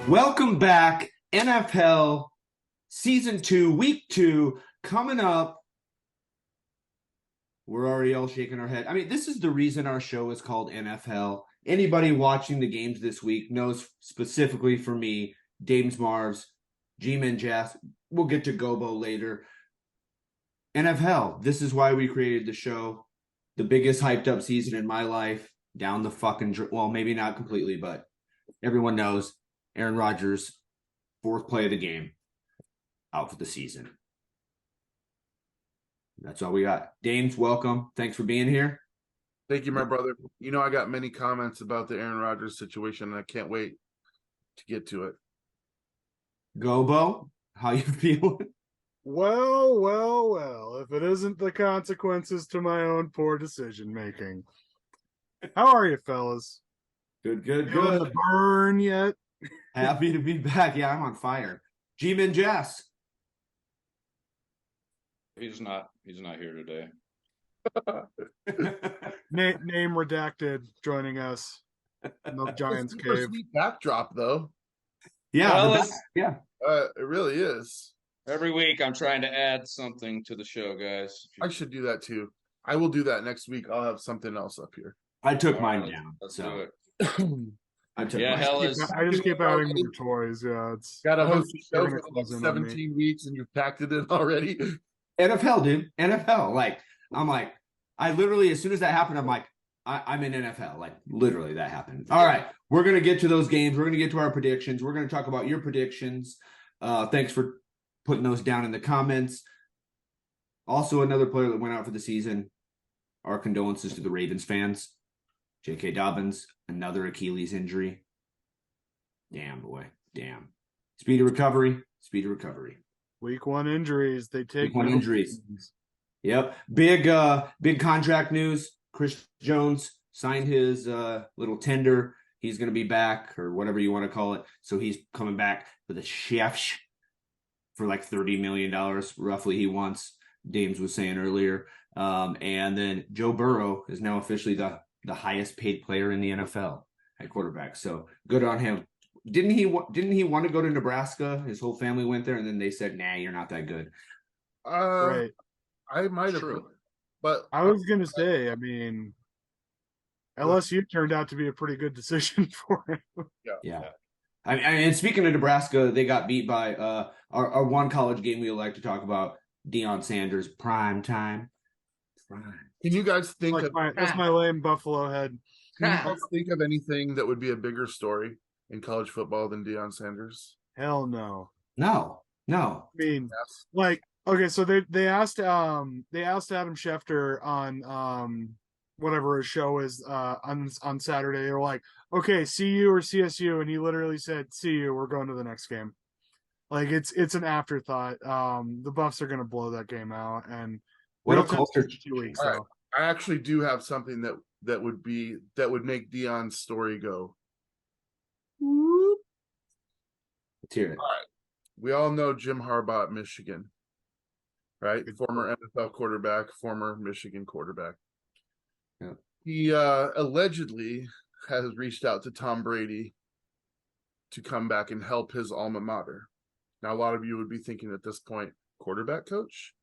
Welcome back, NFHell Season 2, Week 2, coming up. We're already all shaking our head. I mean, this is the reason our show is called NFHell. Anybody watching the games this week knows specifically for me, Dames Marvs, G-Men Jazz. We'll get to Gobo later. NFHell, this is why we created the show. The biggest hyped up season in my life. Down the fucking, well, maybe not completely, but everyone knows. Aaron Rodgers, fourth play of the game, out for the season. That's all we got. Dames, welcome. Thanks for being here. Thank you, my brother. You know, I got many comments about the Aaron Rodgers situation, and I can't wait to get to it. Gobo, how you feeling? Well, if it isn't the consequences to my own poor decision making. How are you, fellas? Good. Feeling the burn yet? Happy to be back. Yeah, I'm on fire. G-Men Jess. He's not here today. Name redacted joining us in the Giants cave. Sweet backdrop, though. Yeah, Well, yeah. It really is. Every week I'm trying to add something to the show, guys. I should do that too. I will do that next week. I'll have something else up here. I took mine down. Let's So do it. I took Yeah, mine. hell is. I just keep adding more toys. Yeah, it's Got to host a show they're for gonna like close in on me. 17 weeks, and you've packed it in already. NFL, dude. NFL. Like, I'm like, I literally, as soon as that happened, I'm like, I'm in NFL. Like, literally, that happened. All right. We're going to get to those games. We're going to get to our predictions. We're going to talk about your predictions. Thanks for putting those down in the comments. Also, another player that went out for the season. Our condolences to the Ravens fans. J.K. Dobbins, another Achilles injury. Damn, boy. Damn. Speedy recovery. Week 1 injuries. They take Week 1 injuries. Yep. Big contract news. Chris Jones signed his little tender. He's going to be back, or whatever you want to call it. So he's coming back for the chefs for like $30 million, roughly, he wants. Dames was saying earlier. And then Joe Burrow is now officially the highest paid player in the NFL at quarterback. So good on him. Didn't he want to go to Nebraska? His whole family went there, and then they said, "Nah, you're not that good." Right. I might have, True. but I was gonna say, I mean, LSU turned out to be a pretty good decision for him. Yeah. I mean, and speaking of Nebraska, they got beat by our one college game we like to talk about, Deion Sanders, prime time. Can you guys think of That's my lame Buffalo head. Can you guys think of anything that would be a bigger story in college football than Deion Sanders? Hell no. No. I mean, like, okay, so they asked Adam Schefter on whatever his show is on Saturday. They were like, okay, CU or CSU, and he literally said, CU, we're going to the next game. Like, it's an afterthought. The Buffs are gonna blow that game out, and What a culture. 2 weeks. All right. So. I actually do have something that would make Deion's story go. Let's hear it. All right. We all know Jim Harbaugh at Michigan, right? Former NFL quarterback, former Michigan quarterback. Yeah. He allegedly has reached out to Tom Brady to come back and help his alma mater. Now, a lot of you would be thinking at this point, quarterback coach?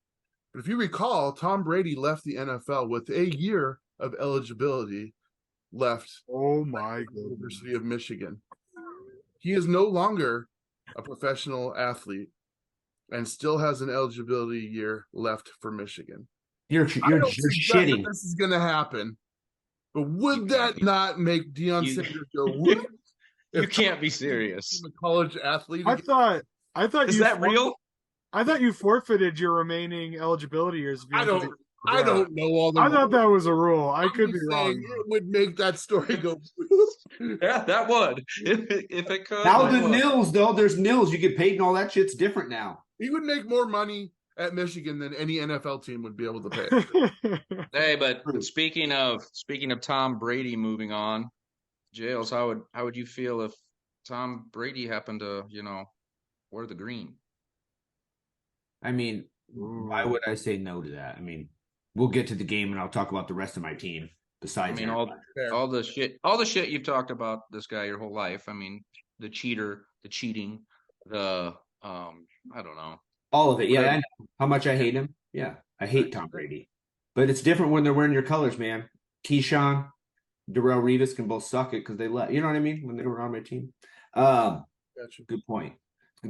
But if you recall, Tom Brady left the NFL with a year of eligibility left. Oh my at the goodness. University of Michigan. He is no longer a professional athlete and still has an eligibility year left for Michigan. You're That shitting. this is going to happen, but would that not make Deion Sanders go? Whoop? You can't be serious. A college athlete. I thought Is that real? I thought you forfeited your remaining eligibility years. I don't know all the. I thought that was a rule. I could be just wrong. saying it would make that story go. Yeah, that would. If it could. Now it the would. nils, though, there's nils. You get paid and all that shit's different now. He would make more money at Michigan than any NFL team would be able to pay. Hey, but speaking of Tom Brady moving on, Jails, how would you feel if Tom Brady happened to, wear the green? I mean, why would I say no to that? I mean, we'll get to the game and I'll talk about the rest of my team. Besides, all the shit you've talked about this guy your whole life. I mean, the cheater, the cheating, the I don't know. All of it. Yeah, Whatever. I know how much I hate him. Yeah, I hate Tom Brady. But it's different when they're wearing your colors, man. Keyshawn, Darrell Revis can both suck it because they let, you know what I mean, when they were on my team. Gotcha. Good point.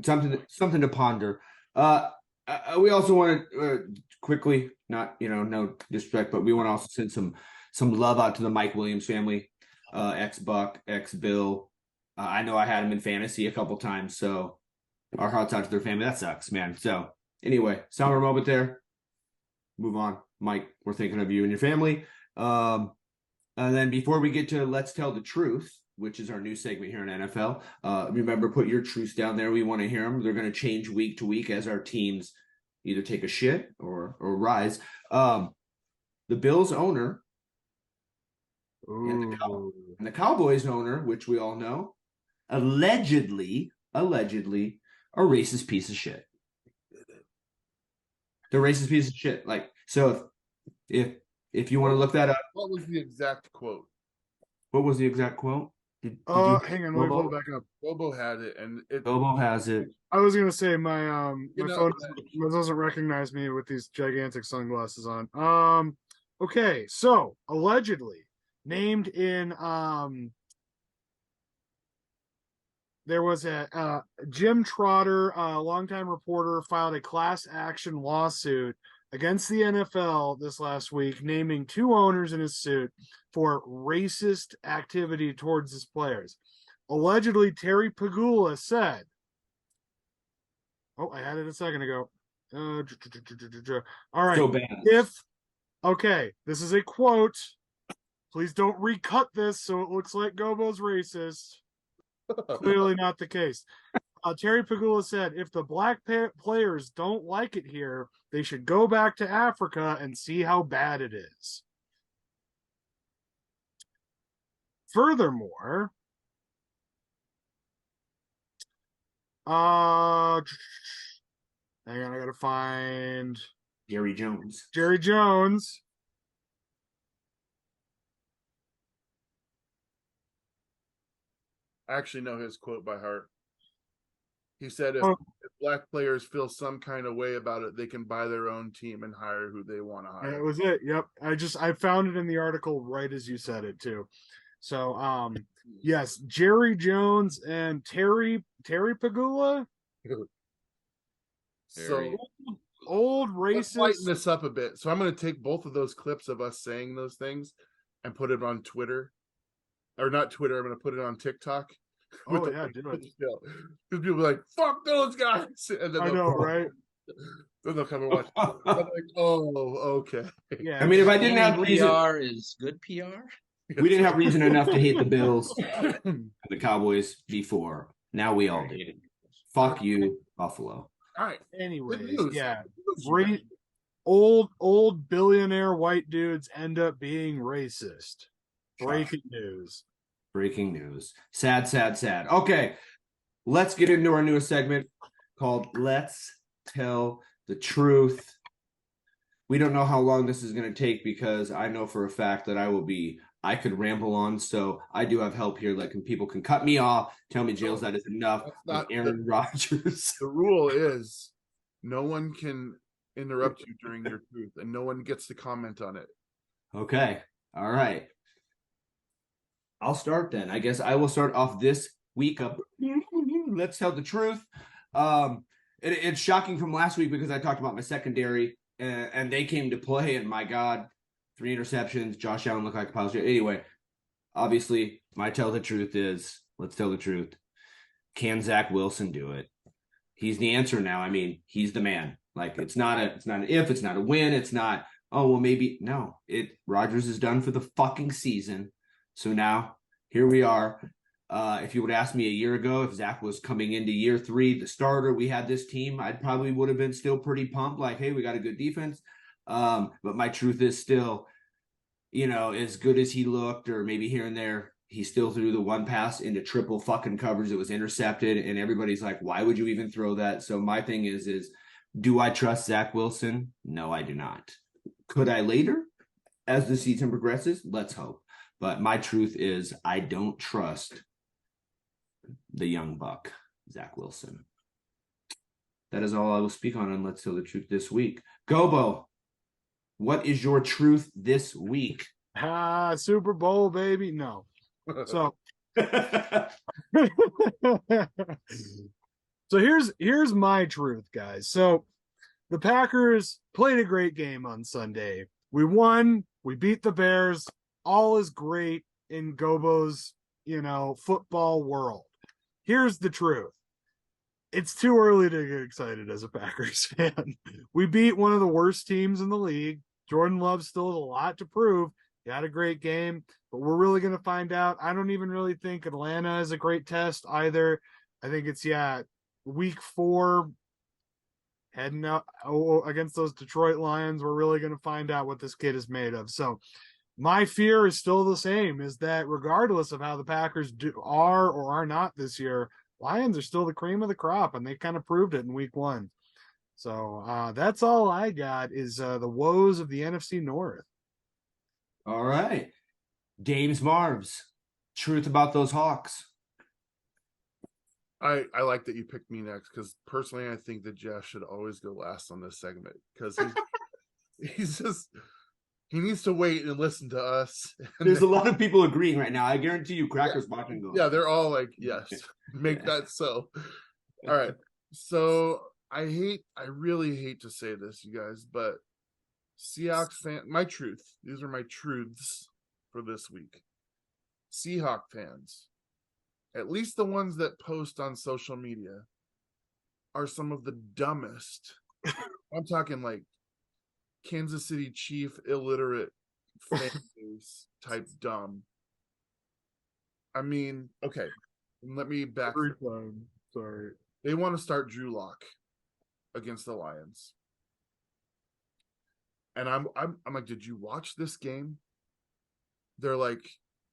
Something to ponder. We also want to quickly, not no disrespect, but we want to also send some love out to the Mike Williams family, ex Buck, ex Bill. I know I had him in fantasy a couple times, so our hearts out to their family. That sucks, man. So anyway, somber moment there. Move on, Mike. We're thinking of you and your family. And then before we get to Let's Tell the Truth, which is our new segment here in NFL, remember, put your truths down there. We want to hear them. They're going to change week to week as our teams either take a shit or rise. The Bills owner and the Cowboys owner, which we all know, allegedly a racist piece of shit. The racist piece of shit. Like, so if you want to look that up. What was the exact quote? What was the exact quote? Hang on, let me pull it back up. Gobo had it, and Gobo has it. I was gonna say my phone doesn't recognize me with these gigantic sunglasses on. Okay, so allegedly named in there was a Jim Trotter, a longtime reporter, filed a class action lawsuit against the NFL this last week, naming two owners in his suit for racist activity towards his players. Allegedly, Terry Pagula said, I had it a second ago. All right. So bad. This is a quote. Please don't recut this so it looks like Gobo's racist. Clearly not the case. Terry Pagula said, if the black players don't like it here, they should go back to Africa and see how bad it is. Furthermore, hang on, I gotta find Jerry Jones. I actually know his quote by heart. He said, if black players feel some kind of way about it, they can buy their own team and hire who they want to hire. That was it. Yep. I found it in the article right as you said it too. So, yes, Jerry Jones and Terry Pagula. So old racist. Let's lighten this up a bit. So I'm going to take both of those clips of us saying those things and put it on Twitter. Or not Twitter, I'm going to put it on TikTok. Oh, yeah, do it. Because people are like, fuck those guys. And then I know, right? Then they'll come and watch. I'm like, oh, okay. Yeah. I mean, if I didn't have reason, PR is good PR. We didn't have reason enough to hate the Bills and the Cowboys before. Now we all do. Fuck you, Buffalo. All right. Anyways, yeah. Old billionaire white dudes end up being racist. Breaking news. Breaking news. Sad, sad, sad. Okay, let's get into our newest segment called Let's Tell the Truth. We don't know how long this is going to take because I know for a fact that I could ramble on, so I do have help here. Like, people can cut me off, tell me, Jails, that is enough. Aaron Rodgers. The rule is no one can interrupt you during your truth, and no one gets to comment on it. Okay. All right. I'll start then. I guess I will start off this week of Let's Tell the Truth. It's shocking from last week because I talked about my secondary and they came to play, and my God, 3 interceptions. Josh Allen looked like a pile of shit. Anyway, obviously, my tell the truth is, let's tell the truth. Can Zach Wilson do it? He's the answer now. I mean, he's the man. Like, it's not an if, it's not a win, it's not, oh, well, maybe. No, Rodgers is done for the fucking season. So now, here we are. If you would ask me a year ago, if Zach was coming into year 3, the starter, we had this team, I probably would have been still pretty pumped, like, hey, we got a good defense. But my truth is still, as good as he looked, or maybe here and there, he still threw the one pass into triple fucking coverage that was intercepted, and everybody's like, why would you even throw that? So my thing is do I trust Zach Wilson? No, I do not. Could I later, as the season progresses? Let's hope. But my truth is I don't trust the young buck, Zach Wilson. That is all I will speak on Let's Tell the Truth this week. Gobo, what is your truth this week? Super Bowl, baby. No. So so here's my truth, guys. So the Packers played a great game on Sunday. We won, we beat the Bears. All is great in Gobo's, football world. Here's the truth. It's too early to get excited as a Packers fan. We beat one of the worst teams in the league. Jordan Love still has a lot to prove. He had a great game, but we're really going to find out. I don't even really think Atlanta is a great test either. I think it's, week 4, heading out against those Detroit Lions. We're really going to find out what this kid is made of. So my fear is still the same, is that regardless of how the Packers are or are not this year, Lions are still the cream of the crop, and they kind of proved it in week 1. So that's all I got is the woes of the NFC North. All right. James Marvs, truth about those Hawks. I like that you picked me next, because personally I think that Jeff should always go last on this segment, because he needs to wait and listen to us. There's a lot of people agreeing right now. I guarantee you Cracker's watching those. Yeah, they're all like, yes, make that so. All right. So I really hate to say this, you guys, but Seahawks fan, these are my truths for this week. Seahawk fans, at least the ones that post on social media, are some of the dumbest. I'm talking like Kansas City Chief illiterate fan base type dumb. I mean, okay, let me back. Sorry. They want to start Drew Lock against the Lions. And I'm like, did you watch this game? They're like,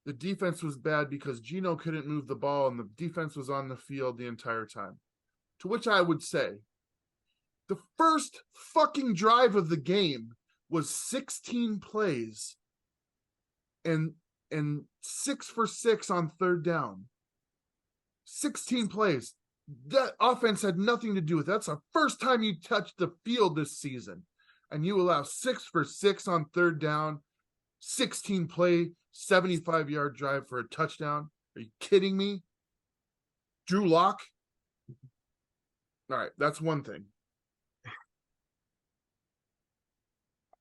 the defense was bad because Geno couldn't move the ball and the defense was on the field the entire time. To which I would say, the first fucking drive of the game was 16 plays and 6 for 6 on third down. 16 plays. That offense had nothing to do with it. That's the first time you touched the field this season. And you allow 6 for 6 on third down, 16 play, 75-yard drive for a touchdown. Are you kidding me? Drew Lock? All right, that's one thing.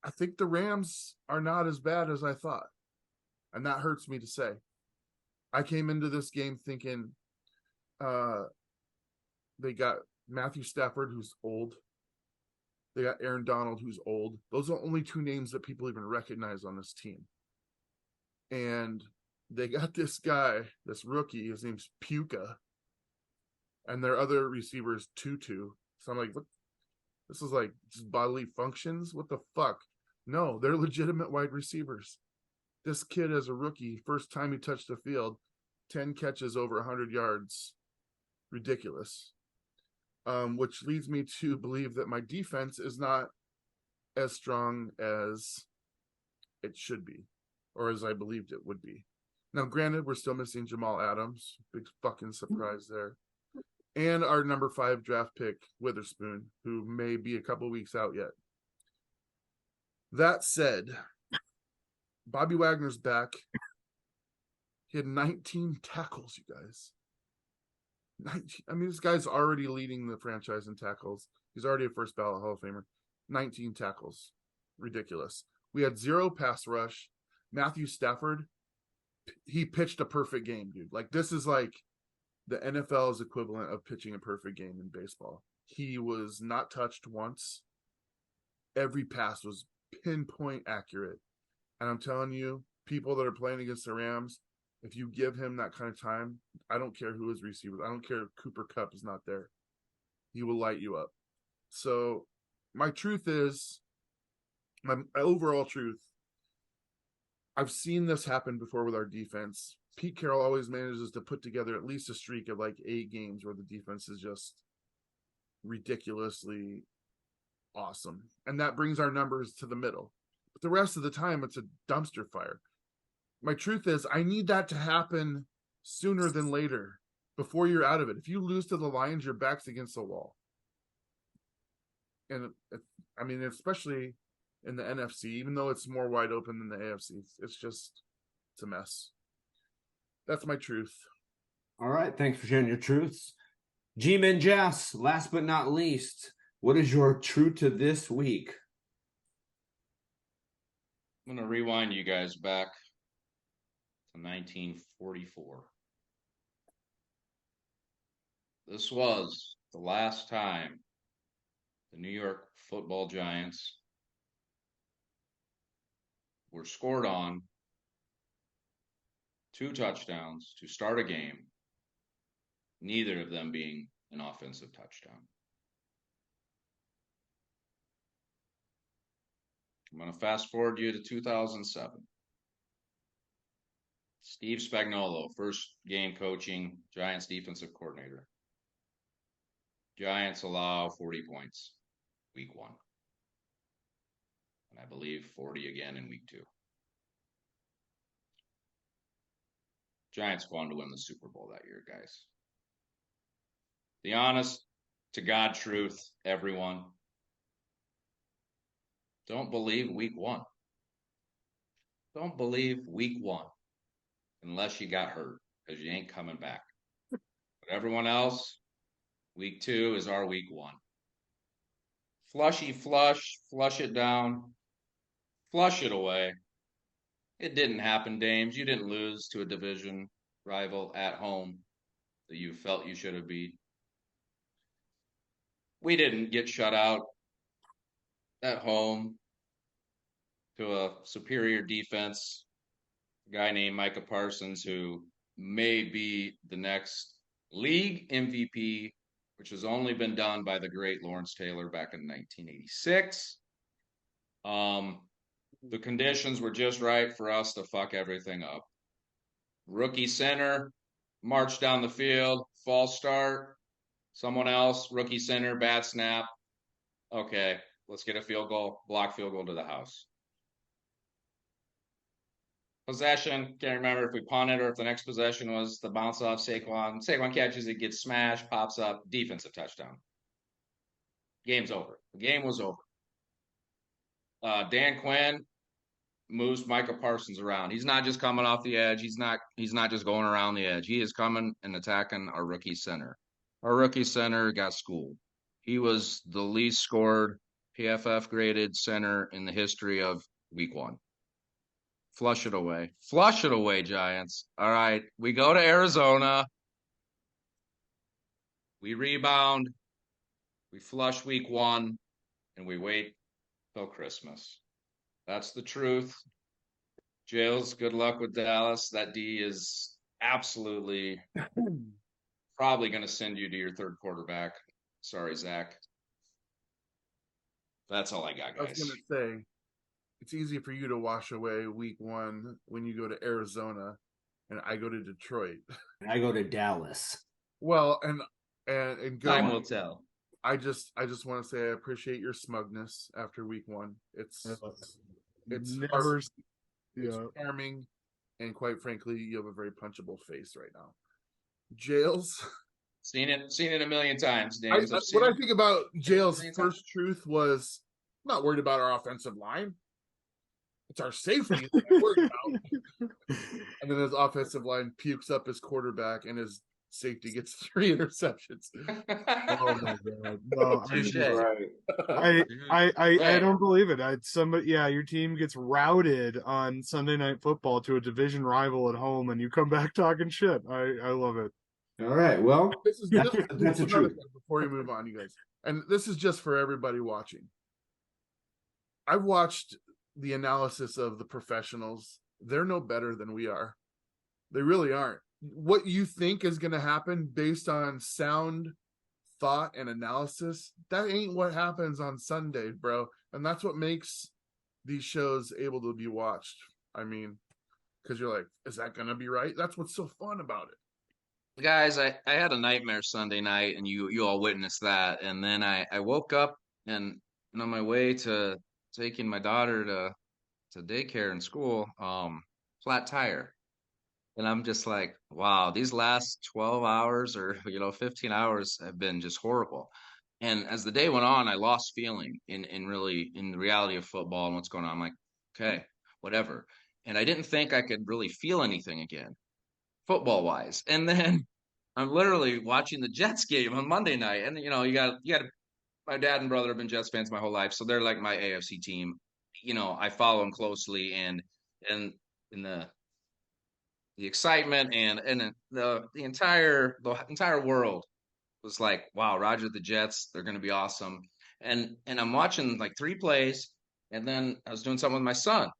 I think the Rams are not as bad as I thought. And that hurts me to say. I came into this game thinking they got Matthew Stafford, who's old. They got Aaron Donald, who's old. Those are the only 2 names that people even recognize on this team. And they got this guy, this rookie, his name's Puka. And their other receiver is Tutu. So I'm like, what? This is like just bodily functions? What the fuck? No, they're legitimate wide receivers. This kid as a rookie, first time he touched the field, 10 catches over 100 yards. Ridiculous. Which leads me to believe that my defense is not as strong as it should be, or as I believed it would be. Now, granted, we're still missing Jamal Adams. Big fucking surprise there. And our number 5 draft pick, Witherspoon, who may be a couple weeks out yet. That said, Bobby Wagner's back. He had 19 tackles, you guys. 19, I mean, this guy's already leading the franchise in tackles. He's already a first ballot Hall of Famer. 19 tackles. Ridiculous. We had 0 pass rush. Matthew Stafford, he pitched a perfect game, dude. Like, this is like the NFL's equivalent of pitching a perfect game in baseball. He was not touched once. Every pass was pinpoint accurate. And I'm telling you, people that are playing against the Rams, if you give him that kind of time, I don't care who his receiver. I don't care if Cooper Kupp is not there. He will light you up. So my truth is, my overall truth, I've seen this happen before with our defense. Pete Carroll always manages to put together at least a streak of like 8 games where the defense is just ridiculously awesome. And that brings our numbers to the middle. But the rest of the time, it's a dumpster fire. My truth is, I need that to happen sooner than later. before you're out of it. If you lose to the Lions, your back's against the wall. And I mean, especially in the NFC, even though it's more wide open than the AFC, it's a mess. That's my truth. All right. Thanks for sharing your truths. G-Man Jess, last but not least, what is your truth to this week? I'm going to rewind you guys back to 1944. This was the last time the New York Football Giants were scored on 2 touchdowns to start a game, neither of them being an offensive touchdown. I'm going to fast forward you to 2007. Steve Spagnuolo, first game coaching, Giants defensive coordinator. Giants allow 40 points week 1. And I believe 40 again in week 2. Giants go on to win the Super Bowl that year, guys. The honest to God truth, everyone. Don't believe week 1. Don't believe week 1 unless you got hurt, because you ain't coming back. But everyone else, week 2 is our week 1. Flushy flush, flush it down, flush it away. It didn't happen, Dames. You didn't lose to a division rival at home that you felt you should have beat. We didn't get shut out at home to a superior defense, a guy named Micah Parsons, who may be the next league MVP, which has only been done by the great Lawrence Taylor back in 1986. The conditions were just right for us to fuck everything up. Rookie center, march down the field, false start. Someone else, rookie center, bad snap. Okay, let's get a field goal, block field goal to the house. Possession, can't remember if we punted or if the next possession was the bounce off Saquon. Saquon catches it, gets smashed, pops up, defensive touchdown. Game's over. The game was over. Dan Quinn moves Micah Parsons around. He's not just coming off the edge. He's not just going around the edge. He is coming and attacking our rookie center. Our rookie center got schooled. He was the least scored PFF graded center in the history of week 1. Flush it away. Flush it away, Giants. All right. We go to Arizona. We rebound. We flush week 1. And we wait till Christmas. That's the truth. Jails, good luck with Dallas. That D is absolutely probably going to send you to your third quarterback. Sorry, Zach. That's all I got, guys. I was going to say, it's easy for you to wash away week 1 when you go to Arizona, and I go to Detroit. I go to Dallas. Well, and go time will tell. I just want to say I appreciate your smugness after week 1. It's never. It's charming, and quite frankly, you have a very punchable face right now. Jails. Seen it a million times, Dan. What I think about Jails' first truth was, I'm not worried about our offensive line. It's our safety that I'm worried about. And then his offensive line pukes up his quarterback, and his safety gets 3 interceptions. Oh my god! No, Right. I don't believe it. Your team gets routed on Sunday Night Football to a division rival at home, and you come back talking shit. I love it. All right. Well, this is that's the truth. Before we move on, you guys, and this is just for everybody watching. I've watched the analysis of the professionals. They're no better than we are. They really aren't. What you think is going to happen based on sound thought and analysis, that ain't what happens on Sunday, bro. And that's what makes these shows able to be watched. I mean, because you're like, is that going to be right? That's what's so fun about it. Guys, I had a nightmare Sunday night, and you all witnessed that. And then I woke up and on my way to taking my daughter to daycare and school, flat tire. And I'm just like, wow, these last 12 hours or 15 hours have been just horrible. And as the day went on, I lost feeling in the reality of football and what's going on. I'm like, okay, whatever. And I didn't think I could really feel anything again, football wise. And then I'm literally watching the Jets game on Monday night. And you got my dad and brother have been Jets fans my whole life, so they're like my AFC team. I follow them closely, and in the excitement and the entire world was like, wow, Roger the Jets, they're going to be awesome. And I'm watching like 3 plays, and then I was doing something with my son,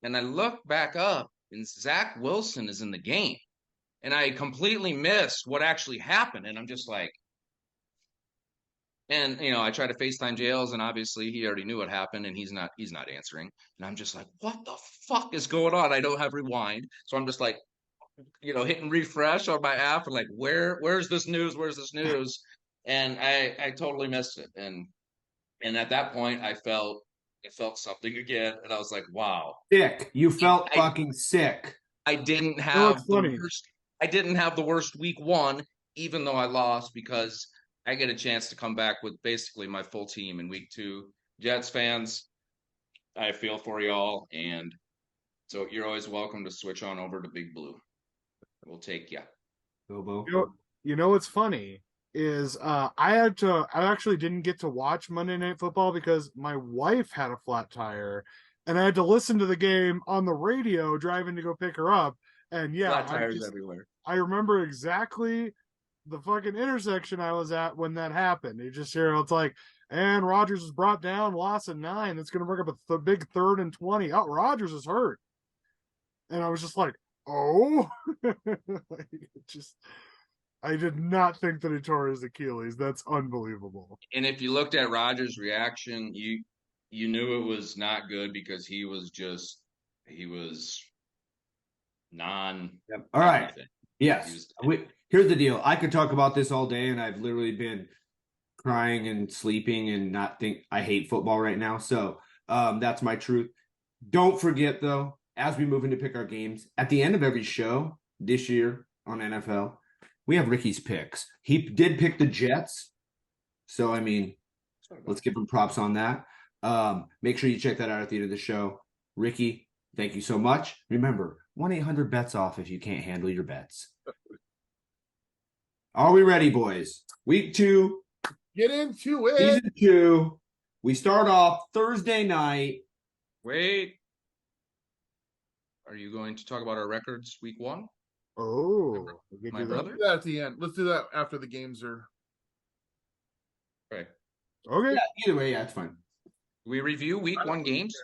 and I look back up, and Zach Wilson is in the game, and I completely missed what actually happened, and I'm just like, and I tried to FaceTime Jails, and obviously he already knew what happened, and he's not answering, and I'm just like, what the fuck is going on? I don't have rewind, so I'm just like, hitting refresh on my app and like, where's this news? Where's this news? And I totally missed it. And at that point I felt something again. And I was like, wow. Sick. You felt fucking sick. I didn't Oh, have it's the funny. worst. I didn't have the worst week 1, even though I lost, because I get a chance to come back with basically my full team in week 2. Jets fans, I feel for y'all. And so you're always welcome to switch on over to Big Blue. We'll take ya. Gobo. You know what's funny is I actually didn't get to watch Monday Night Football because my wife had a flat tire, and I had to listen to the game on the radio driving to go pick her up. And yeah, Flat tires everywhere. I remember exactly the fucking intersection I was at when that happened. It's like, and Rodgers is brought down, loss of 9. That's going to bring up a big 3rd and 20. Oh, Rodgers is hurt. And I was just like, oh, I did not think that he tore his Achilles. That's unbelievable. And if you looked at Rodgers' reaction, you knew it was not good because he was non. Yep. All right. Anything. Yes. Here's the deal. I could talk about this all day, and I've literally been crying and sleeping and not think I hate football right now. So that's my truth. Don't forget, though, as we move in to pick our games, at the end of every show this year on NFL, we have Ricky's picks. He did pick the Jets. So, I mean, let's give him props on that. Make sure you check that out at the end of the show. Ricky, thank you so much. Remember, 1-800-BETS-OFF if you can't handle your bets. Are we ready, boys? Week 2. Get into it. Season 2. We start off Thursday night. Wait. Are you going to talk about our records week 1? Oh, my brother? Let's do that at the end. Let's do that after the games are. Okay. Okay. Yeah, either way, yeah, it's fine. Do we review week 1 games?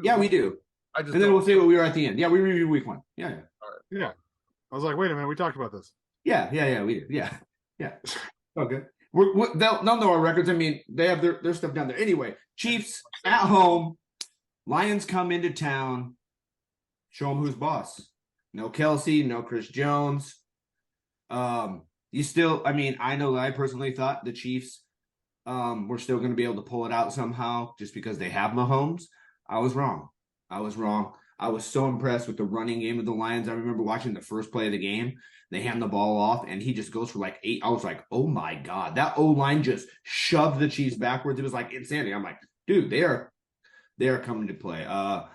Yeah, we do. And then we'll say what we were at the end. Yeah, we review week 1. Yeah. Yeah. I was like, wait a minute, we talked about this. Yeah, we did. Yeah. Okay. They'll know our records. I mean, they have their stuff down there. Anyway, Chiefs at home. Lions come into town. Show them who's boss. No Kelsey, no Chris Jones. I know that I personally thought the Chiefs were still going to be able to pull it out somehow just because they have Mahomes. I was wrong. I was so impressed with the running game of the Lions. I remember watching the first play of the game. They hand the ball off, and he just goes for like 8. I was like, oh, my God. That O-line just shoved the Chiefs backwards. It was like insanity. I'm like, dude, they are coming to play. I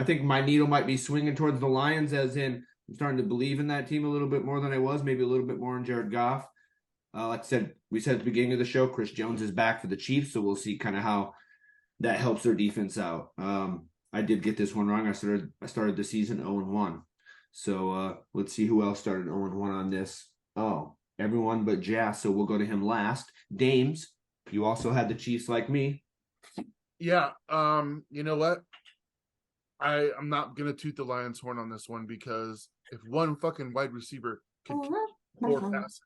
think my needle might be swinging towards the Lions, as in I'm starting to believe in that team a little bit more than I was, maybe a little bit more in Jared Goff. Like I said, we said at the beginning of the show, Chris Jones is back for the Chiefs, so we'll see kind of how that helps their defense out. I did get this one wrong. I started the season 0-1. So let's see who else started 0-1 on this. Oh, everyone but Jazz, so we'll go to him last. Dames, you also had the Chiefs like me. Yeah, you know what? I'm not gonna toot the Lions' horn on this one because if one fucking wide receiver can catch 4 passes,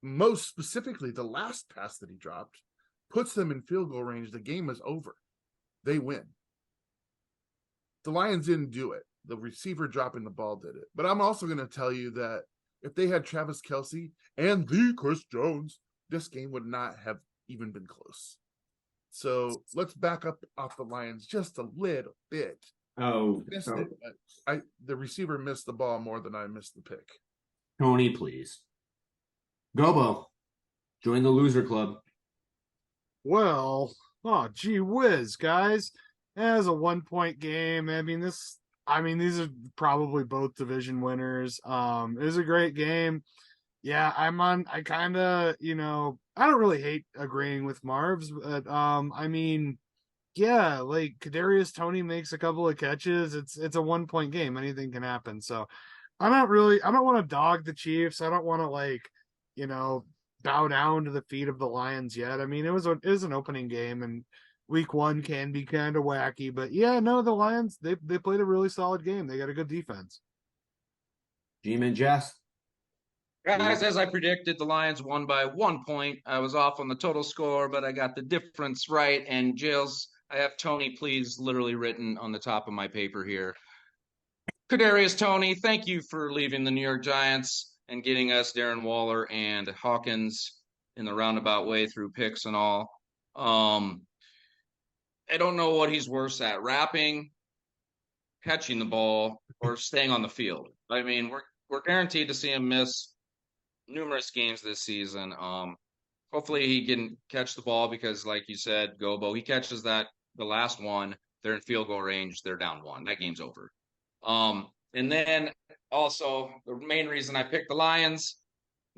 most specifically the last pass that he dropped, puts them in field goal range, the game is over. They win. The Lions didn't do it. The receiver dropping the ball did it. But I'm also gonna tell you that if they had Travis Kelce and the Chris Jones, this game would not have even been close. So let's back up off the Lions just a little bit. Missed it. But the receiver missed the ball more than I missed the pick. Tony, please. Gobo, join the loser club. Well, oh gee whiz, guys. That was a 1 point game. These are probably both division winners. It was a great game. Yeah, I kinda, I don't really hate agreeing with Marv's, but yeah, like Kadarius Toney makes a couple of catches. It's a 1 point game. Anything can happen. So I don't want to dog the Chiefs. I don't want to you know, bow down to the feet of the Lions yet. I mean, it was an opening game and week 1 can be kind of wacky, but yeah, no, the Lions, they played a really solid game. They got a good defense. G-Man Jess. Guys, as I predicted, the Lions won by 1 point. I was off on the total score, but I got the difference right. And Jails, I have Tony, please, literally written on the top of my paper here. Kadarius Toney, thank you for leaving the New York Giants and getting us Darren Waller and Hawkins in the roundabout way through picks and all. I don't know what he's worse at, rapping, catching the ball, or staying on the field. I mean, we're guaranteed to see him miss numerous games this season. Hopefully he can catch the ball because, like you said, Gobo, he catches the last one, they're in field goal range, they're down 1. That game's over. And then also the main reason I picked the Lions,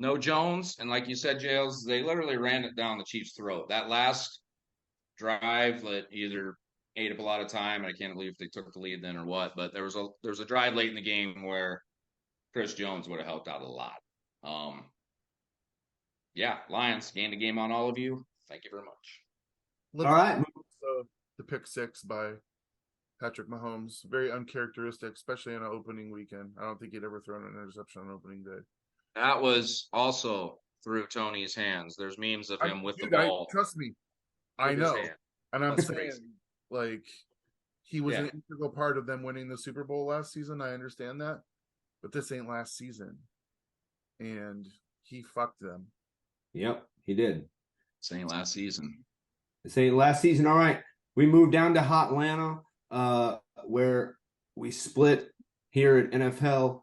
no Jones, and like you said, Jails, they literally ran it down the Chiefs' throat. That last drive that either ate up a lot of time, and I can't believe if they took the lead then or what, but there was a drive late in the game where Chris Jones would have helped out a lot. Yeah, Lions gained a game on all of you. Thank you very much. All right. So the pick 6 by Patrick Mahomes, very uncharacteristic, especially on an opening weekend. I don't think he'd ever thrown an interception on opening day. That was also through Tony's hands. There's memes of him with the ball. Trust me, I know. And I'm saying, like, he was an integral part of them winning the Super Bowl last season. I understand that. But this ain't last season. And he fucked them. Yep, he did. This ain't last season. All right. We moved down to Hot Atlanta, where we split here at NFHell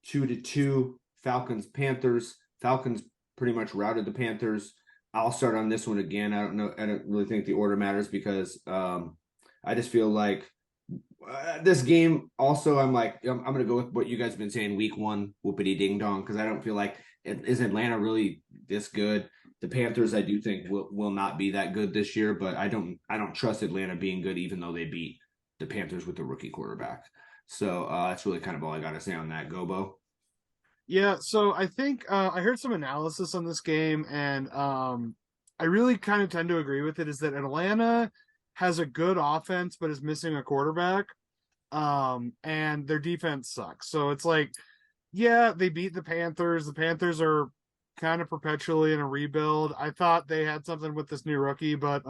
2-2. Falcons-Panthers. Falcons pretty much routed the Panthers. I'll start on this one again. I don't really think the order matters because I just feel like this game also I'm going to go with what you guys have been saying week 1, whoopity ding dong, because I don't feel like is Atlanta really this good. The Panthers I do think will not be that good this year, but I don't trust Atlanta being good even though they beat the Panthers with the rookie quarterback. So that's really kind of all I got to say on that. Gobo. Yeah, so I think I heard some analysis on this game, and I really kind of tend to agree with it, is that Atlanta has a good offense but is missing a quarterback, and their defense sucks. So it's like, yeah, they beat the Panthers. The Panthers are kind of perpetually in a rebuild. I thought they had something with this new rookie, but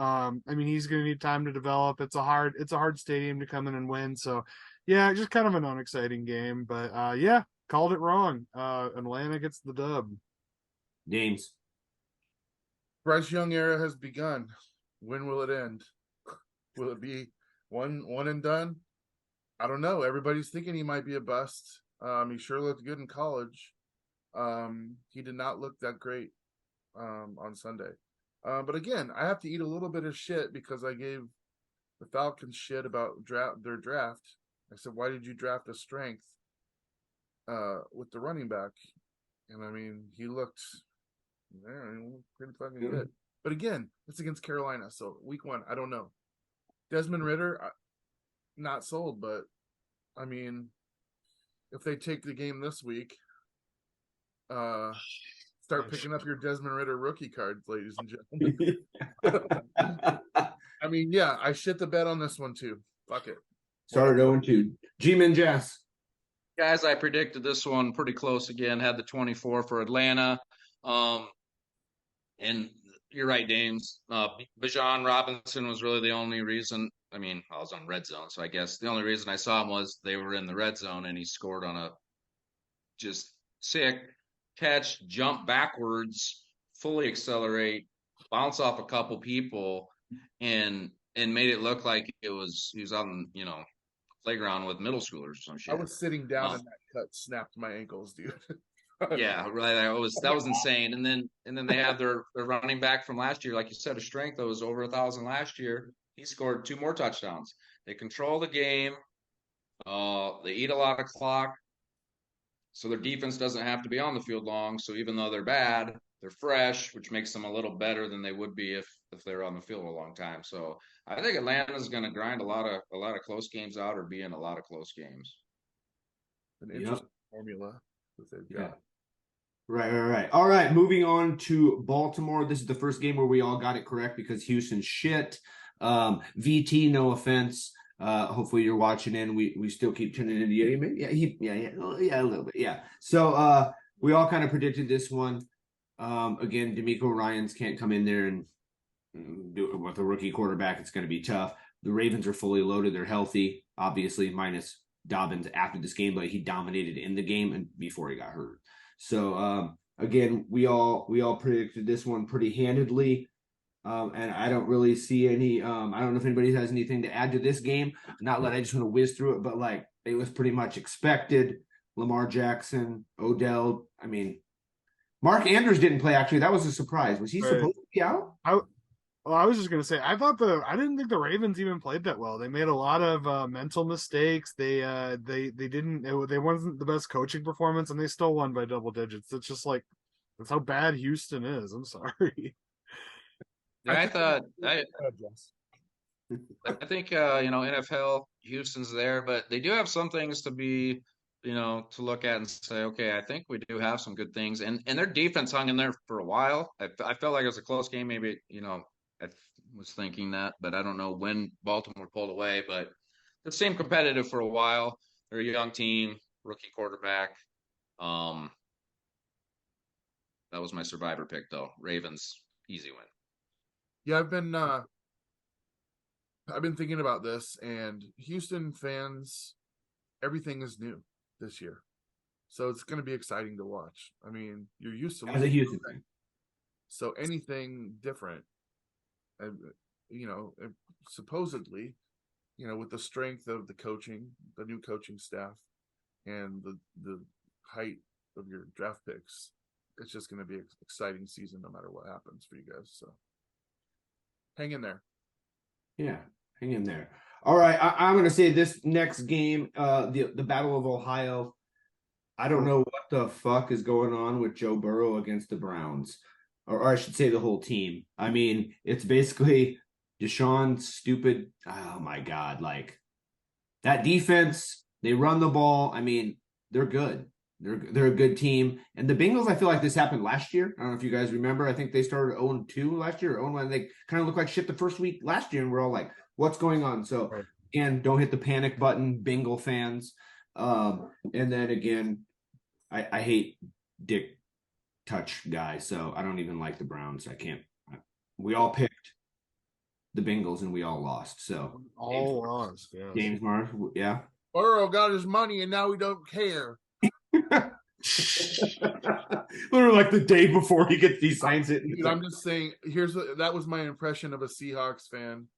he's going to need time to develop. It's a hard stadium to come in and win. So yeah, just kind of an unexciting game, but yeah. Called it wrong. Atlanta gets the dub. James. Bryce Young era has begun. When will it end? Will it be one and done? I don't know. Everybody's thinking he might be a bust. He sure looked good in college. He did not look that great on Sunday. But again, I have to eat a little bit of shit because I gave the Falcons shit about their draft. I said, why did you draft a strength with the running back? And he looked pretty fucking good. But again, it's against Carolina, so week 1, I don't know. Desmond Ridder, not sold, but if they take the game this week, start picking up your Desmond Ridder rookie cards, ladies and gentlemen. Yeah, I shit the bed on this one too. Fuck it. Started 0-2. G-Man Jess. Guys, I predicted this one pretty close again. Had the 24 for Atlanta. And you're right, Dames. Bijan Robinson was really the only reason. I was on red zone, so I guess the only reason I saw him was they were in the red zone and he scored on a just sick catch, jump backwards, fully accelerate, bounce off a couple people, and made it look like he was on playground with middle schoolers or some shit. I was sitting down and that cut snapped my ankles, dude. Yeah, right. That was insane. And then they have their running back from last year, like you said, a strength that was over 1,000 last year. He scored 2 more touchdowns. They control the game. They eat a lot of clock, so their defense doesn't have to be on the field long. So even though they're bad, they're fresh, which makes them a little better than they would be if they're on the field a long time. So I think Atlanta's going to grind a lot of close games out, or be in a lot of close games. An interesting formula that they've got. Right. All right, moving on to Baltimore. This is the first game where we all got it correct because Houston's shit. VT, no offense. Hopefully you're watching in. We still keep tuning into you. Yeah, a little bit. Yeah. So we all kind of predicted this one. Again, D'Amico Ryans can't come in there and do it with a rookie quarterback. It's going to be tough. The Ravens are fully loaded. They're healthy, obviously, minus Dobbins after this game, but he dominated in the game and before he got hurt. So again, we all predicted this one pretty handedly. And I don't really see any I don't know if anybody has anything to add to this game. Not that I just want to whiz through it, but like it was pretty much expected. Lamar Jackson, Odell. I mean, Mark Andrews didn't play, actually. That was a surprise. Was he supposed to be out? I was just gonna say, I didn't think the Ravens even played that well. They made a lot of mental mistakes. They wasn't the best coaching performance, and they still won by double digits. It's just like that's how bad Houston is. I'm sorry. Yeah, I think NFHell Houston's there, but they do have some things to be to look at and say, okay, I think we do have some good things, and their defense hung in there for a while. I felt like it was a close game, maybe I was thinking that, but I don't know when Baltimore pulled away. But it seemed competitive for a while. They're a young team, rookie quarterback. That was my survivor pick, though. Ravens, easy win. Yeah, I've been thinking about this, and Houston fans, everything is new this year, so it's going to be exciting to watch. I mean, you're used to as a Houston fan, so anything different. Supposedly, with the strength of the coaching, the new coaching staff, and the height of your draft picks, it's just going to be an exciting season no matter what happens for you guys. So hang in there. Yeah, hang in there. All right, I'm going to say this next game, the Battle of Ohio. I don't know what the fuck is going on with Joe Burrow against the Browns. Or I should say the whole team. I mean, it's basically Deshaun's stupid. Oh my God. Like that defense, they run the ball. I mean, they're good. They're a good team. And the Bengals, I feel like this happened last year. I don't know if you guys remember. I think they started 0-2 last year, or 0-1. They kind of looked like shit the first week last year, and we're all like, what's going on? So again, don't hit the panic button, Bengal fans. And then again, I hate Dick touch guy, so I don't even like the Browns. We all picked the Bengals and we all lost. So all lost. Yeah. James Mars, yeah. Burrow got his money and now we don't care. Literally like the day before he signs it. Dude, I'm just saying, that was my impression of a Seahawks fan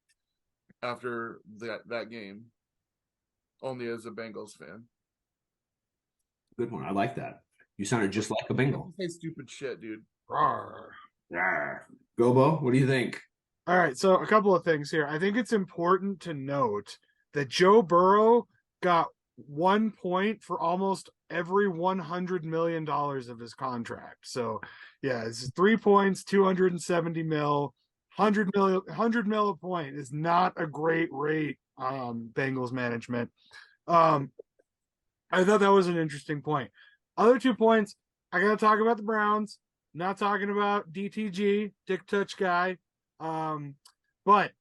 after that game. Only as a Bengals fan. Good one. I like that. You sounded just like a Bengal. Say stupid shit, dude. Rawr. Rawr. Gobo, what do you think? All right, so a couple of things here. I think it's important to note that Joe Burrow got 1 point for almost every $100 million of his contract. So, yeah, it's 3 points, 270 mil, 100 mil a point is not a great rate. Bengals management. I thought that was an interesting point. Other 2 points, I got to talk about the Browns. Not talking about DTG, Dick Touch guy. But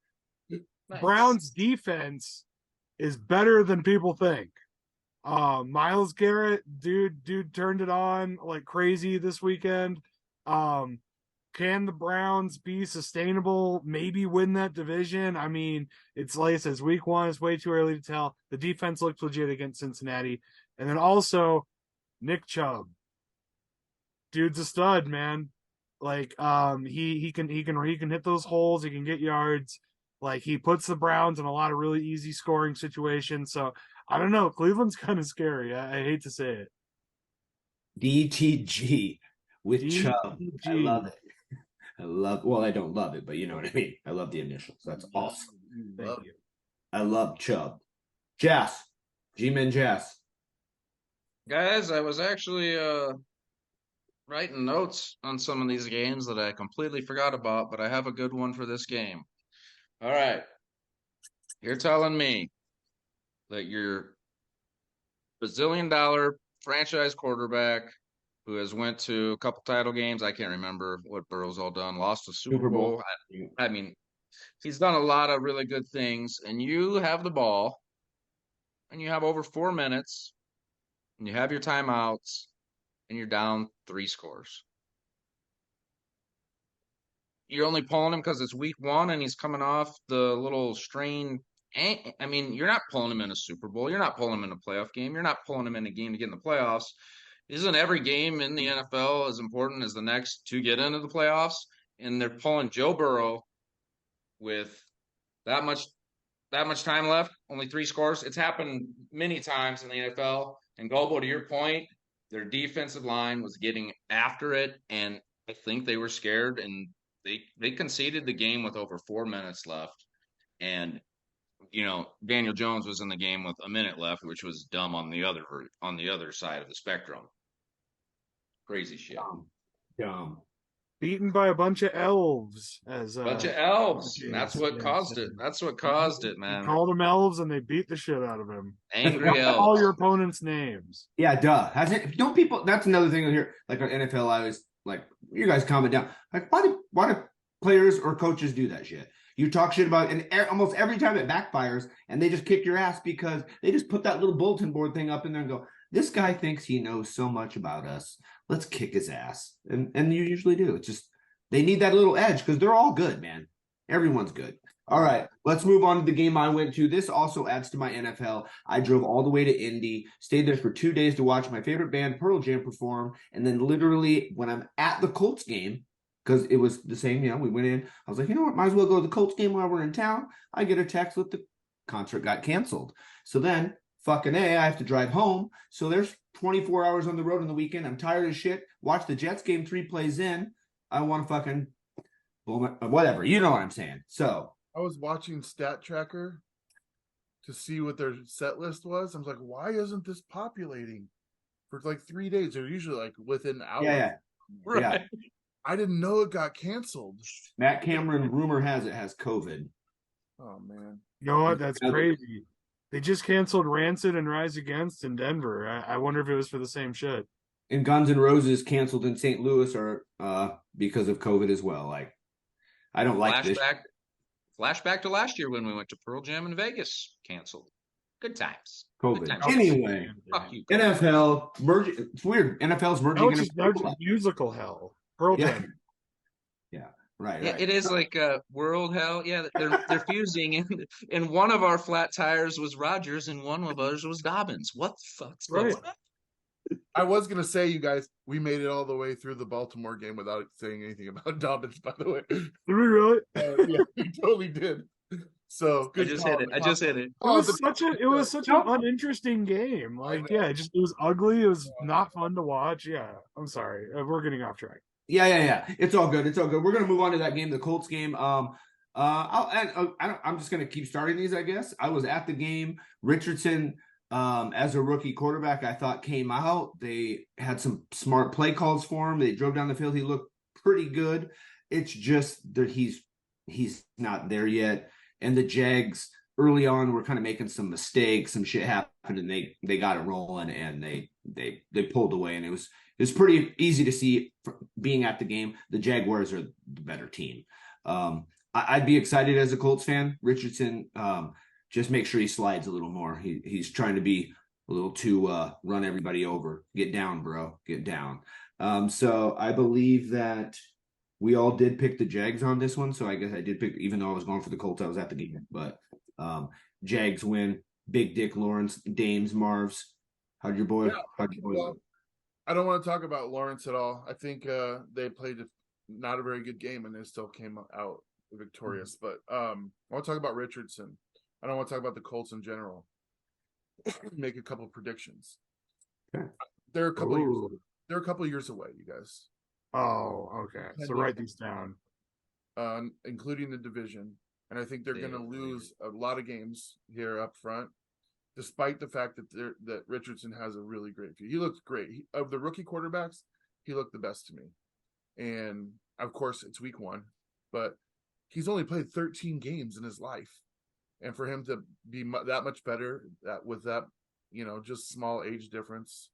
nice. Browns defense is better than people think. Myles Garrett, dude turned it on like crazy this weekend. Can the Browns be sustainable? Maybe win that division? I mean, it's like it says week 1 is way too early to tell. The defense looked legit against Cincinnati. And then also Nick Chubb. Dude's a stud, man. Like he can hit those holes, he can get yards. Like he puts the Browns in a lot of really easy scoring situations. So I don't know. Cleveland's kind of scary. I hate to say it. DTG with Chubb. I love DTG. it. Well, I don't love it, but you know what I mean. I love the initials. That's awesome. Thank you. I love Chubb. Jazz. G-Man Jazz. Guys, I was actually writing notes on some of these games that I completely forgot about, but I have a good one for this game. All right. You're telling me that your bazillion-dollar franchise quarterback who has went to a couple title games, I can't remember what Burrow's all done, lost a Super Bowl. I mean, he's done a lot of really good things, and you have the ball, and you have over 4 minutes, and you have your timeouts, and you're down 3 scores. You're only pulling him because it's week 1 and he's coming off the little strain. I mean, you're not pulling him in a Super Bowl. You're not pulling him in a playoff game. You're not pulling him in a game to get in the playoffs. Isn't every game in the NFL as important as the next to get into the playoffs? And they're pulling Joe Burrow with that much time left, only 3 scores. It's happened many times in the NFL. And Gobo, to your point, their defensive line was getting after it, and I think they were scared, and they conceded the game with over 4 minutes left. And Daniel Jones was in the game with a minute left, which was dumb on the other side of the spectrum. Crazy shit. Dumb. Beaten by a bunch of elves. Bunch of elves. That's what caused it. That's what caused it, man. They called them elves and they beat the shit out of him. Angry elves. All your opponents' names. Yeah, duh. Don't people? That's another thing here. Like on NFL, I was like, you guys calm it down. Like, why do players or coaches do that shit? You talk shit about it, and almost every time it backfires, and they just kick your ass because they just put that little bulletin board thing up in there and go, this guy thinks he knows so much about us. Let's kick his ass. And you usually do. It's just they need that little edge because they're all good, man. Everyone's good. All right, let's move on to the game I went to. This also adds to my NFL. I drove all the way to Indy, stayed there for 2 days to watch my favorite band, Pearl Jam, perform. And then literally when I'm at the Colts game, because it was the same, we went in. I was like, you know what? Might as well go to the Colts game while we're in town. I get a text with the concert got canceled. So then, fucking A, I have to drive home. So there's 24 hours on the road on the weekend. I'm tired as shit. Watch the Jets game 3 plays in. I want to fucking, whatever. You know what I'm saying. So I was watching Stat Tracker to see what their set list was. I was like, why isn't this populating for like 3 days? They're usually like within hours. Yeah. Right. Yeah. I didn't know it got canceled. Matt Cameron, rumor has it, has COVID. Oh, man. You know what? That's crazy. They just canceled Rancid and Rise Against in Denver. I wonder if it was for the same shit. And Guns N' Roses canceled in St. Louis or because of COVID as well. Like, I don't like this. Flashback to last year when we went to Pearl Jam in Vegas. Canceled. Good times. COVID. Good times. Anyway, Fuck you. NFL merging. It's weird. NFL's merging. No, it's just musical hell. Pearl Jam. Yeah. Right. Yeah, it is like world hell. Yeah, they're fusing. And one of our flat tires was Rogers, and one of ours was Dobbins. What the fuck's going on? I was gonna say, you guys, we made it all the way through the Baltimore game without saying anything about Dobbins. By the way, Did we really? Yeah, we totally did. So I just hit it. It was such an uninteresting game. Like, it was ugly. It was not fun to watch. Yeah, I'm sorry. We're getting off track. Yeah. It's all good. We're gonna move on to that game, the Colts game. I'm just gonna keep starting these, I guess. I was at the game. Richardson, as a rookie quarterback, I thought came out. They had some smart play calls for him. They drove down the field. He looked pretty good. It's just that he's not there yet. And the Jags early on were kind of making some mistakes. Some shit happened, and they got it rolling, and they pulled away. And it was pretty easy to see being at the game. The Jaguars are the better team. I'd be excited as a Colts fan. Richardson, just make sure he slides a little more. He's trying to be a little too run everybody over. Get down, bro. Get down. So I believe that we all did pick the Jags on this one. So I guess I did pick, even though I was going for the Colts, I was at the game. But Jags win. Big Dick Lawrence, Dames, Marvs. How'd your boy? Well, I don't want to talk about Lawrence at all. I think they played not a very good game, and they still came out victorious. But I want to talk about Richardson. I don't want to talk about the Colts in general. make a couple predictions. Okay. They're a couple years. Ooh. They're a couple years away, you guys. Oh, okay. So write these down. Including the division, and I think they're going to lose a lot of games here up front, despite the fact that Richardson has a really great view. He looks great. Of the rookie quarterbacks, he looked the best to me. And of course, it's week 1, but he's only played 13 games in his life, and for him to be that much better with that, just small age difference.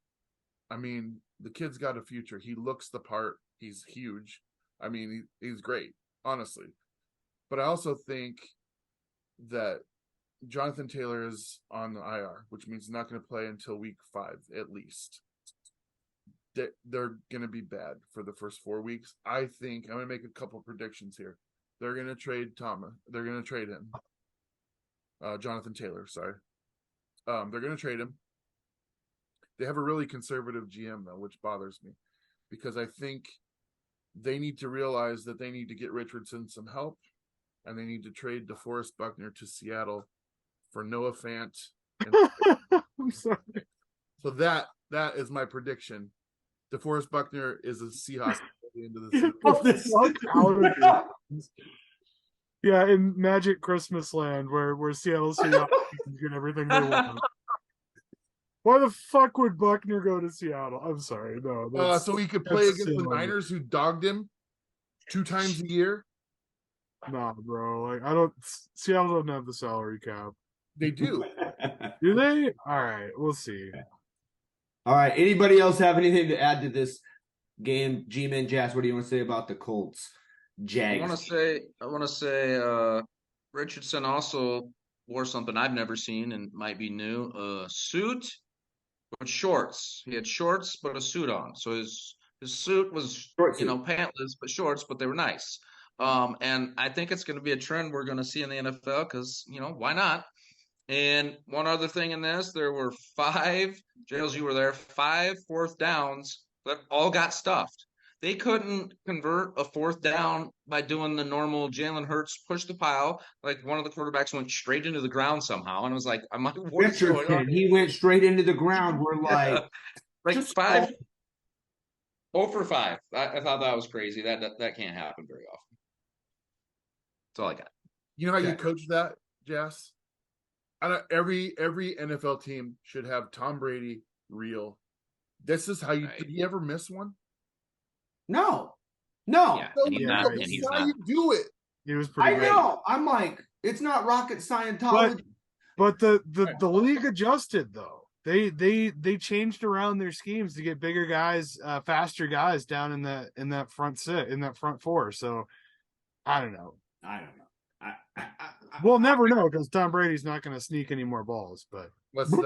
I mean, the kid's got a future. He looks the part. He's huge. I mean, he's great, honestly. But I also think that Jonathan Taylor is on the IR, which means not going to play until week 5 at least. They're going to be bad for the first 4 weeks. I think I'm going to make a couple predictions here. They're going to trade Thomas. They're going to trade him. Jonathan Taylor, sorry. They're going to trade him. They have a really conservative GM, though, which bothers me, because I think they need to realize that they need to get Richardson some help, and they need to trade DeForest Buckner to Seattle for Noah Fant. I'm sorry. So that is my prediction. DeForest Buckner is a Seahawks at the end of the season. Yeah, in Magic Christmas Land, where Seattle Seahawks get everything they want. Why the fuck would Buckner go to Seattle? I'm sorry, no. So he could play against the Niners, who dogged him 2 times a year. Nah, bro. Like, Seattle doesn't have the salary cap. They do. Do they? All right, we'll see. All right. Anybody else have anything to add to this game? G-Man, Jazz, what do you want to say about the Colts? Jags. I want to say Richardson also wore something I've never seen and might be new. A suit with shorts. He had shorts but a suit on. So his suit was pantless but shorts, but they were nice. And I think it's going to be a trend we're going to see in the NFL because, why not? And one other thing in this, there were 5, Jails, you were there, 5 4th downs that all got stuffed. They couldn't convert a 4th down by doing the normal Jalen Hurts push the pile. Like one of the quarterbacks went straight into the ground somehow. And I was like, what is going on? He went straight into the ground. We're like 5, 0 for 5. I thought that was crazy. That can't happen very often. That's all I got. You know how you coach that, Jess? Every NFL team should have Tom Brady real. This is how you did he ever miss one? No. Yeah, and he's how you do it. He was pretty great. know. I'm like, it's not rocket Scientology. But the league adjusted though. They changed around their schemes to get bigger guys, faster guys down in that front 4. So I don't know. We'll never know because Tom Brady's not going to sneak any more balls. But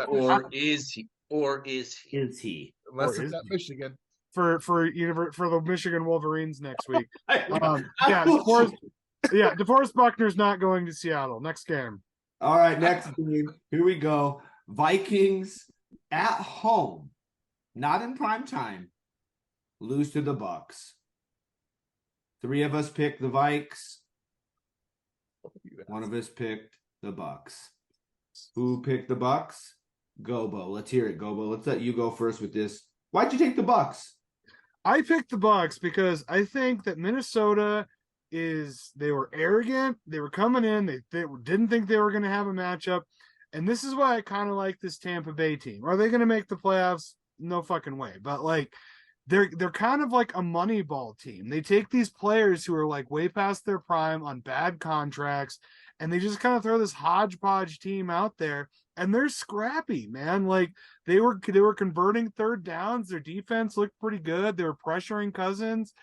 or is he? Unless it's at Michigan for the Michigan Wolverines next week. DeForest Buckner's not going to Seattle. Next game. All right, next game. Here we go. Vikings at home, not in prime time, lose to the Bucks. 3 of us picked the Vikes. 1 of us picked the Bucks. Who picked the Bucks? Gobo. Let's hear it, Gobo. Let's let you go first with this. Why'd you take the Bucks? I picked the Bucks because I think that Minnesota they were arrogant. They were coming in. They didn't think they were going to have a matchup. And this is why I kind of like this Tampa Bay team. Are they going to make the playoffs? No fucking way. But like, they're kind of like a Moneyball team. They take these players who are like way past their prime on bad contracts, and they just kind of throw this hodgepodge team out there, and they're scrappy, man. Like they were converting 3rd downs. Their defense looked pretty good. They were pressuring Cousins.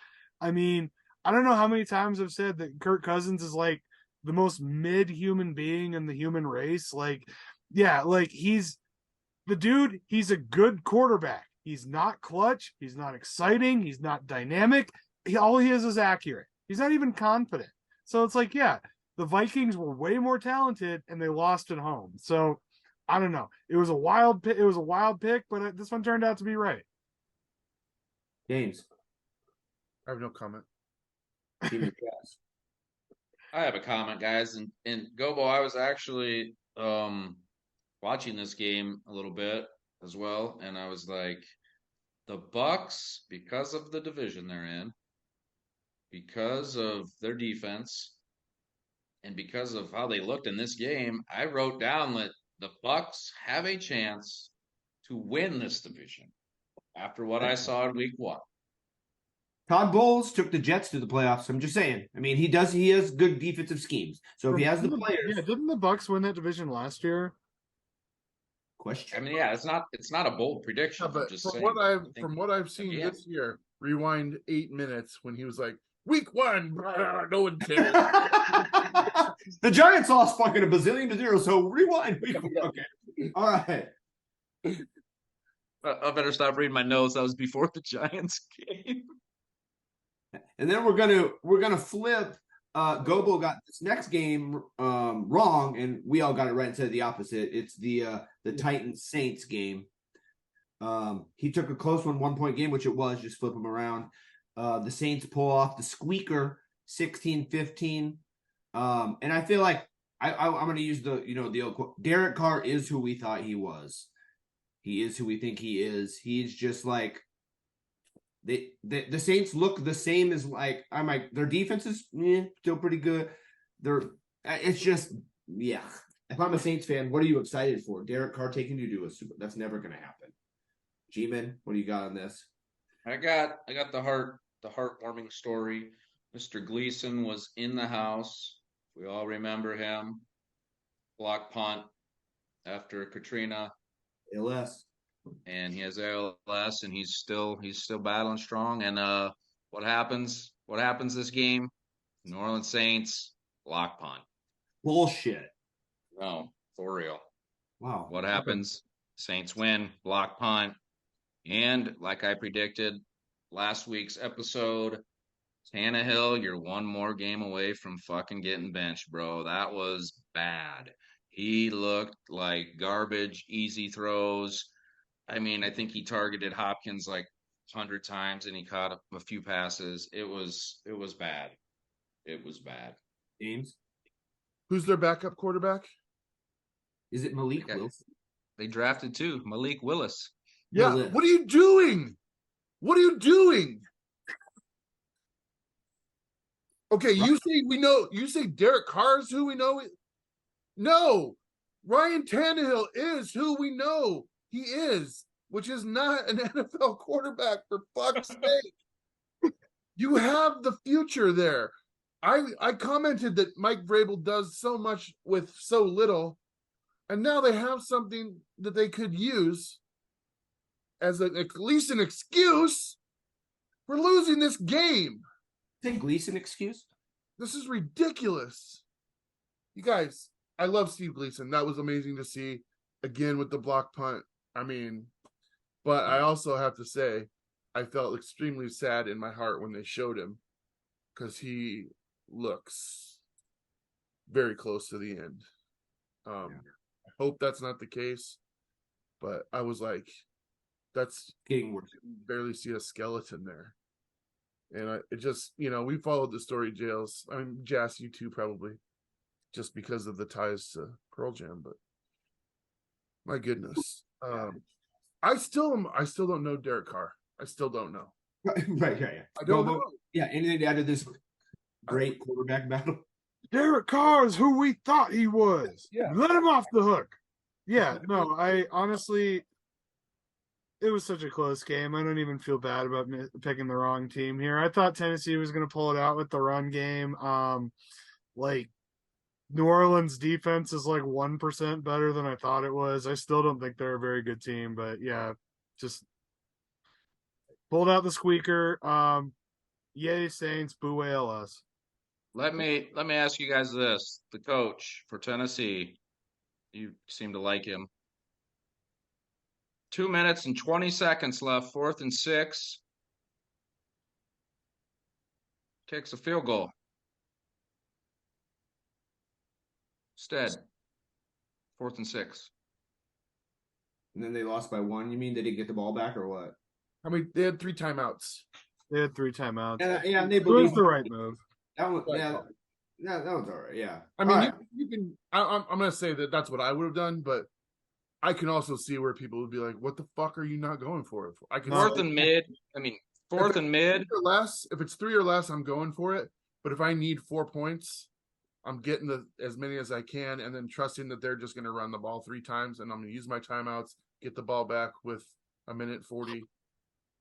I mean, I don't know how many times I've said that Kirk Cousins is like the most mid human being in the human race. Like, yeah, like he's a good quarterback. He's not clutch. He's not exciting. He's not dynamic. All he is accurate. He's not even confident. So it's like, yeah, the Vikings were way more talented and they lost at home. So I don't know. It was a wild pick. But this one turned out to be right. James. I have no comment. I have a comment, guys. And Gobo, I was actually watching this game a little bit as well, and I was like, the Bucks, because of the division they're in, because of their defense, and because of how they looked in this game, I wrote down that the Bucks have a chance to win this division after what I saw in week 1. Todd Bowles took the Jets to the playoffs. I'm just saying. I mean, he has good defensive schemes. So if he has the players, didn't the Bucks win that division last year? question. I mean, yeah, it's not a bold prediction. Yeah, but just from saying, what I've seen this year, rewind 8 minutes when he was like, week 1, no one cares. The Giants lost fucking a bazillion to 0, so rewind. Okay. All right. I better stop reading my notes. That was before the Giants game. And then we're gonna flip. Gobo got this next game wrong, and we all got it right instead of the opposite. It's the Titans Saints game. He took a close 1-point game, which it was. Just flip him around. The Saints pull off the squeaker, 16-15. And I feel like I'm going to use the old quote. Derek Carr is who we thought he was. He is who we think he is. He's just like the Saints look the same as their defense is still pretty good. It's just If I'm a Saints fan, what are you excited for? Derek Carr taking you to a Super? That's never going to happen. G-Man, what do you got on this? I got the heartwarming story. Mr. Gleason was in the house. We all remember him. Block punt after Katrina. ALS. And he has ALS, and he's still battling strong. And what happens this game? New Orleans Saints block punt. Bullshit. No, for real. Wow. What happens? Saints win, block punt. And like I predicted last week's episode, Tannehill, you're one more game away from fucking getting benched, bro. That was bad. He looked like garbage, easy throws. I mean, I think he targeted Hopkins like 100 times and he caught a few passes. It was bad. It was bad. James? Who's their backup quarterback? Is it Malik Wilson? They drafted too, Malik Willis. Yeah. What are you doing? What are you doing? Okay, you say Derek Carr is who we know. No, Ryan Tannehill is who we know he is, which is not an NFL quarterback, for fuck's sake. You have the future there. I commented that Mike Vrabel does so much with so little, and now they have something that they could use as at least an excuse for losing this game. Think Gleason excuse? This is ridiculous. You guys, I love Steve Gleason. That was amazing to see again with the block punt. I mean, but I also have to say, I felt extremely sad in my heart when they showed him because he looks very close to the end. I hope that's not the case, but I was like, that's getting worse. Barely see a skeleton there. And it just, we followed the story, Jails. I mean, Jas, you too, probably, just because of the ties to Pearl Jam. But my goodness, I still don't know Derek Carr. I still don't know. Right, yeah. I don't know. Yeah, anything to add to this great quarterback battle? Derek Carr is who we thought he was. Yeah, let him off the hook. Yeah, no, I honestly. It was such a close game. I don't even feel bad about picking the wrong team here. I thought Tennessee was going to pull it out with the run game. New Orleans defense is like 1% better than I thought it was. I still don't think they're a very good team, but yeah, just pulled out the squeaker. Yay Saints, boo ALS. Let me ask you guys this. The coach for Tennessee, you seem to like him. 2 minutes and 20 seconds left, 4th and 6. Kicks a field goal. Instead, 4th and 6. And then they lost by 1. You mean they didn't get the ball back or what? I mean, they had 3 timeouts. Yeah, and they it was the right move. That was all right. Yeah. I mean, you can. I'm going to say that that's what I would have done, but I can also see where people would be like, "What the fuck are you not going for it?" I can Fourth see and mid. I mean, fourth and mid. or less. If it's 3 or less, I'm going for it. But if I need 4 points, I'm getting as many as I can, and then trusting that they're just going to run the ball 3 times, and I'm going to use my timeouts, get the ball back with a minute 40,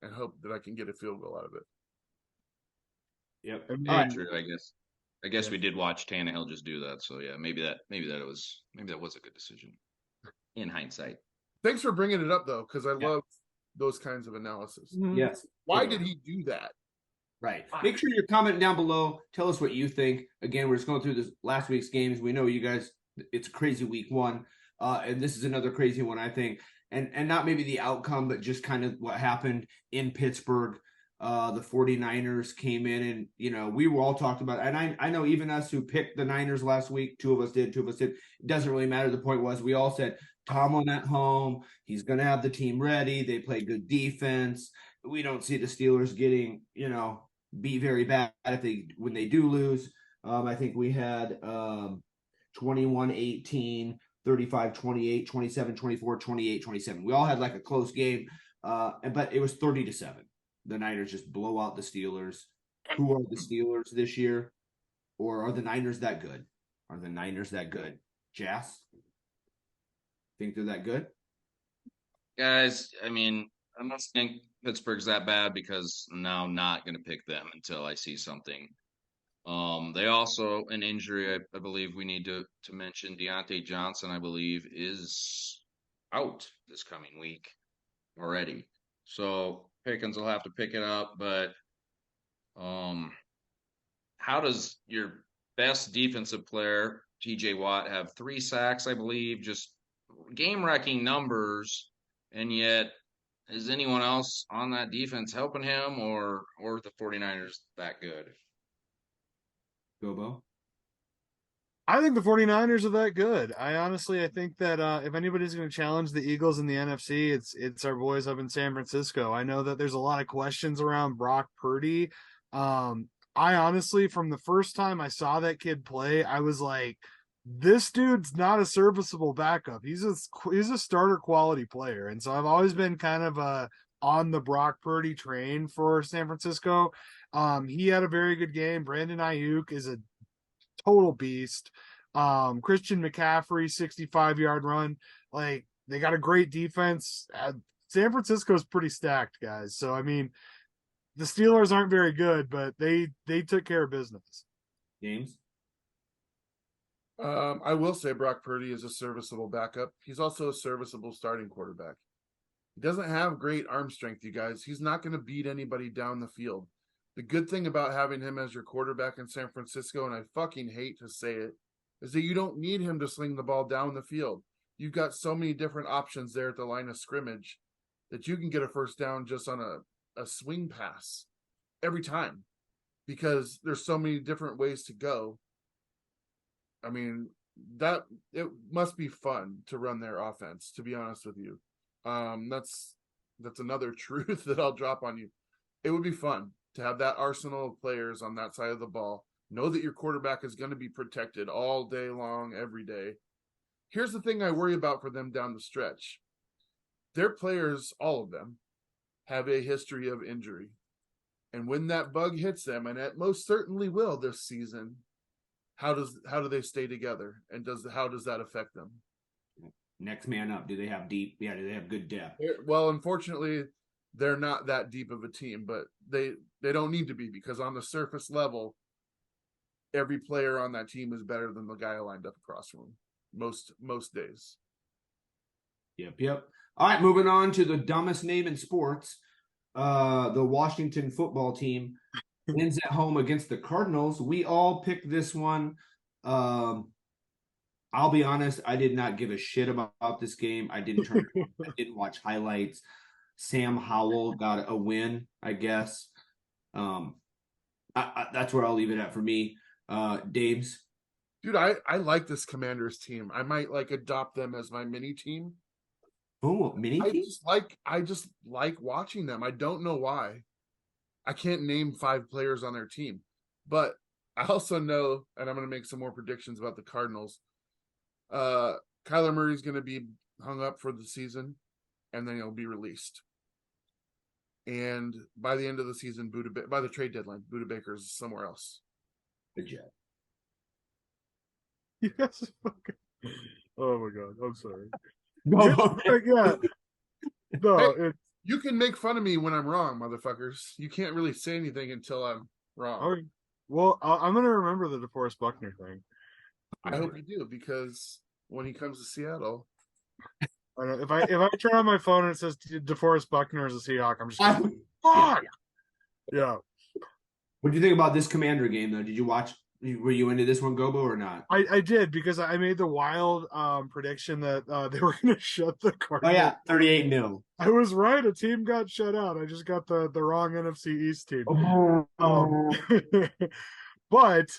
and hope that I can get a field goal out of it. Yep. All right. True, I guess. I guess we did watch Tannehill just do that. So yeah, maybe that was a good decision in hindsight. Thanks for bringing it up, though, because I love those kinds of analysis. Yes. Why did he do that? Right. Make sure you're commenting down below. Tell us what you think. Again, we're just going through this last week's games. We know you guys, it's a crazy week 1. And this is another crazy one, I think. And not maybe the outcome, but just kind of what happened in Pittsburgh. The 49ers came in and, we were all talked about, and I know even us who picked the Niners last week, 2 of us did. It doesn't really matter. The point was we all said, Tomlin at home, he's going to have the team ready. They play good defense. We don't see the Steelers getting, be very bad when they do lose. I think we had 21-18, 35-28, 27-24, 28-27. We all had like a close game, but it was 30-7. The Niners just blow out the Steelers. Who are the Steelers this year? Or are the Niners that good? Are the Niners that good? Jas? Think they're that good? Guys, I mean, I don't think Pittsburgh's that bad because now I'm not going to pick them until I see something. They also, an injury, I believe we need to mention. Deontay Johnson, I believe, is out this coming week already. So Pickens will have to pick it up, but how does your best defensive player, TJ Watt, have 3 sacks, I believe, just game-wrecking numbers, and yet is anyone else on that defense helping him, or the 49ers that good? Gobo? I think the 49ers are that good. I think that if anybody's going to challenge the Eagles in the NFC, it's our boys up in San Francisco. I know that there's a lot of questions around Brock Purdy. I honestly, from the first time I saw that kid play, I was like, this dude's not a serviceable backup. He's a starter quality player. And so I've always been kind of on the Brock Purdy train for San Francisco. He had a very good game. Brandon Ayuk is a total beast. Christian McCaffrey, 65-yard run. Like, they got a great defense. San Francisco's pretty stacked, guys. So, I mean, the Steelers aren't very good, but they took care of business. James? I will say Brock Purdy is a serviceable backup. He's also a serviceable starting quarterback. He doesn't have great arm strength, you guys. He's not going to beat anybody down the field. The good thing about having him as your quarterback in San Francisco, and I fucking hate to say it, is that you don't need him to sling the ball down the field. You've got so many different options there at the line of scrimmage that you can get a first down just on a swing pass every time because there's so many different ways to go. I mean, that it must be fun to run their offense, to be honest with you. That's another truth that I'll drop on you. It would be fun to have that arsenal of players on that side of the ball. Know that your quarterback is going to be protected all day long, every day. Here's the thing I worry about for them down the stretch. Their players, all of them, have a history of injury. And when that bug hits them, and it most certainly will this season, how do they stay together? And how does that affect them? Next man up. Do they have deep? Yeah, do they have good depth? Well, unfortunately, they're not that deep of a team, but they don't need to be because on the surface level, every player on that team is better than the guy lined up across from him most days. Yep. All right, moving on to the dumbest name in sports. The Washington football team wins at home against the Cardinals. We all picked this one. I'll be honest, I did not give a shit about this game. I didn't watch highlights. Sam Howell got a win, I guess. That's where I'll leave it at for me. Daves? Dude, I like this Commanders team. I might adopt them as my mini team. Oh, mini team? I just like watching them. I don't know why. I can't name 5 players on their team. But I also know, and I'm going to make some more predictions about the Cardinals. Kyler Murray's going to be hung up for the season, and then he'll be released. And by the end of the season, by the trade deadline, Buda Baker's somewhere else. The Jet. Yes. Okay. Oh my god, I'm sorry. Go. Yeah. No, Hey, you can make fun of me when I'm wrong, motherfuckers. You can't really say anything until I'm wrong. okay. Well, I'm gonna remember the DeForest Buckner thing. I hope you do, because when he comes to Seattle, I know, if I turn on my phone and it says DeForest Buckner as a Seahawk, I'm just going, fuck. Yeah. What do you think about this Commander game, though? Did you watch? Were you into this one, Gobo, or not? I did, because I made the wild prediction that they were going to shut the Cardinals. Oh yeah, 38-0. I was right. A team got shut out. I just got the wrong NFC East team. But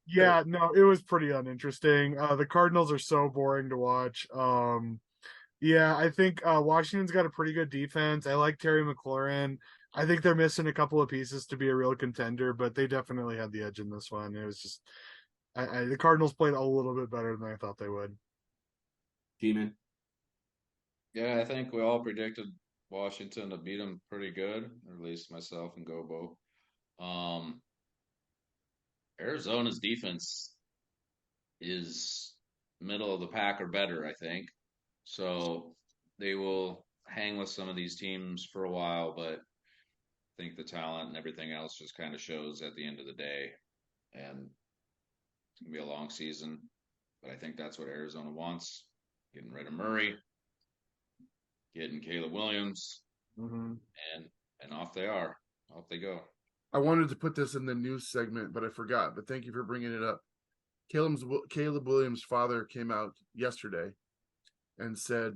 yeah, no, it was pretty uninteresting. The Cardinals are so boring to watch. Yeah, I think Washington's got a pretty good defense. I like Terry McLaurin. I think they're missing a couple of pieces to be a real contender, but they definitely had the edge in this one. It was just the Cardinals played a little bit better than I thought they would. G-Man. Yeah, I think we all predicted Washington to beat them pretty good, or at least myself and Gobo. Arizona's defense is middle of the pack or better, I think. So they will hang with some of these teams for a while, but I think the talent and everything else just kind of shows at the end of the day. And it's going to be a long season, but I think that's what Arizona wants. Getting rid of Murray, getting Caleb Williams, and off they are. Off they go. I wanted to put this in the news segment, but I forgot. But thank you for bringing it up. Caleb Williams' father came out yesterday and said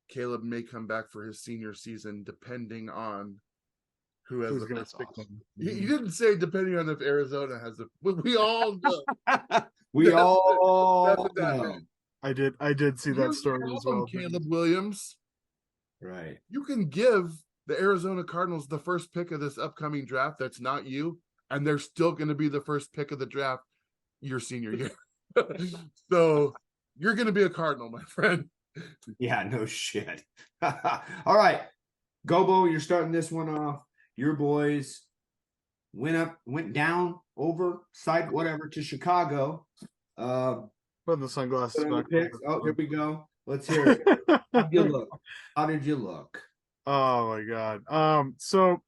Caleb may come back for his senior season, depending on who has going to pick awesome. them. He didn't say depending on if Arizona has a. But we all know. We all that's what that know. meant. I did see that story as well. Caleb Williams. Right. You can give the Arizona Cardinals the first pick of this upcoming draft that's not you, and they're still going to be the first pick of the draft your senior year. So you're going to be a Cardinal, my friend. Yeah, no shit. All right. Gobo, you're starting this one off. Your boys went down, over, side, whatever, to Chicago. Put the sunglasses back. Oh, here we go. Let's hear it. How did you look? How did you look? Oh my god. So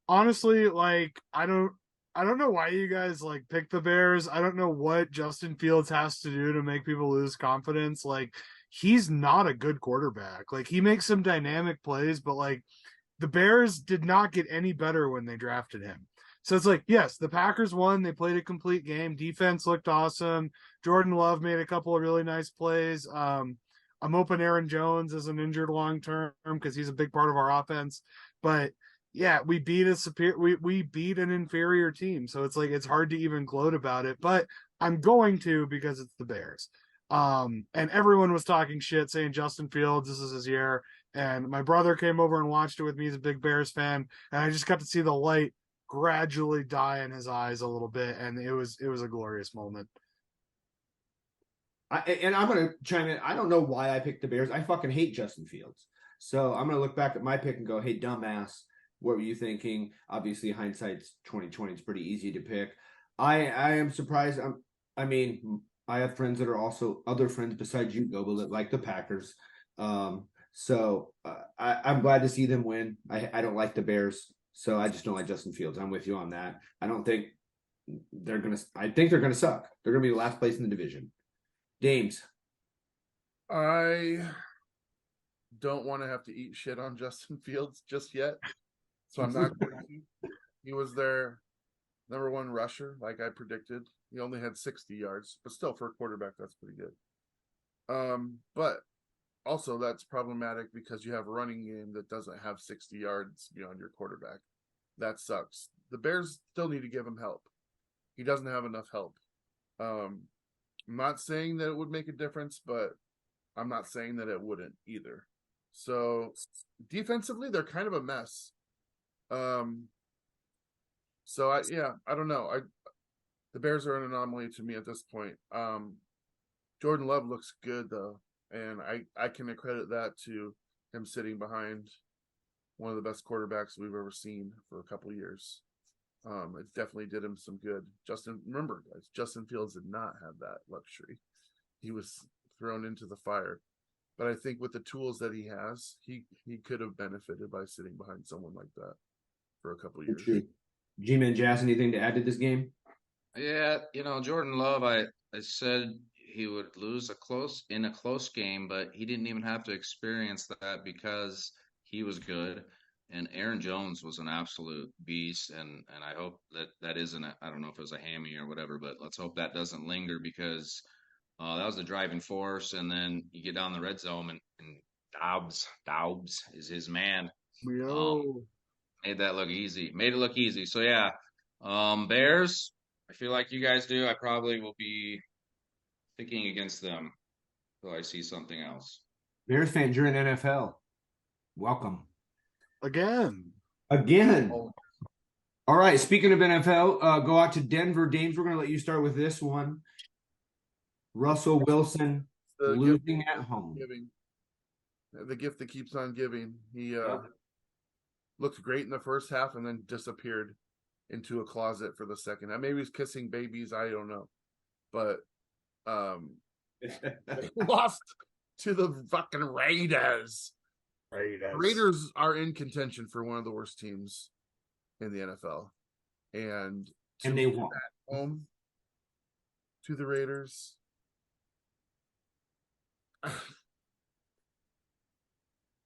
honestly, like I don't know why you guys like pick the Bears. I don't know what Justin Fields has to do to make people lose confidence. Like he's not a good quarterback. Like he makes some dynamic plays, but like the Bears did not get any better when they drafted him. So it's like, yes, the Packers won. They played a complete game. Defense looked awesome. Jordan Love made a couple of really nice plays. I'm hoping Aaron Jones isn't injured long term because he's a big part of our offense. But yeah, we beat we beat an inferior team. So it's like it's hard to even gloat about it. But I'm going to because it's the Bears. And everyone was talking shit, saying Justin Fields, this is his year. And my brother came over and watched it with me. He's a big Bears fan, and I just got to see the light gradually die in his eyes a little bit, and it was a glorious moment. And I'm gonna chime in. I don't know why I picked the Bears. I fucking hate Justin Fields. So I'm gonna look back at my pick and go, "Hey, dumbass, what were you thinking?" Obviously, hindsight's 2020. It's pretty easy to pick. I am surprised. I mean, I have friends that are also other friends besides you, Gobo, that like the Packers. So I'm glad to see them win. I don't like the Bears, so I just don't like Justin Fields. I'm with you on that. I think they're gonna suck. They're gonna be the last place in the division. James. I don't want to have to eat shit on Justin Fields just yet, so I'm not going to. He was their number one rusher, like I predicted. He only had 60 yards, but still for a quarterback, that's pretty good. But also that's problematic because you have a running game that doesn't have 60 yards beyond your quarterback. That sucks. The Bears still need to give him help. He doesn't have enough help. I'm not saying that it would make a difference, but I'm not saying that it wouldn't either. So defensively, they're kind of a mess. So I don't know. The Bears are an anomaly to me at this point. Jordan Love looks good though. And I can accredit that to him sitting behind one of the best quarterbacks we've ever seen for a couple of years. It definitely did him some good. Remember, guys, Justin Fields did not have that luxury. He was thrown into the fire. But I think with the tools that he has, he could have benefited by sitting behind someone like that for a couple of years. G-Man Jazz, anything to add to this game? Yeah, Jordan Love, I said he would lose in a close game, but he didn't even have to experience that because he was good. And Aaron Jones was an absolute beast, and I hope that isn't I don't know if it was a hammy or whatever, but let's hope that doesn't linger because that was the driving force. And then you get down the red zone, and Dobbs is his man. Made it look easy. So yeah, Bears. I feel like you guys do. I probably will be picking against them until I see something else. Bears fans, you're in NFHell. Welcome. Again. All right. Speaking of NFL, go out to Denver. Dames, we're going to let you start with this one. Russell Wilson losing at home. The gift that keeps on giving. He looked great in the first half and then disappeared into a closet for the second half. Maybe he's kissing babies. I don't know. But they lost to the fucking Raiders. Raiders are in contention for one of the worst teams in the NFL. And they won at home to the Raiders.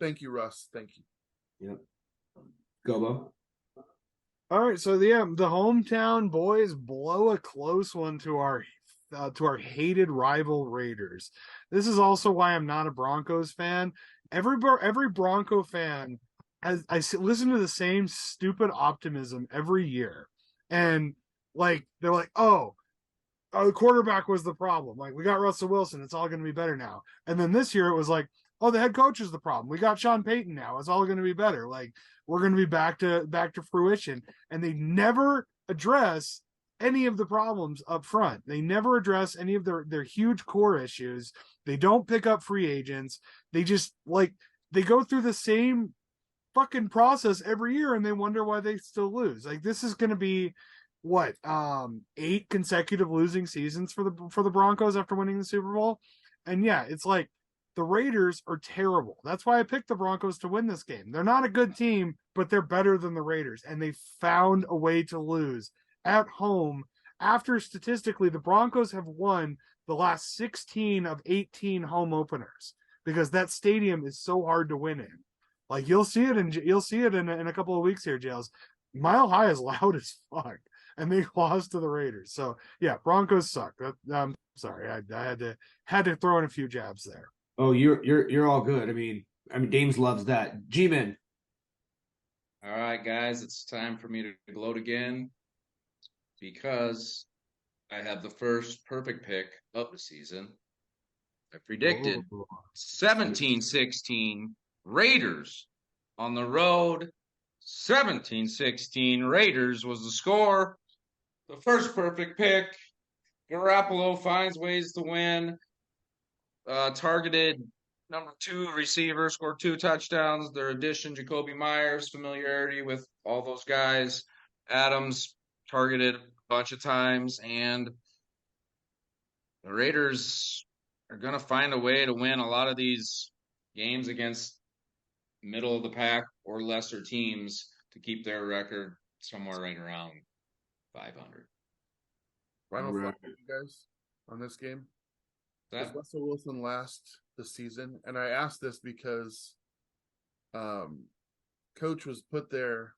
Thank you, Russ. Thank you. Yep. Gobo. All right, so the hometown boys blow a close one to our hated rival Raiders. This is also why I'm not a Broncos fan. Every Bronco fan listen to the same stupid optimism every year, and like they're like, oh, the quarterback was the problem. Like, we got Russell Wilson, it's all going to be better now. And then this year it was like, oh, the head coach is the problem. We got Sean Payton now. It's all going to be better. Like, we're going to be back to fruition. And they never address any of the problems up front. They never address any of their huge core issues. They don't pick up free agents. They just they go through the same fucking process every year and they wonder why they still lose. Like, this is going to be 8 consecutive losing seasons for the Broncos after winning the Super Bowl. And yeah, it's like the Raiders are terrible. That's why I picked the Broncos to win this game. They're not a good team, but they're better than the Raiders. And they found a way to lose at home after statistically the Broncos have won the last 16 of 18 home openers because that stadium is so hard to win in. Like, you'll see it in a couple of weeks here, Jails. Mile High is loud as fuck. And they lost to the Raiders. So yeah, Broncos suck. I'm sorry, I had to throw in a few jabs there. Oh, you're all good. I mean, Dames loves that. G-Man. All right, guys, it's time for me to gloat again because I have the first perfect pick of the season. I predicted 17-16 Raiders on the road. 17-16 Raiders was the score. The first perfect pick. Garoppolo finds ways to win. Targeted number 2 receiver, scored 2 touchdowns. Their addition, Jacoby Myers, familiarity with all those guys. Adams targeted a bunch of times. And the Raiders are going to find a way to win a lot of these games against middle of the pack or lesser teams to keep their record somewhere right around 500. Final thought, you guys, on this game? Does Russell Wilson last the season? And I ask this because coach was put there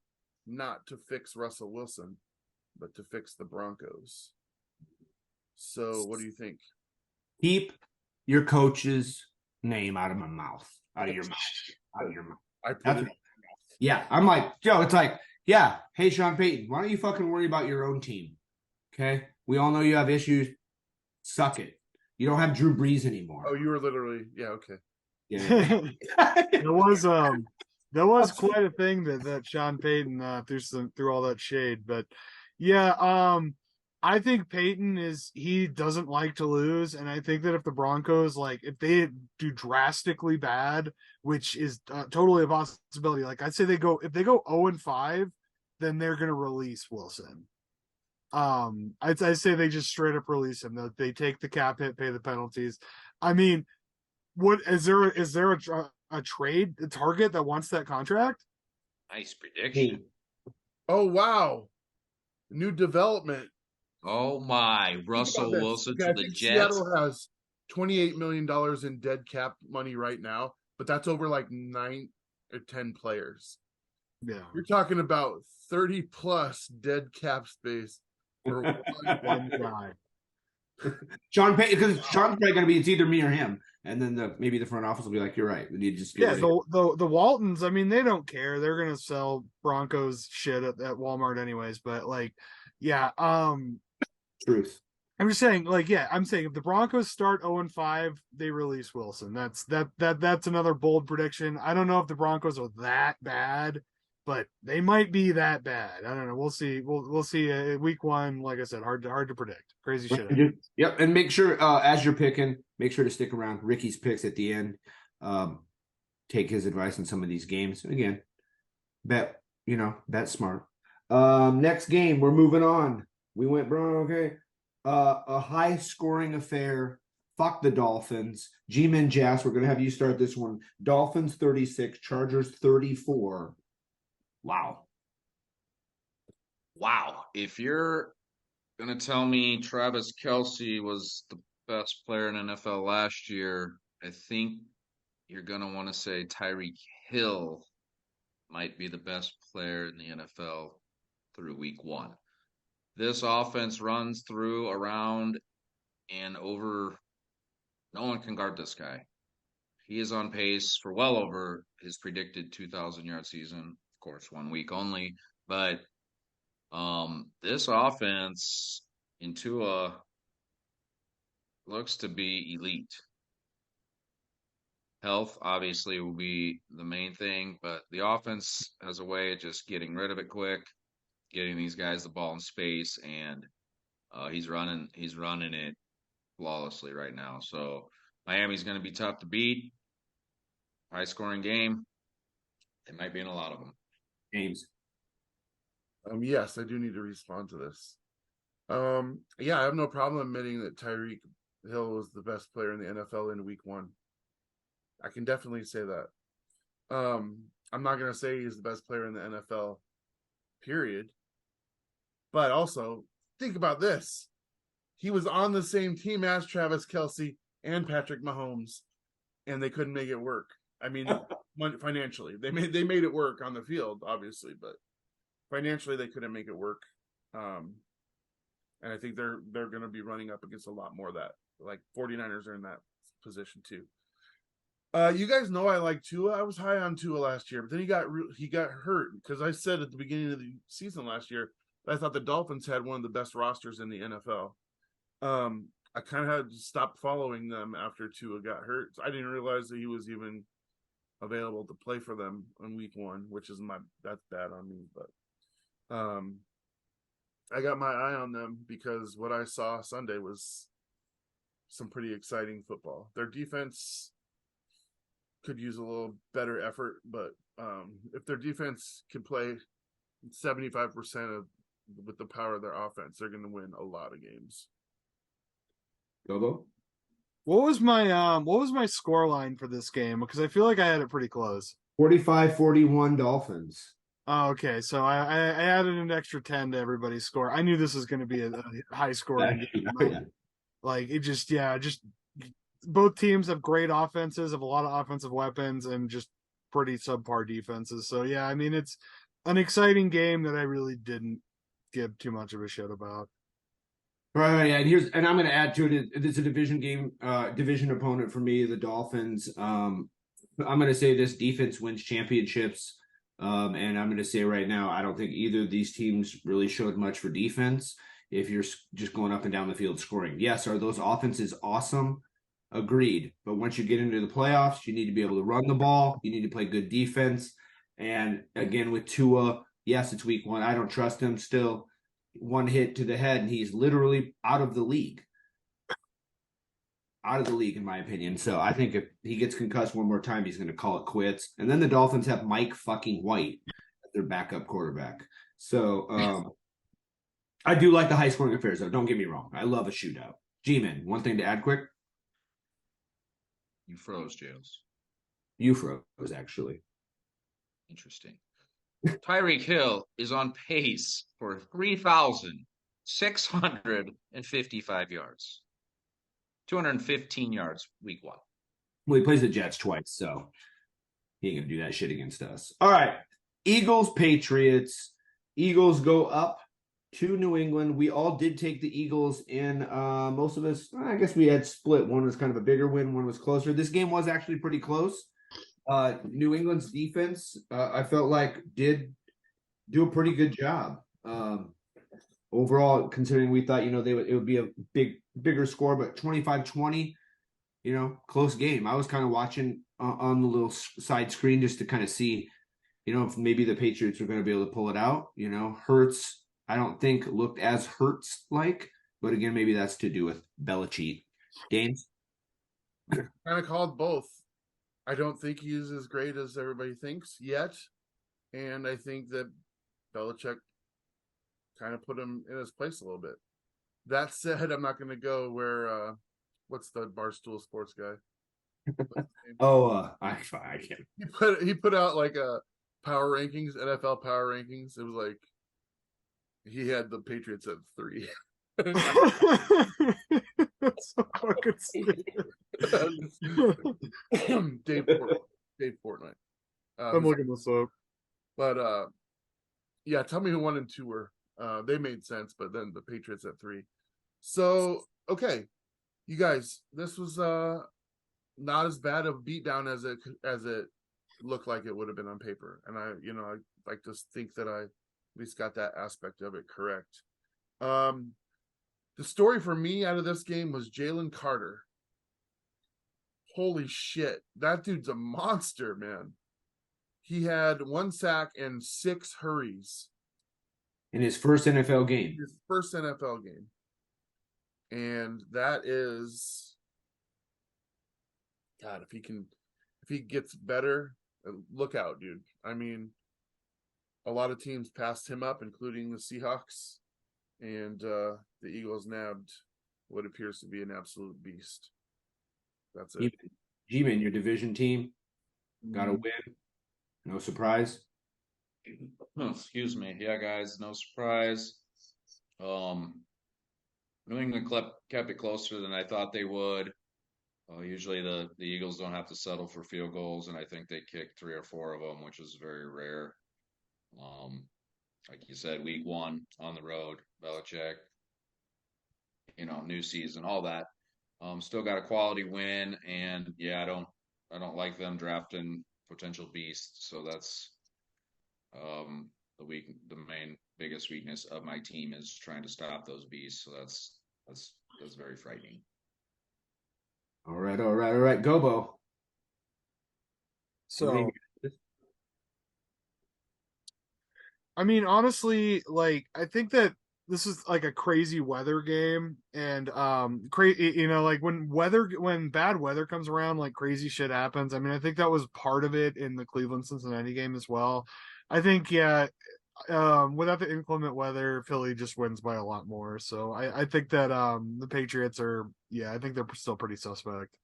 not to fix Russell Wilson, but to fix the Broncos. So what do you think? Keep your coach's name out of my mouth. Out of your mouth. Out of your mouth. Yeah, I'm like, Joe, it's like, yeah, hey, Sean Payton, why don't you fucking worry about your own team? Okay? We all know you have issues. Suck it. You don't have Drew Brees anymore. Oh, you were literally, yeah, okay. Yeah. That was quite a thing that Sean Payton threw all that shade. But yeah, I think Peyton he doesn't like to lose, and I think that if the Broncos if they do drastically bad, which is totally a possibility, like if they go 0-5, then they're going to release Wilson. I'd say they just straight up release him. They take the cap hit, pay the penalties. I mean, what is there? Is there a trade a target that wants that contract? Nice prediction. Oh wow, new development. Oh my, Russell Wilson okay, to I the think Jets. Seattle has $28 million in dead cap money right now, but that's over like 9 or 10 players. Yeah, you're talking about 30 plus dead cap space for one guy. Sean Payton, because Sean's probably going to be it's either me or him, and then maybe the front office will be like, "You're right. We need to just get rid of the Waltons. I mean, they don't care. They're gonna sell Broncos shit at Walmart anyways. But truth." I'm just saying, I'm saying if the Broncos start 0-5, they release Wilson. That's another bold prediction. I don't know if the Broncos are that bad, but they might be that bad. I don't know. We'll see. We'll see. Week 1, like I said, hard to predict. Crazy shit. Yep, and make sure as you're picking, make sure to stick around. Ricky's picks at the end. Take his advice on some of these games. And again, bet smart. Next game, we're moving on. We went okay. A high scoring affair. Fuck the Dolphins. G-Man Jazz, we're gonna have you start this one. Dolphins 36, Chargers 34. Wow. If you're gonna tell me Travis Kelce was the best player in NFL last year, I think you're gonna want to say Tyreek Hill might be the best player in the NFL through week 1. This offense runs through, around, and over. No one can guard this guy. He is on pace for well over his predicted 2,000-yard season. Of course, 1 week only. But this offense in Tua looks to be elite. Health, obviously, will be the main thing, but the offense has a way of just getting rid of it quick, getting these guys the ball in space, and he's running it flawlessly right now. So Miami's going to be tough to beat. High scoring game. It might be in a lot of them. James. Yes, I do need to respond to this. Yeah, I have no problem admitting that Tyreek Hill was the best player in the NFL in week 1. I can definitely say that. I'm not going to say he's the best player in the NFL, period. But also, think about this. He was on the same team as Travis Kelce and Patrick Mahomes, and they couldn't make it work. I mean, financially, they made it work on the field, obviously, but financially they couldn't make it work. And I think they're going to be running up against a lot more of that. Like 49ers are in that position too. You guys know I like Tua. I was high on Tua last year, but then he got hurt because I said at the beginning of the season last year I thought the Dolphins had one of the best rosters in the NFL. I kind of had to stop following them after Tua got hurt. So I didn't realize that he was even available to play for them in week 1, which is that's bad on me. But I got my eye on them because what I saw Sunday was some pretty exciting football. Their defense could use a little better effort, but if their defense can play 75% with the power of their offense, they're going to win a lot of games. Gobo? What was my score line for this game? Because I feel like I had it pretty close. 45-41 Dolphins. Oh, okay. So I added an extra 10 to everybody's score. I knew this was going to be a high scoring game. Yeah. Like it just both teams have great offenses, have a lot of offensive weapons, and just pretty subpar defenses. So yeah, I mean it's an exciting game that I really didn't give too much of a shit about. Right, and I'm going to add to it. It's a division game, division opponent for me, the Dolphins. I'm going to say this defense wins championships, and I'm going to say right now, I don't think either of these teams really showed much for defense. If you're just going up and down the field scoring, yes, are those offenses awesome? Agreed. But once you get into the playoffs, you need to be able to run the ball. You need to play good defense. And again, with Tua, yes, it's week 1. I don't trust him still. one hit to the head, and he's literally out of the league. Out of the league, in my opinion. So I think if he gets concussed one more time, he's going to call it quits. And then the Dolphins have Mike fucking White as their backup quarterback. So I do like the high scoring affairs, though. Don't get me wrong. I love a shootout. G-Man, one thing to add quick. You froze, Jails. You froze, actually. Interesting. Tyreek Hill is on pace for 3,655 yards. 215 yards week 1. Well, he plays the Jets twice, so he ain't going to do that shit against us. All right. Eagles, Patriots. Eagles go up to New England. We all did take the Eagles in. Most of us, I guess we had split. One was kind of a bigger win, one was closer. This game was actually pretty close. New England's defense, I felt like, did do a pretty good job. Overall, considering we thought, it would be a bigger score, but 25-20, close game. I was kind of watching on the little side screen just to kind of see, if maybe the Patriots were going to be able to pull it out. Hurts, I don't think looked as Hurts-like, but again, maybe that's to do with Belichick. Games? Kind of called both. I don't think he's as great as everybody thinks yet, and I think that Belichick kind of put him in his place a little bit. That said, I'm not going to go where what's the Barstool Sports guy? I can't. He put out like a power rankings, NFL power rankings. It was like he had the Patriots at 3. That's so fucking stupid. Dave Fortnite. I'm looking this up. But yeah, tell me who 1 and 2 were. They made sense, but then the Patriots at 3. So okay, you guys, this was not as bad of a beatdown as it looked like it would have been on paper, and I like to think that I at least got that aspect of it correct. The story for me out of this game was Jalen Carter. Holy shit, that dude's a monster, man. He had 1 sack and 6 hurries In his first NFL game. His first NFL game. And that is, God, if he gets better, look out, dude. I mean, a lot of teams passed him up, including the Seahawks, and the Eagles nabbed what appears to be an absolute beast. That's it. G-Man, your division team got a win. No surprise. Oh, excuse me. Yeah, guys, no surprise. New England kept it closer than I thought they would. Usually the Eagles don't have to settle for field goals, and I think they kicked 3 or 4 of them, which is very rare. Like you said, week 1 on the road, Belichick, new season, all that. Still got a quality win, and yeah, I don't like them drafting potential beasts. So that's the main biggest weakness of my team is trying to stop those beasts. So that's very frightening. All right. Gobo. So, I mean, honestly, like, I think that this is like a crazy weather game, and like when bad weather comes around, like crazy shit happens. I mean, I think that was part of it in the Cleveland Cincinnati game as well. I think, yeah, without the inclement weather, Philly just wins by a lot more. So I think that the Patriots I think they're still pretty suspect.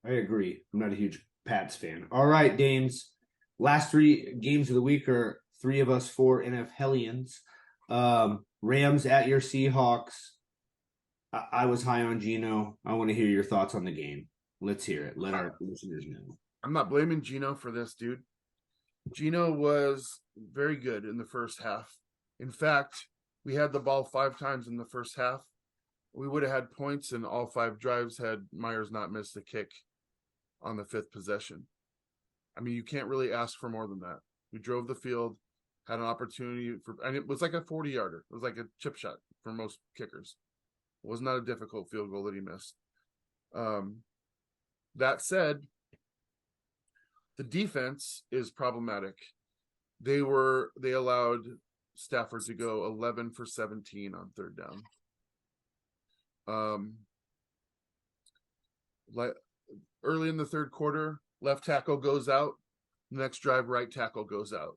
I agree. I'm not a huge Pats fan. All right, Dames. Last 3 games of the week are 3 of us 4 NFHellians. Rams at your Seahawks. I was high on Geno. I want to hear your thoughts on the game. Let's hear it. Let our listeners know. I'm not blaming Geno for this, dude. Geno was very good in the first half. In fact, we had the ball 5 times in the first half. We would have had points in all 5 drives had Myers not missed a kick on the 5th possession. I mean, you can't really ask for more than that. We drove the field, had an opportunity and it was like a 40-yarder. It was like a chip shot for most kickers. It was not a difficult field goal that he missed. That said, the defense is problematic. They allowed Stafford to go 11 for 17 on third down. Early in the third quarter, left tackle goes out. Next drive, right tackle goes out.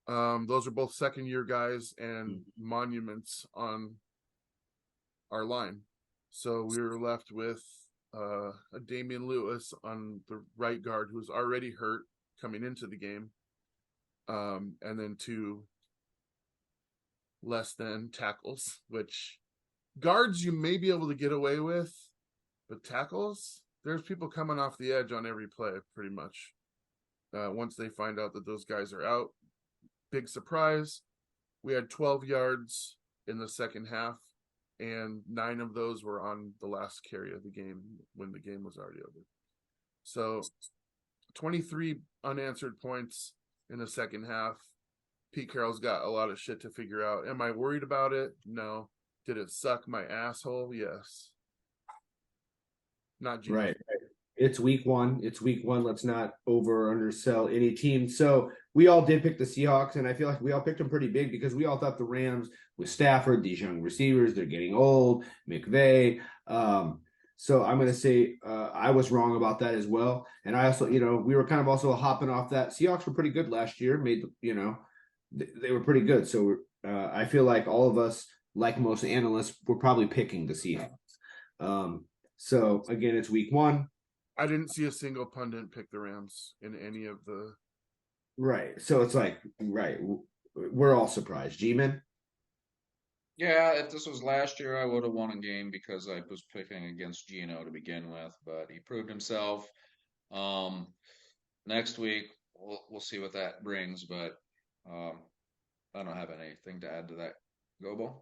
Those are both second-year guys and monuments on our line. So we were left with a Damian Lewis on the right guard who's already hurt coming into the game. And then 2 less than tackles, which guards you may be able to get away with, but tackles, there's people coming off the edge on every play pretty much. Once they find out that those guys are out, big surprise. We had 12 yards in the second half, and 9 of those were on the last carry of the game when the game was already over. So 23 unanswered points in the second half. Pete Carroll's got a lot of shit to figure out. Am I worried about it? No. Did it suck my asshole? Yes. Not Gino. Right. It's week one. Let's not over or undersell any team. So we all did pick the Seahawks, and I feel like we all picked them pretty big because we all thought the Rams with Stafford, these young receivers, they're getting old, McVay. So I'm going to say I was wrong about that as well. And I also, we were kind of also hopping off that. Seahawks were pretty good last year. They were pretty good. So I feel like all of us, like most analysts, were probably picking the Seahawks. So again, it's week one. I didn't see a single pundit pick the Rams in any of the. Right. So it's like, right. We're all surprised. G-Man? Yeah, if this was last year, I would have won a game because I was picking against Gino to begin with, but he proved himself. Next week, we'll see what that brings, but I don't have anything to add to that. Gobo?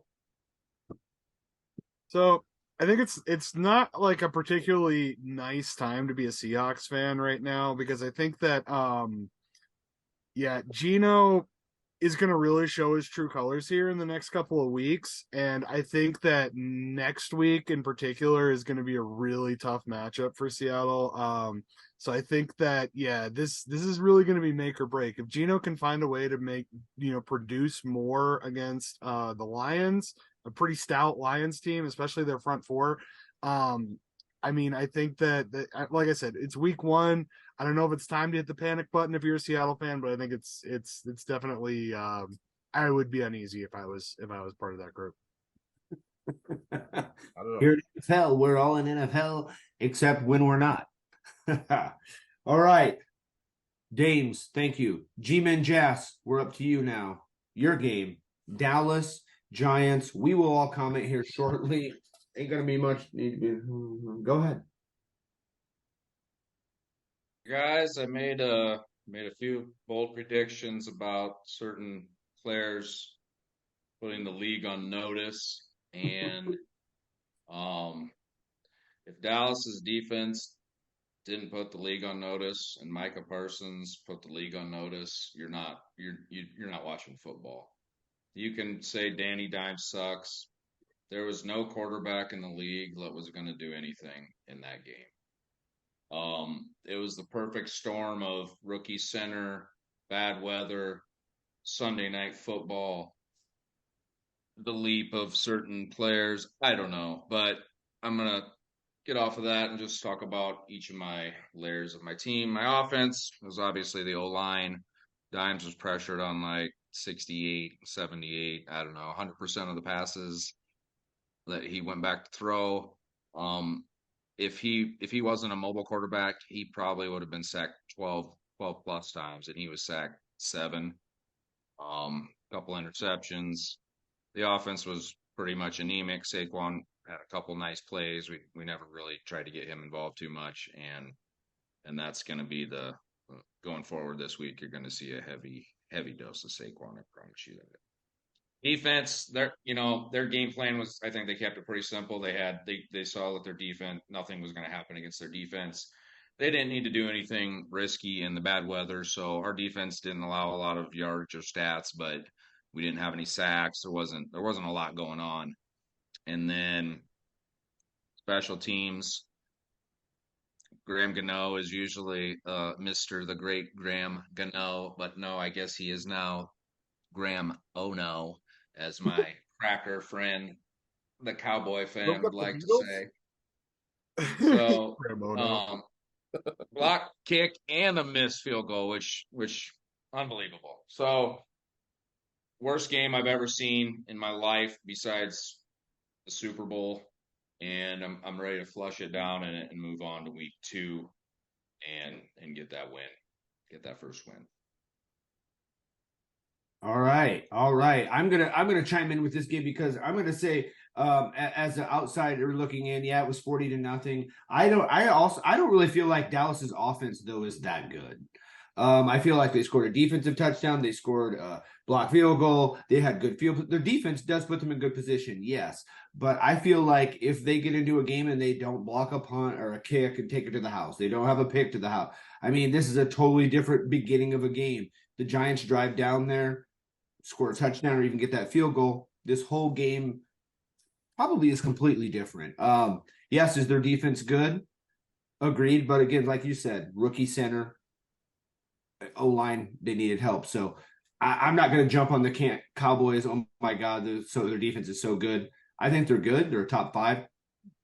So I think it's not like a particularly nice time to be a Seahawks fan right now because I think that Gino is going to really show his true colors here in the next couple of weeks, and I think that next week in particular is going to be a really tough matchup for Seattle. So I think that this is really going to be make or break. If Gino can find a way to produce more against the Lions, a pretty stout Lions team, especially their front four. I think that like I said, it's week one. I don't know if it's time to hit the panic button if you're a Seattle fan, but I think it's definitely. I would be uneasy if I was part of that group. I don't know. Here in NFL, we're all in NFL except when we're not. All right, Dames, thank you. G-Men Jazz, we're up to you now. Your game, Dallas Giants. We will all comment here shortly. Ain't gonna be much. Go ahead, Guys. I made a few bold predictions about certain players putting the league on notice, and if Dallas's defense didn't put the league on notice and Micah Parsons put the league on notice, you're not watching football. You can say Danny Dimes sucks. There was no quarterback in the league that was going to do anything in that game. It was the perfect storm of rookie center, bad weather, Sunday night football, the leap of certain players. I don't know, but I'm going to get off of that and just talk about each of my layers of my team. My offense was obviously the O-line. Dimes was pressured on like 68, 78, I don't know, 100% of the passes that he went back to throw. If he wasn't a mobile quarterback, he probably would have been sacked 12 plus times, and he was sacked 7. Couple interceptions. The offense was pretty much anemic. Saquon had a couple nice plays. We never really tried to get him involved too much, and that's going to be the going forward this week. You're going to see a heavy dose of Saquon. I promise you that. Defense, their game plan was, I think they kept it pretty simple. They saw that their defense, nothing was going to happen against their defense. They didn't need to do anything risky in the bad weather, so our defense didn't allow a lot of yardage or stats, but we didn't have any sacks. There wasn't a lot going on. And then special teams, Graham Gano is usually Mr. the Great Graham Gano, but no, I guess he is now Graham Ono, as my cracker friend, the Cowboy fan, Broke would up the like to Beatles? say. So, Ramono. block kick and a missed field goal, which unbelievable. So, worst game I've ever seen in my life besides the Super Bowl, and I'm ready to flush it down and move on to week 2 and get that win, get that first win. All right. I'm gonna chime in with this game because I'm gonna say, as an outsider looking in, yeah, it was 40-0. I don't really feel like Dallas's offense though is that good. I feel like they scored a defensive touchdown. They scored a block field goal. They had good field. Their defense does put them in good position, yes. But I feel like if they get into a game and they don't block a punt or a kick and take it to the house, they don't have a pick to the house. I mean, this is a totally different beginning of a game. The Giants drive down there, score a touchdown, or even get that field goal. This whole game probably is completely different. Yes, is their defense good? Agreed. But again, like you said, rookie center, O-line, they needed help. So I'm not going to jump on the Cowboys. Oh my God, their defense is so good. I think they're good. They're a top 5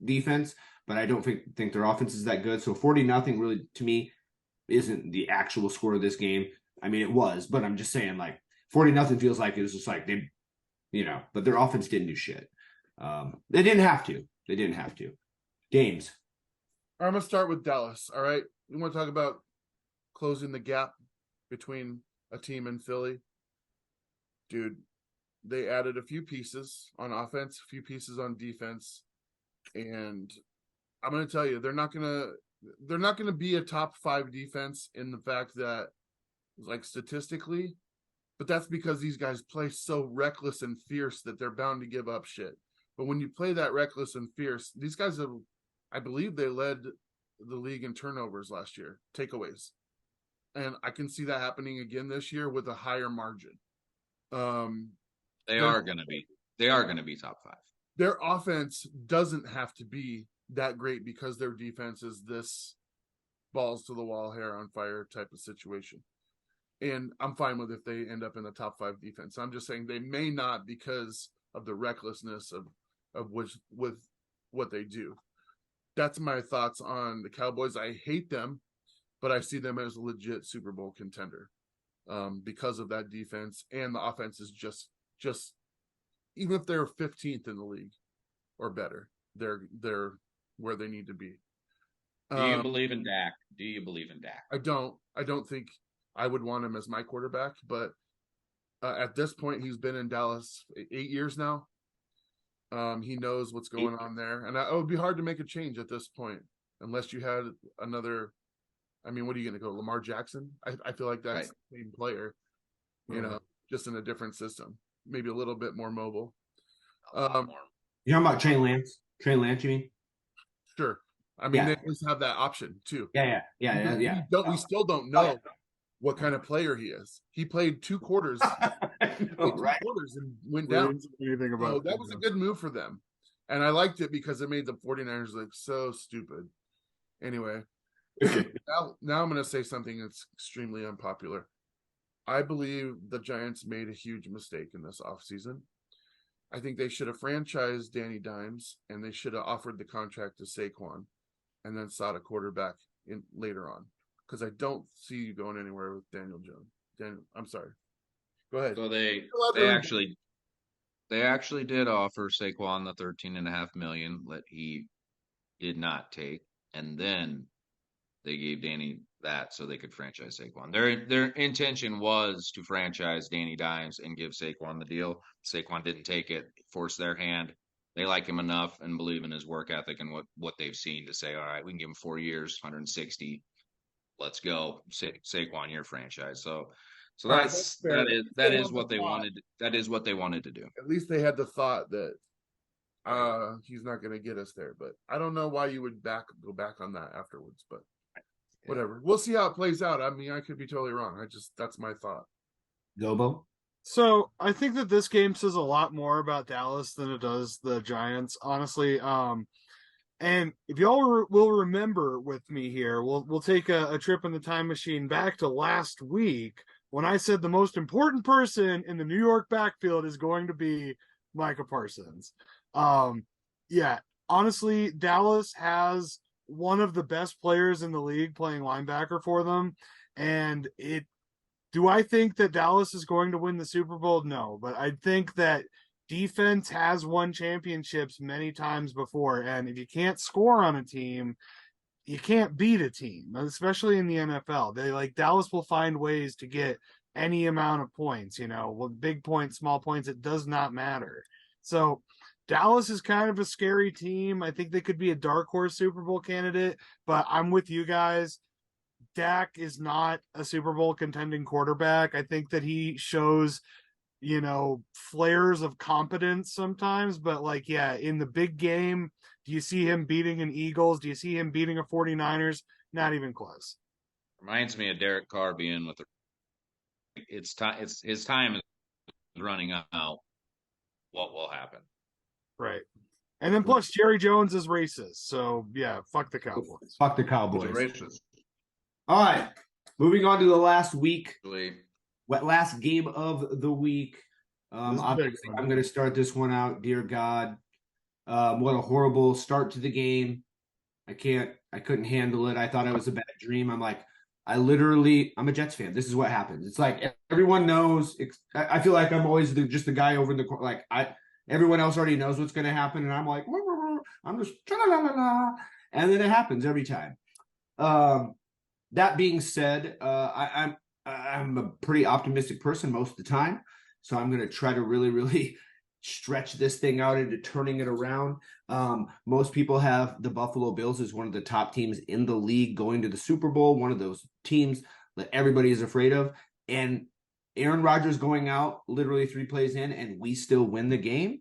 defense, but I don't think their offense is that good. So 40-0 really, to me, isn't the actual score of this game. I mean, it was, but I'm just saying, like, 40-0 feels like it was just like they, but their offense didn't do shit. They didn't have to. Games. I'm going to start with Dallas. All right. We want to talk about closing the gap between a team and Philly. Dude, they added a few pieces on offense, a few pieces on defense. And I'm going to tell you, they're not going to be a top 5 defense in the fact that, like, statistically, but that's because these guys play so reckless and fierce that they're bound to give up shit. But when you play that reckless and fierce, these guys have, I believe they led the league in turnovers last year, takeaways. And I can see that happening again this year with a higher margin. They are going to be top 5. Their offense doesn't have to be that great because their defense is this balls to the wall, hair on fire type of situation. And I'm fine with if they end up in the top 5 defense. I'm just saying they may not because of the recklessness of with what they do. That's my thoughts on the Cowboys. I hate them, but I see them as a legit Super Bowl contender because of that defense, and the offense is just even if they're 15th in the league or better, they're where they need to be. Do you believe in Dak? I don't think I would want him as my quarterback, but at this point, he's been in Dallas 8 years now. He knows what's going on there, and it would be hard to make a change at this point unless you had another. I mean, what are you going to go, Lamar Jackson? I feel like that's the same player, just in a different system, maybe a little bit more mobile. You're talking about Trey Lance? Trey Lance, you mean? Sure. I mean, they always have that option too. Yeah. We still don't know what kind of player he is. He played 2 quarters, quarters and went down. Anything about that was a good move for them. And I liked it because it made the 49ers look so stupid. Anyway, now I'm going to say something that's extremely unpopular. I believe the Giants made a huge mistake in this offseason. I think they should have franchised Danny Dimes, and they should have offered the contract to Saquon and then sought a quarterback in later on. Because I don't see you going anywhere with Daniel Jones. I'm sorry. Go ahead. So they actually did offer Saquon the $13.5 million that he did not take, and then they gave Danny that so they could franchise Saquon. Their intention was to franchise Danny Dimes and give Saquon the deal. Saquon didn't take it, forced their hand. They like him enough and believe in his work ethic and what they've seen to say, all right, we can give him 4 years, 160. Let's go, Saquon, your franchise. So that is what they wanted. That is what they wanted to do. At least they had the thought that he's not going to get us there. But I don't know why you would go back on that afterwards. But whatever, we'll see how it plays out. I mean, I could be totally wrong. That's my thought. Gobo. So I think that this game says a lot more about Dallas than it does the Giants, honestly. And if y'all will remember with me here, we'll take a trip in the time machine back to last week when I said the most important person in the New York backfield is going to be Micah Parsons. Yeah, honestly, Dallas has one of the best players in the league playing linebacker for them. And do I think that Dallas is going to win the Super Bowl? No, but I think that defense has won championships many times before. And if you can't score on a team, you can't beat a team, especially in the NFL. Dallas will find ways to get any amount of points, with big points, small points, it does not matter. So Dallas is kind of a scary team. I think they could be a dark horse Super Bowl candidate, but I'm with you guys. Dak is not a Super Bowl contending quarterback. I think that he shows, flares of competence sometimes, but in the big game, do you see him beating an Eagles? Do you see him beating a 49ers? Not even close. Reminds me of Derek Carr being with it's time. It's his time is running out. What will happen? Right. And then plus Jerry Jones is racist. So yeah, fuck the Cowboys. Fuck the Cowboys. Racist. All right. Moving on to the last week. Last game of the week. Obviously, I'm going to start this one out. Dear God, what a horrible start to the game. I couldn't handle it. I thought it was a bad dream. I'm a Jets fan. This is what happens. It's like everyone knows. I feel like I'm always just the guy over in the corner. Everyone else already knows what's going to happen, and I'm like, I'm just la, and then it happens every time. That being said, I'm a pretty optimistic person most of the time, so I'm going to try to really, really stretch this thing out into turning it around. Most people have the Buffalo Bills as one of the top teams in the league going to the Super Bowl, one of those teams that everybody is afraid of. And Aaron Rodgers going out literally 3 plays in and we still win the game.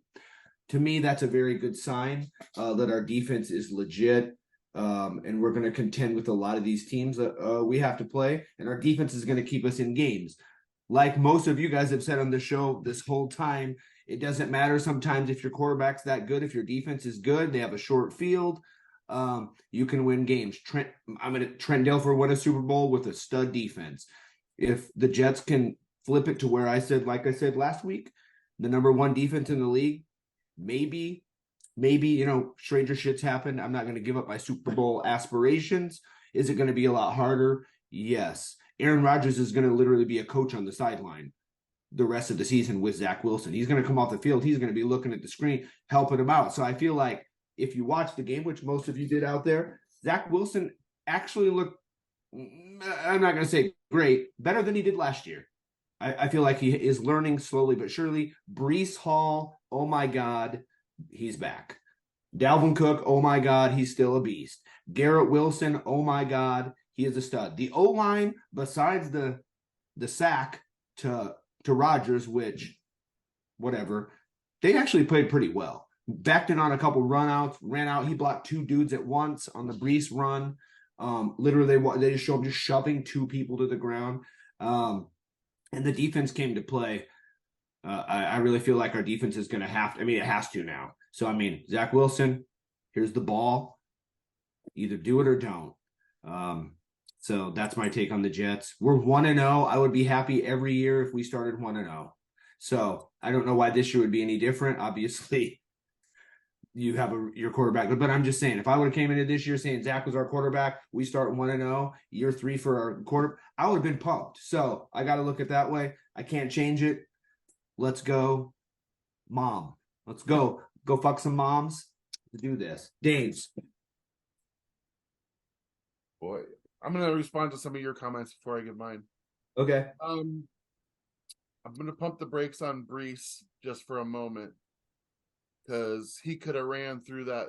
To me, that's a very good sign that our defense is legit. And we're going to contend with a lot of these teams that we have to play. And our defense is going to keep us in games. Like most of you guys have said on the show this whole time, it doesn't matter sometimes if your quarterback's that good. If your defense is good, they have a short field, you can win games. Trent Dilfer won a Super Bowl with a stud defense. If the Jets can flip it to where I said last week, the number 1 defense in the league, maybe, stranger shit's happened. I'm not going to give up my Super Bowl aspirations. Is it going to be a lot harder? Yes. Aaron Rodgers is going to literally be a coach on the sideline the rest of the season with Zach Wilson. He's going to come off the field. He's going to be looking at the screen, helping him out. So I feel like if you watch the game, which most of you did out there, Zach Wilson actually looked, I'm not going to say great, better than he did last year. I feel like he is learning slowly but surely. Breece Hall, oh my God, he's back. Dalvin Cook, oh my God, he's still a beast. Garrett Wilson, oh my God, he is a stud. The O-line, besides the sack to Rodgers, which, whatever, they actually played pretty well. Backed in on a couple runouts, ran out. He blocked 2 dudes at once on the Breece run. Literally, they just show him just shoving 2 people to the ground. And the defense came to play. I really feel like our defense is going to have to, it has to now. So, Zach Wilson, here's the ball. Either do it or don't. So that's my take on the Jets. We're 1-0. I would be happy every year if we started 1-0. So I don't know why this year would be any different. Obviously, you have your quarterback. But I'm just saying, if I would have came into this year saying Zach was our quarterback, we start 1-0, year 3 for our quarter, I would have been pumped. So I got to look at it that way. I can't change it. Let's go, mom. Let's go. Go fuck some moms to do this. Dave's. Boy, I'm going to respond to some of your comments before I give mine. Okay. I'm going to pump the brakes on Breece just for a moment because he could have ran through that.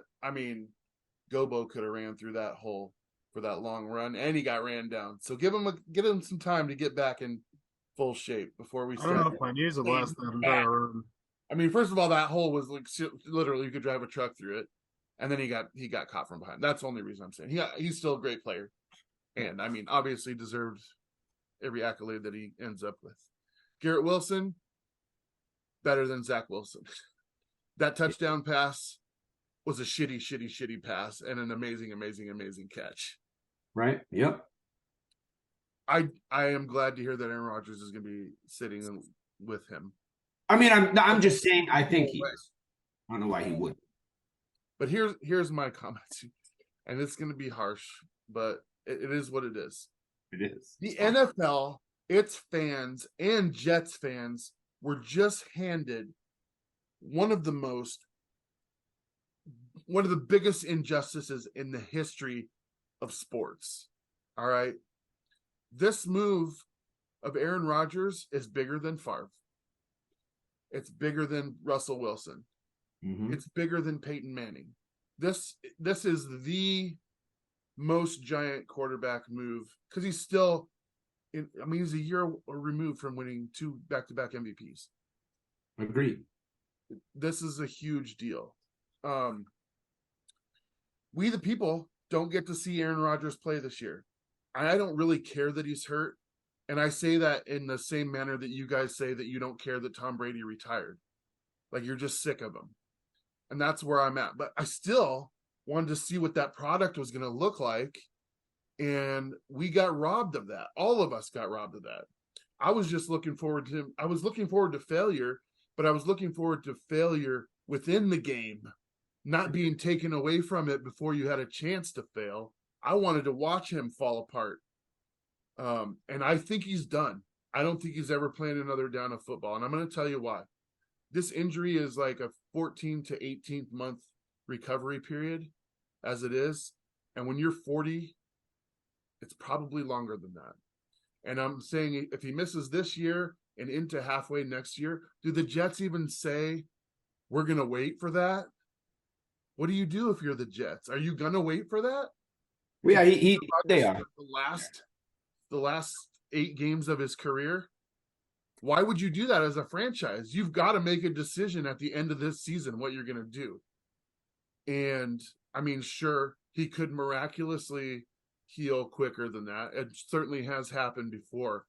Gobo could have ran through that hole for that long run, and he got ran down. So give him some time to get back in full shape before we start. I don't know if my knees will last that entire run. First of all, that hole was like literally you could drive a truck through it, and then he got caught from behind. That's the only reason I'm saying he's still a great player, and obviously deserves every accolade that he ends up with. Garrett Wilson, better than Zach Wilson. That touchdown pass was a shitty pass and an amazing catch. Right. Yep. I am glad to hear that Aaron Rodgers is going to be sitting with him. I mean, I'm just saying I think he is. I don't know why he wouldn't. But here's my comments, and it's going to be harsh, but it is what it is. It is. The NFL, its fans, and Jets fans were just handed one of the biggest injustices in the history of sports. All right. This move of Aaron Rodgers is bigger than Favre. It's bigger than Russell Wilson. Mm-hmm. It's bigger than Peyton Manning. This is the most giant quarterback move because he's still he's a year removed from winning 2 back-to-back MVPs. Agreed. This is a huge deal. We the people don't get to see Aaron Rodgers play this year. I don't really care that he's hurt. And I say that in the same manner that you guys say that you don't care that Tom Brady retired. Like you're just sick of him. And that's where I'm at. But I still wanted to see what that product was going to look like. And we got robbed of that. All of us got robbed of that. I was looking forward to failure, but I was looking forward to failure within the game, not being taken away from it before you had a chance to fail. I wanted to watch him fall apart. And I think he's done. I don't think he's ever playing another down of football. And I'm going to tell you why. This injury is like a 14 to 18th month recovery period as it is. And when you're 40, it's probably longer than that. And I'm saying if he misses this year and into halfway next year, do the Jets even say, we're going to wait for that? What do you do if you're the Jets? Are you going to wait for that? Yeah, they are. The last 8 games of his career. Why would you do that as a franchise? You've got to make a decision at the end of this season what you're going to do. And I mean, sure, he could miraculously heal quicker than that. It certainly has happened before.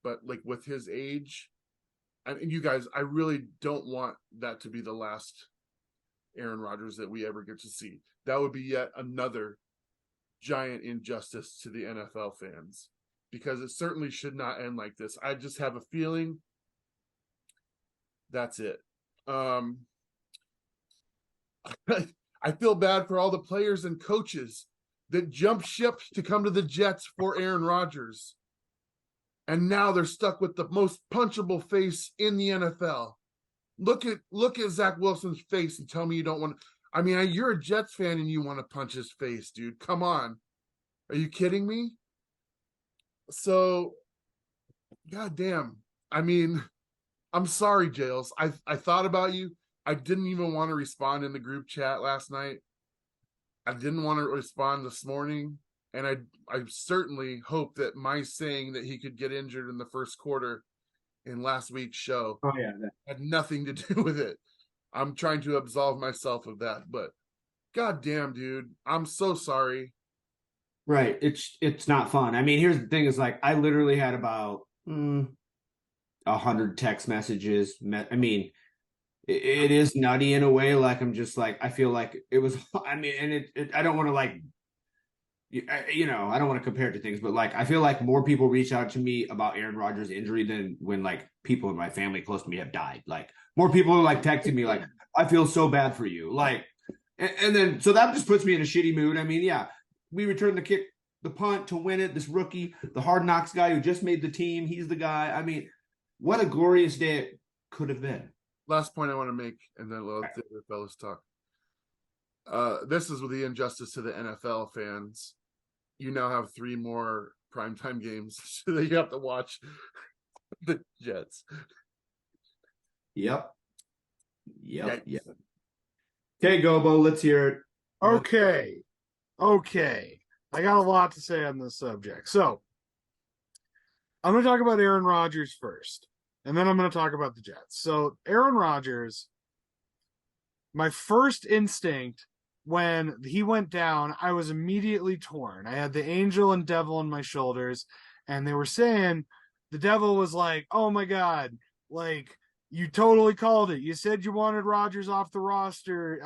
But like with his age, and you guys, I really don't want that to be the last Aaron Rodgers that we ever get to see. That would be yet another giant injustice to the NFL fans, because it certainly should not end like this. I just have a feeling that's it. I feel bad for all the players and coaches that jumped ship to come to the Jets for Aaron Rodgers. And now they're stuck with the most punchable face in the NFL. Look at Zach Wilson's face and tell me you don't want to. I mean, you're a Jets fan and you want to punch his face, dude. Come on. Are you kidding me? So, goddamn. I mean, I'm sorry, Jails. I thought about you. I didn't even want to respond in the group chat last night. I didn't want to respond this morning. And I certainly hope that my saying that he could get injured in the first quarter in last week's show had nothing to do with it. I'm trying to absolve myself of that. But goddamn, dude, I'm so sorry. Right. It's not fun. I mean, here's the thing is like I literally had about 100 text messages. I mean, it is nutty in a way. Like I'm just like, I feel like it was, I mean, and I don't want to like, I don't want to compare it to things, but like, I feel like more people reach out to me about Aaron Rodgers' injury than when like people in my family close to me have died. Like more people are like texting me like, I feel so bad for you. Like, and then, so that just puts me in a shitty mood. I mean, yeah, we returned the punt to win it. This rookie, the Hard Knocks guy who just made the team. He's the guy. I mean, what a glorious day it could have been. Last point I want to make, and then let the other fellas talk. This is with the injustice to the NFL fans. You now have 3 more primetime games that you have to watch the Jets. Yep. Okay, Gobo, let's hear it. Okay. I got a lot to say on this subject. So I'm going to talk about Aaron Rodgers first, and then I'm going to talk about the Jets. So Aaron Rodgers, my first instinct when he went down, I was immediately torn. I had the angel and devil on my shoulders, and they were saying the devil was like, oh my God, like you totally called it. You said you wanted Rodgers off the roster.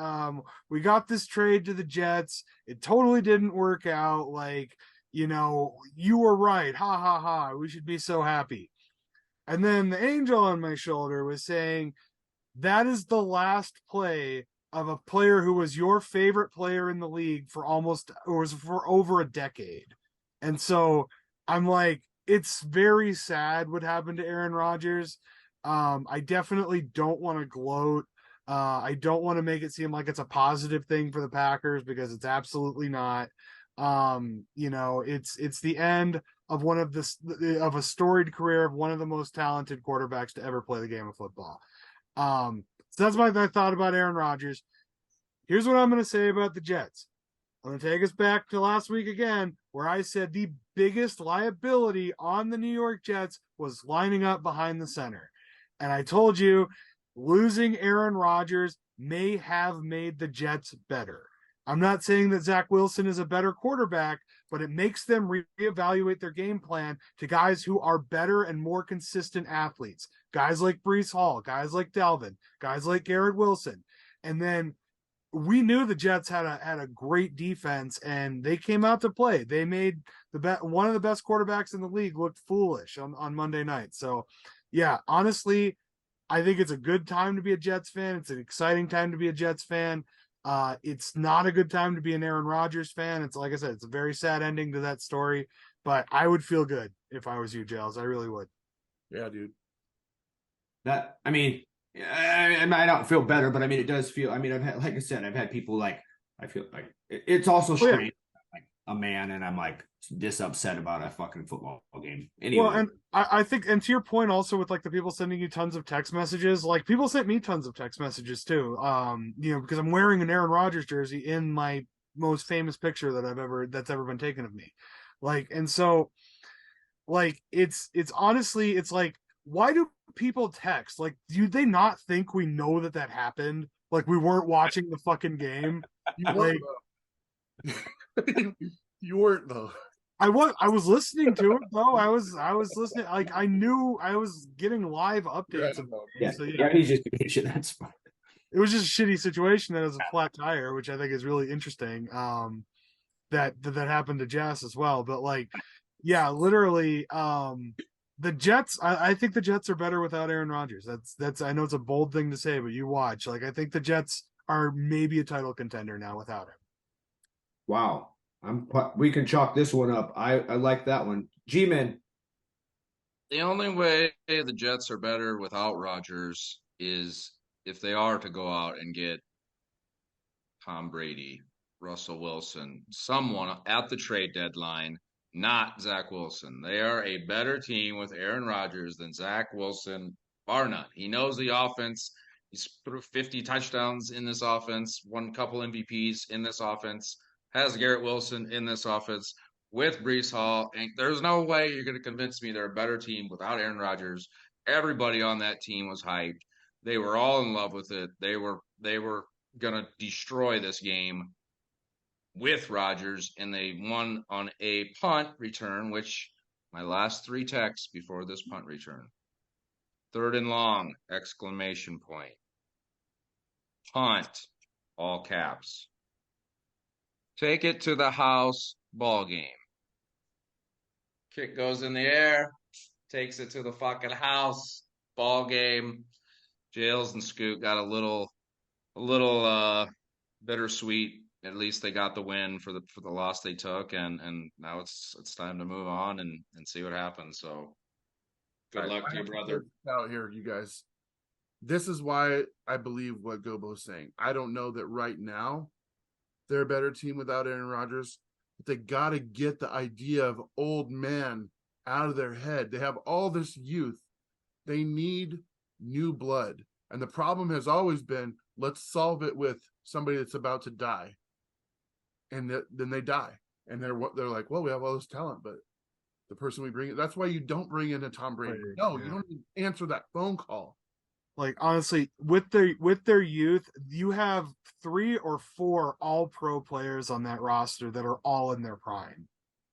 We got this trade to the Jets. It totally didn't work out. Like you were right. Ha ha ha. We should be so happy. And then the angel on my shoulder was saying, that is the last play of a player who was your favorite player in the league for over a decade. And so I'm like, it's very sad what happened to Aaron Rodgers. I definitely don't want to gloat. I don't want to make it seem like it's a positive thing for the Packers, because it's absolutely not. It's the end of of a storied career of one of the most talented quarterbacks to ever play the game of football. So that's my thought about Aaron Rodgers. Here's what I'm going to say about the Jets. I'm going to take us back to last week again, where I said the biggest liability on the New York Jets was lining up behind the center. And I told you, losing Aaron Rodgers may have made the Jets better. I'm not saying that Zach Wilson is a better quarterback, but it makes them reevaluate their game plan to guys who are better and more consistent athletes. Guys like Breece Hall, guys like Dalvin, guys like Garrett Wilson. And then we knew the Jets had a great defense, and they came out to play. They made one of the best quarterbacks in the league look foolish on Monday night. So, yeah, honestly, I think it's a good time to be a Jets fan. It's an exciting time to be a Jets fan. It's not a good time to be an Aaron Rodgers fan. It's like I said, it's a very sad ending to that story, but I would feel good if I was you, Jails. I really would. Yeah, dude. I don't feel better, but I mean, it does feel. I mean, like I said, I've had people like. I feel like it's also strange, like a man, and I'm like this upset about a fucking football game. Anyway, well, and I think, and to your point, also with like the people sending you tons of text messages, like people sent me tons of text messages too. Because I'm wearing an Aaron Rodgers jersey in my most famous picture that's ever been taken of me, like, and so, like, it's honestly, it's like, why do people text? Like, do they not think we know that happened? Like, we weren't watching the fucking game. You weren't, though. You weren't, though. I was listening to it though. I was listening. Like, I knew I was getting live updates. He's just shit. That's fine. It was just a shitty situation that was a flat tire, which I think is really interesting. That happened to Jess as well. But like, yeah, literally, the Jets. I think the Jets are better without Aaron Rodgers. That's. I know it's a bold thing to say, but you watch. Like, I think the Jets are maybe a title contender now without him. Wow. We can chalk this one up. I like that one. G-Man. The only way the Jets are better without Rodgers is if they are to go out and get Tom Brady, Russell Wilson, someone at the trade deadline, not Zach Wilson. They are a better team with Aaron Rodgers than Zach Wilson, bar none. He knows the offense. He's threw 50 touchdowns in this offense, won a couple MVPs in this offense, has Garrett Wilson in this offense with Breece Hall. And there's no way you're going to convince me they're a better team without Aaron Rodgers. Everybody on that team was hyped. They were all in love with it. They were going to destroy this game with Rodgers, and they won on a punt return, which my last 3 texts before this punt return. 3rd and long, exclamation point. Punt, all caps. Take it to the house, ball game. Kick goes in the air, takes it to the fucking house, ball game. Jails and Scoot got a little bittersweet. At least they got the win for the loss they took, and now it's time to move on and see what happens. So good luck to your brother. Out here, you guys. This is why I believe what Gobo's saying. I don't know that right now they're a better team without Aaron Rodgers, but they got to get the idea of old man out of their head. They have all this youth. They need new blood. And the problem has always been, let's solve it with somebody that's about to die. And then they die. And they're like, well, we have all this talent, but the person we bring in, that's why you don't bring in a Tom Brady. No, you don't even answer that phone call. Like, honestly, with their youth, you have 3 or 4 all-pro players on that roster that are all in their prime.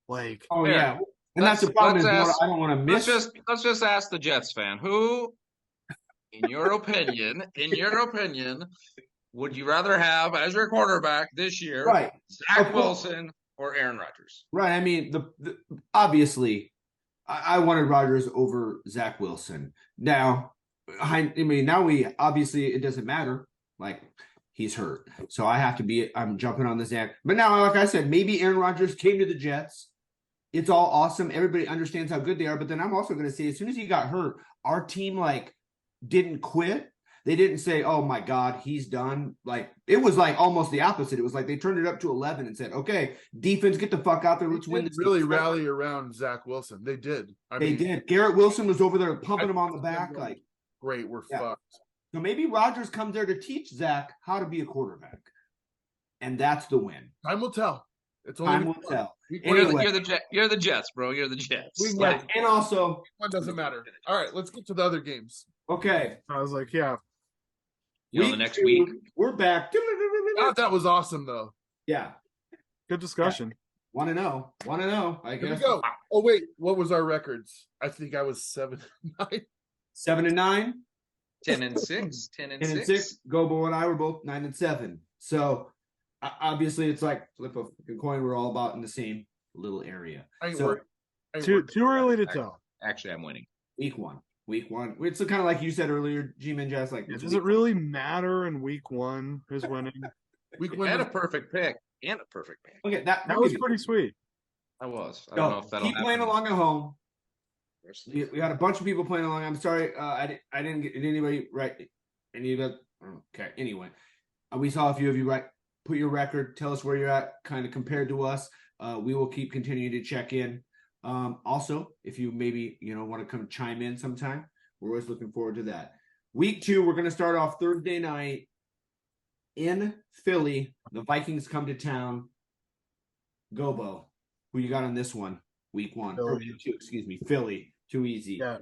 Like, oh yeah, and that's the problem. I don't want to miss. Let's just ask the Jets fan, who, in your opinion, would you rather have as your quarterback this year? Right, Zach Wilson or Aaron Rodgers. Right. I mean, obviously, I wanted Rodgers over Zach Wilson. Now, now it doesn't matter. Like, he's hurt. So I'm jumping on the Zach. But now, like I said, maybe Aaron Rodgers came to the Jets. It's all awesome. Everybody understands how good they are. But then I'm also going to say, as soon as he got hurt, our team, didn't quit. They didn't say, oh, my God, he's done. It was almost the opposite. It was they turned it up to 11 and said, okay, defense, get the fuck out there. Let's win this. Really rally around Zach Wilson. They did. They did. Garrett Wilson was over there pumping him on the back. Great, we're fucked. So maybe Rodgers comes there to teach Zach how to be a quarterback. And that's the win. Time will tell. It's only time will tell. Anyway, you're the Jets, bro. You're the Jets. And also, one doesn't matter. All right, let's get to the other games. Okay. I was like, yeah. The next week we're back. That was awesome, though. Yeah. Good discussion. Want to know? I guess. Here we go. Oh wait, what was our records? I think I was 7-9. 7-9. 10-6. 10-6. Gobo and I were both 9-7. So obviously, it's like flip a coin. We're all about in the same little area. Too early to tell. Actually, I'm winning. Week one. It's kind of like you said earlier, G-Man Jazz. Does it really matter in week one who's winning? Week one and a perfect pick. Okay, that was pretty sweet. I don't know if that'll keep playing along at home. We had a bunch of people playing along. I'm sorry, I didn't get anybody right. Any of that? Okay. Anyway, we saw a few of you right. Put your record. Tell us where you're at, kind of compared to us. We will keep continuing to check in. Also, if you maybe want to come chime in sometime, we're always looking forward to that. Week 2, we're going to start off Thursday night in Philly. The Vikings come to town. Gobo, who you got on this one? Week 1, Philly. Too easy. Yeah,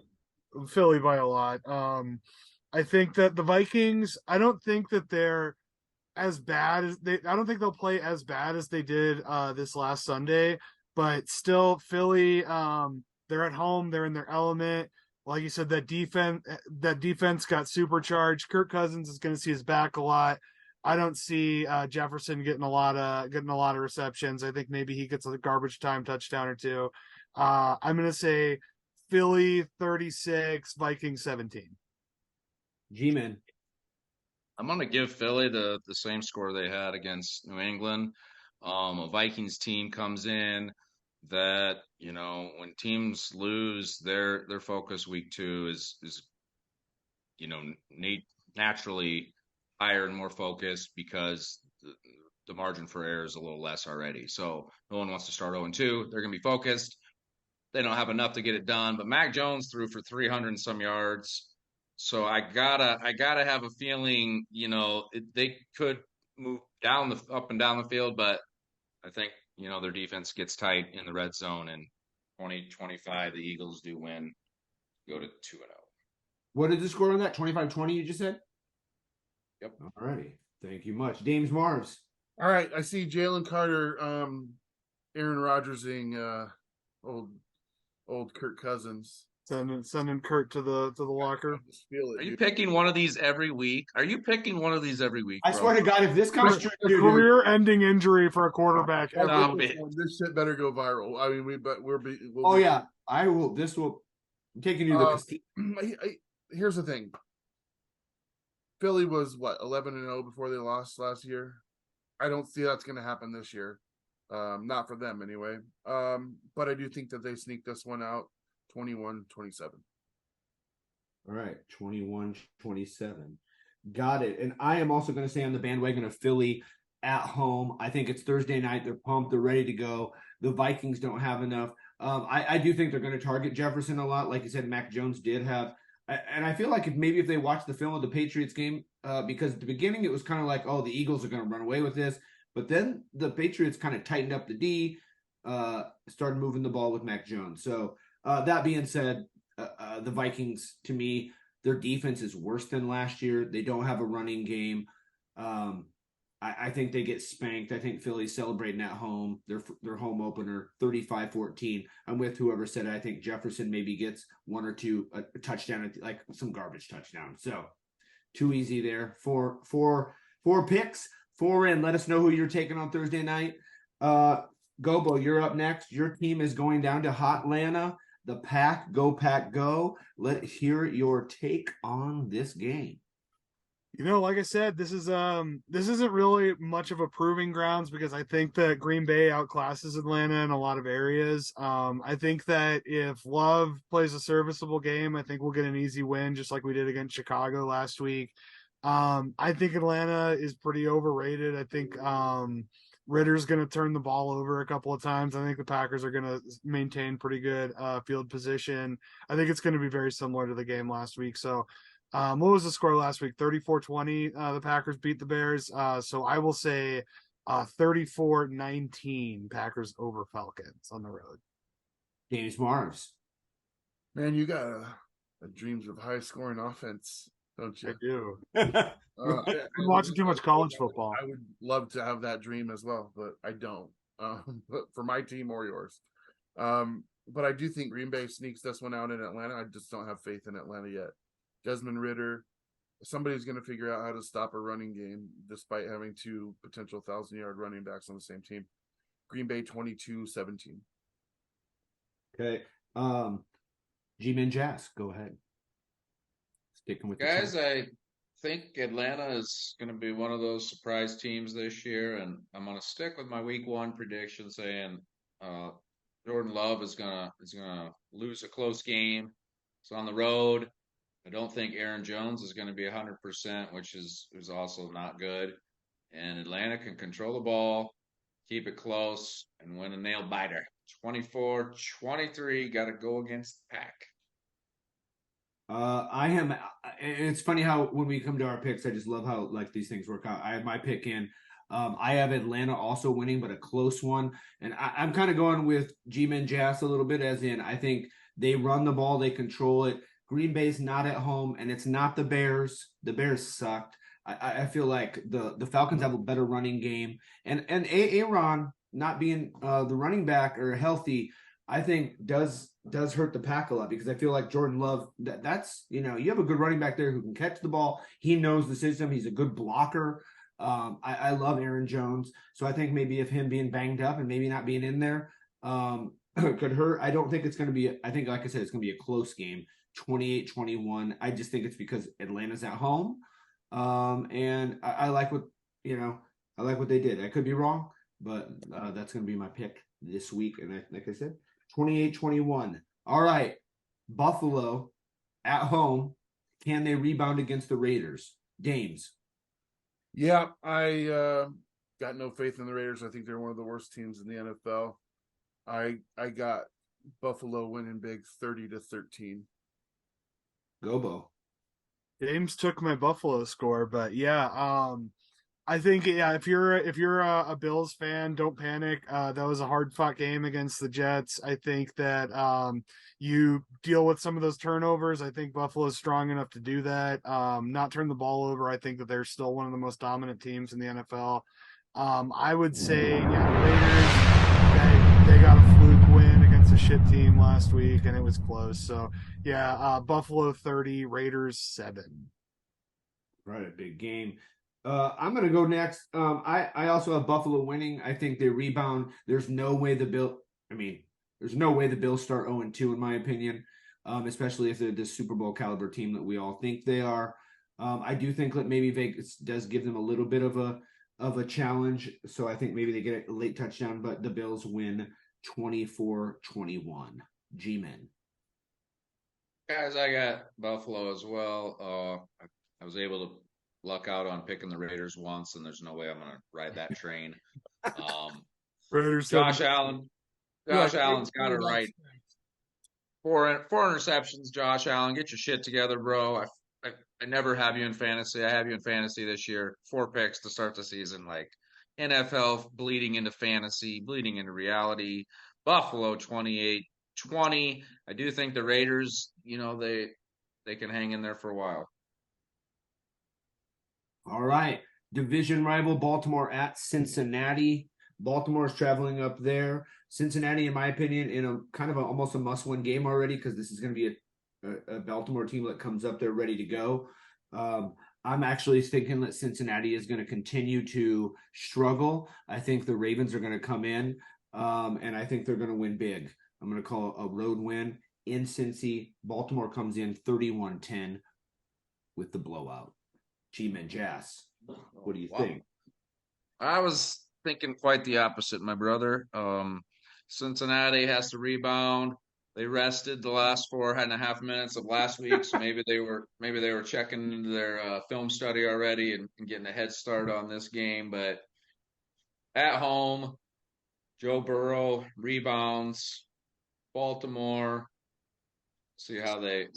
Philly by a lot. I think that the Vikings. I don't think that they're as bad as they. I don't think they'll play as bad as they did this last Sunday. But still, Philly, they're at home. They're in their element. Like you said, that defense got supercharged. Kirk Cousins is going to see his back a lot. I don't see Jefferson getting a lot of receptions. I think maybe he gets a garbage time touchdown or two. I'm going to say Philly 36, Vikings 17. G-Man. I'm going to give Philly the same score they had against New England. A Vikings team comes in that, when teams lose, their focus week 2 is naturally higher and more focused because the margin for error is a little less already. So no one wants to start 0-2. They're going to be focused. They don't have enough to get it done. But Mac Jones threw for 300 and some yards. So I gotta have a feeling, they could move up and down the field, but I think, their defense gets tight in the red zone, and 20-25, the Eagles do win, go to 2-0. What is the score on that? 25-20, you just said? Yep. All righty. Thank you much. Dames Marvs. All right. I see Jalen Carter, Aaron Rodgersing old Kirk Cousins. Sending Kurt to the locker. Are you picking one of these every week? Bro? I swear to God, if this comes true, career-ending injury for a quarterbback. This shit better go viral. I mean, yeah, I will. This will. I'm taking you to the. Here's the thing. Philly was 11-0 before they lost last year. I don't see that's going to happen this year. Not for them anyway. But I do think that they sneak this one out. 21-27. All right, 21-27. Got it. And I am also going to say on the bandwagon of Philly at home. I think it's Thursday night. They're pumped. They're ready to go. The Vikings don't have enough. I do think they're going to target Jefferson a lot. Like you said, Mac Jones did have. And I feel like if they watch the film of the Patriots game, because at the beginning it was kind of like, oh, the Eagles are going to run away with this. But then the Patriots kind of tightened up the D, started moving the ball with Mac Jones. So, that being said, the Vikings, to me, their defense is worse than last year. They don't have a running game. I think they get spanked. I think Philly's celebrating at home. Their home opener, 35-14. I'm with whoever said it. I think Jefferson maybe gets one or two a touchdown, like some garbage touchdown. So too easy there. Four picks, 4 in. Let us know who you're taking on Thursday night. Gobo, you're up next. Your team is going down to Hotlanta. The Pack, go. Let's hear your take on this game. Like I said, this isn't really much of a proving grounds because I think that Green Bay outclasses Atlanta in a lot of areas. I think that if Love plays a serviceable game, I think we'll get an easy win, just like we did against Chicago last week. I think Atlanta is pretty overrated. I think Ritter's going to turn the ball over a couple of times. I think the Packers are going to maintain pretty good field position. I think it's going to be very similar to the game last week. So, what was the score last week? 34-20. The Packers beat the Bears. So I will say 34-19 Packers over Falcons on the road. James Marves. Man, you got a dreams of high scoring offense, don't you? I do. I'm watching too much college football. I would love to have that dream as well, but I don't. But for my team or yours. But I do think Green Bay sneaks this one out in Atlanta. I just don't have faith in Atlanta yet. Desmond Ridder, somebody's going to figure out how to stop a running game despite having two potential 1,000-yard running backs on the same team. Green Bay 22-17. Okay. G-Man Jazz, go ahead. Sticking with guys. I think Atlanta is going to be one of those surprise teams this year, and I'm going to stick with my Week 1 prediction, saying Jordan Love is going to lose a close game. It's on the road. I don't think Aaron Jones is going to be 100%, which is also not good. And Atlanta can control the ball, keep it close, and win a nail biter. 24-23, got to go against the Pack. I am. It's funny how when we come to our picks, I just love how like these things work out. I have my pick in. I have Atlanta also winning, but a close one. And I'm kind of going with G-Man Jazz a little bit, as in I think they run the ball, they control it. Green Bay's not at home, and it's not the Bears. The Bears sucked. I feel like the Falcons have a better running game, and Aaron not being the running back or healthy, I think does hurt the Pack a lot, because I feel like Jordan Love, that's you have a good running back there who can catch the ball. He knows the system. He's a good blocker. I love Aaron Jones, so I think maybe if him being banged up and maybe not being in there could hurt. I don't think it's going to be. I think, like I said, it's going to be a close game. 28-21. I just think it's because Atlanta's at home. And I like what they did. I could be wrong, but that's going to be my pick this week. And like I said, 28-21. All right. Buffalo at home. Can they rebound against the Raiders? Dames. Yeah, I got no faith in the Raiders. I think they're one of the worst teams in the NFL. I got Buffalo winning big 30-13. Gobo. James took my Buffalo score, but yeah, I think if you're a Bills fan, don't panic. That was a hard fought game against the Jets. I think that you deal with some of those turnovers. I think Buffalo is strong enough to do that. Not turn the ball over. I think that they're still one of the most dominant teams in the NFL. I would say, the Raiders, they got a fluke win against a shit team last week, and it was close. So, Buffalo 30, Raiders 7. Right, a big game. I'm going to go next. I also have Buffalo winning. I think they rebound. There's no way the Bills start 0-2, in my opinion, especially if they're this Super Bowl caliber team that we all think they are. I do think that maybe Vegas does give them a little bit of a challenge. So I think maybe they get a late touchdown, but the Bills win 24-21. G-Men. Guys, I got Buffalo as well. I was able to luck out on picking the Raiders once, and there's no way I'm going to ride that train. Raiders. Josh Allen's got it right. Four interceptions, Josh Allen. Get your shit together, bro. I never have you in fantasy. I have you in fantasy this year. 4 picks to start the season. Like NFL bleeding into fantasy, bleeding into reality. Buffalo 28-20. I do think the Raiders, they can hang in there for a while. All right. Division rival Baltimore at Cincinnati. Baltimore is traveling up there. Cincinnati, in my opinion, in a kind of almost a must-win game already, because this is going to be a Baltimore team that comes up there ready to go. I'm actually thinking that Cincinnati is going to continue to struggle. I think the Ravens are going to come in. And I think they're going to win big. I'm going to call it a road win in Cincy. Baltimore comes in 31-10 with the blowout. G-Man Jazz, what do you think? I was thinking quite the opposite, my brother. Cincinnati has to rebound. They rested the last 4.5 minutes of last week, so maybe they were checking into their film study already and getting a head start on this game. But at home, Joe Burrow rebounds. Baltimore. We'll see how they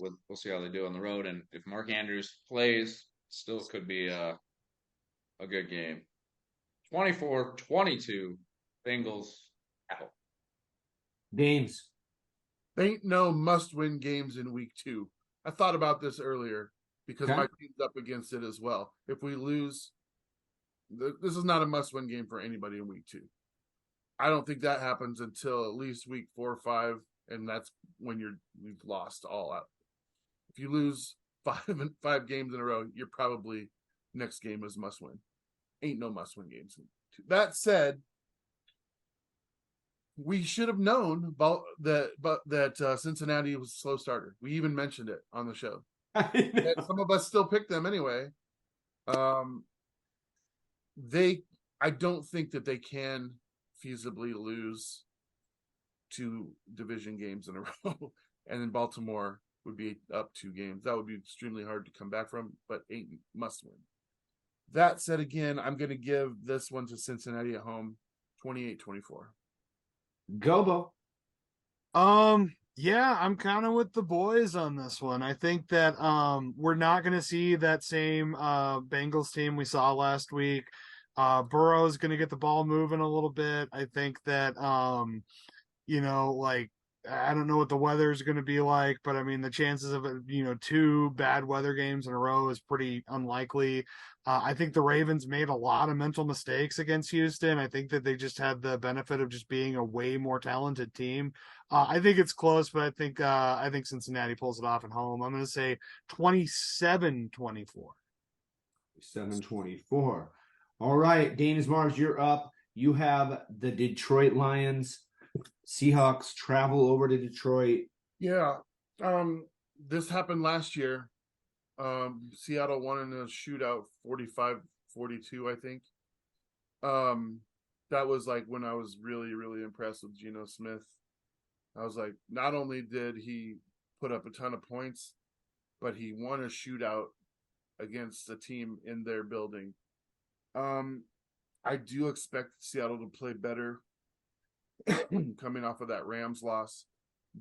do on the road, and if Mark Andrews plays, still could be a good game. 24-22, Bengals out. Dames. Ain't no must-win games in week 2. I thought about this earlier because my team's up against it as well. If we lose, this is not a must-win game for anybody in week 2. I don't think that happens until at least week 4 or 5, and that's when you've lost all out. If you lose 5 games in a row, you're probably next game is must-win. Ain't no must-win games. That said, we should have known about that Cincinnati was a slow starter. We even mentioned it on the show. Some of us still picked them anyway. I don't think that they can feasibly lose 2 division games in a row, and then Baltimore would be up 2 games. That would be extremely hard to come back from, but ain't must win. That said, again, I'm going to give this one to Cincinnati at home, 28-24. Gobo. Yeah, I'm kind of with the boys on this one. I think that we're not going to see that same Bengals team we saw last week. Burrow's going to get the ball moving a little bit. I think that like I don't know what the weather is going to be like, but I mean the chances of 2 bad weather games in a row is pretty unlikely. I think the Ravens made a lot of mental mistakes against Houston. I think that they just had the benefit of just being a way more talented team. I think it's close, but I think Cincinnati pulls it off at home. I'm going to say 27-24. 7-24. All right, Danis Mars, you're up. You have the Detroit Lions. Seahawks travel over to Detroit. Yeah. This happened last year. Seattle won in a shootout 45-42, I think. That was like when I was really, really impressed with Geno Smith. I was like, not only did he put up a ton of points, but he won a shootout against a team in their building. I do expect Seattle to play better coming off of that Rams loss,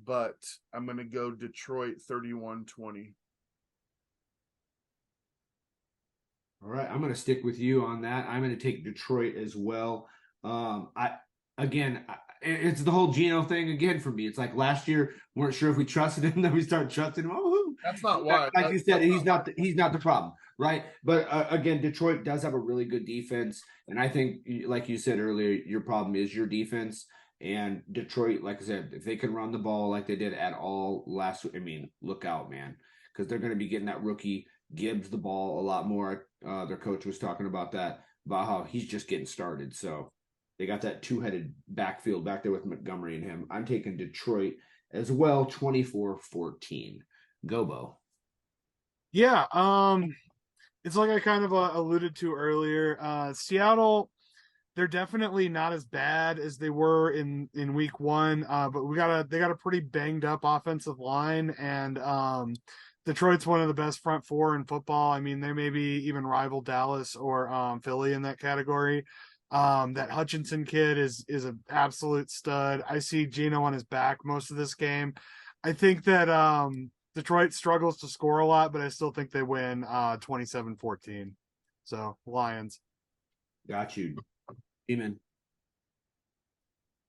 but I'm going to go Detroit 31-20. All right, I'm going to stick with you on that. I'm going to take Detroit as well. It's the whole Geno thing again for me. It's like last year, we weren't sure if we trusted him, then we started trusting him. Oh, that's not why. Like you said, he's not the problem, right? But again, Detroit does have a really good defense, and I think, like you said earlier, your problem is your defense. And Detroit, like I said, if they can run the ball like they did at all last week, I mean, look out, man, because they're going to be getting that rookie Gibbs the ball a lot more. Their coach was talking about how he's just getting started. So they got that 2-headed backfield back there with Montgomery and him. I'm taking Detroit as well, 24-14. Gobo. Yeah, it's like I kind of alluded to earlier. Seattle, they're definitely not as bad as they were in week 1, but they got a pretty banged up offensive line, and Detroit's one of the best front 4 in football. I mean, they maybe even rival Dallas or Philly in that category. That Hutchinson kid is an absolute stud. I see Geno on his back most of this game. I think that Detroit struggles to score a lot, but I still think they win 27-14. So Lions. Got you. Amen.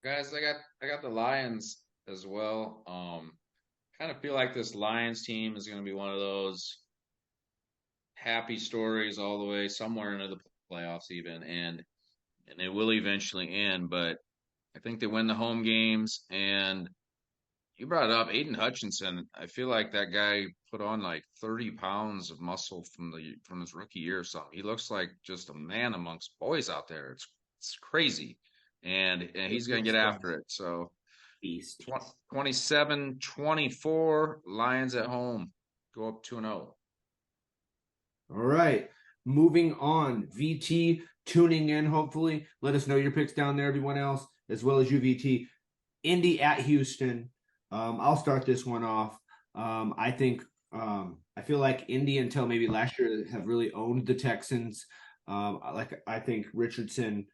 Guys, I got the Lions as well. Kind of feel like this Lions team is going to be one of those happy stories all the way somewhere into the playoffs even, and it will eventually end, but I think they win the home games. And you brought it up, Aiden Hutchinson. I feel like that guy put on like 30 pounds of muscle from his rookie year or something. He looks like just a man amongst boys out there. It's crazy. and he's going to get after it. So Beast. 27-24, Lions at home. Go up 2-0. All right. Moving on. VT tuning in, hopefully. Let us know your picks down there, everyone else, as well as you, VT. Indy at Houston. I'll start this one off. I feel like Indy until maybe last year have really owned the Texans. I think Richardson,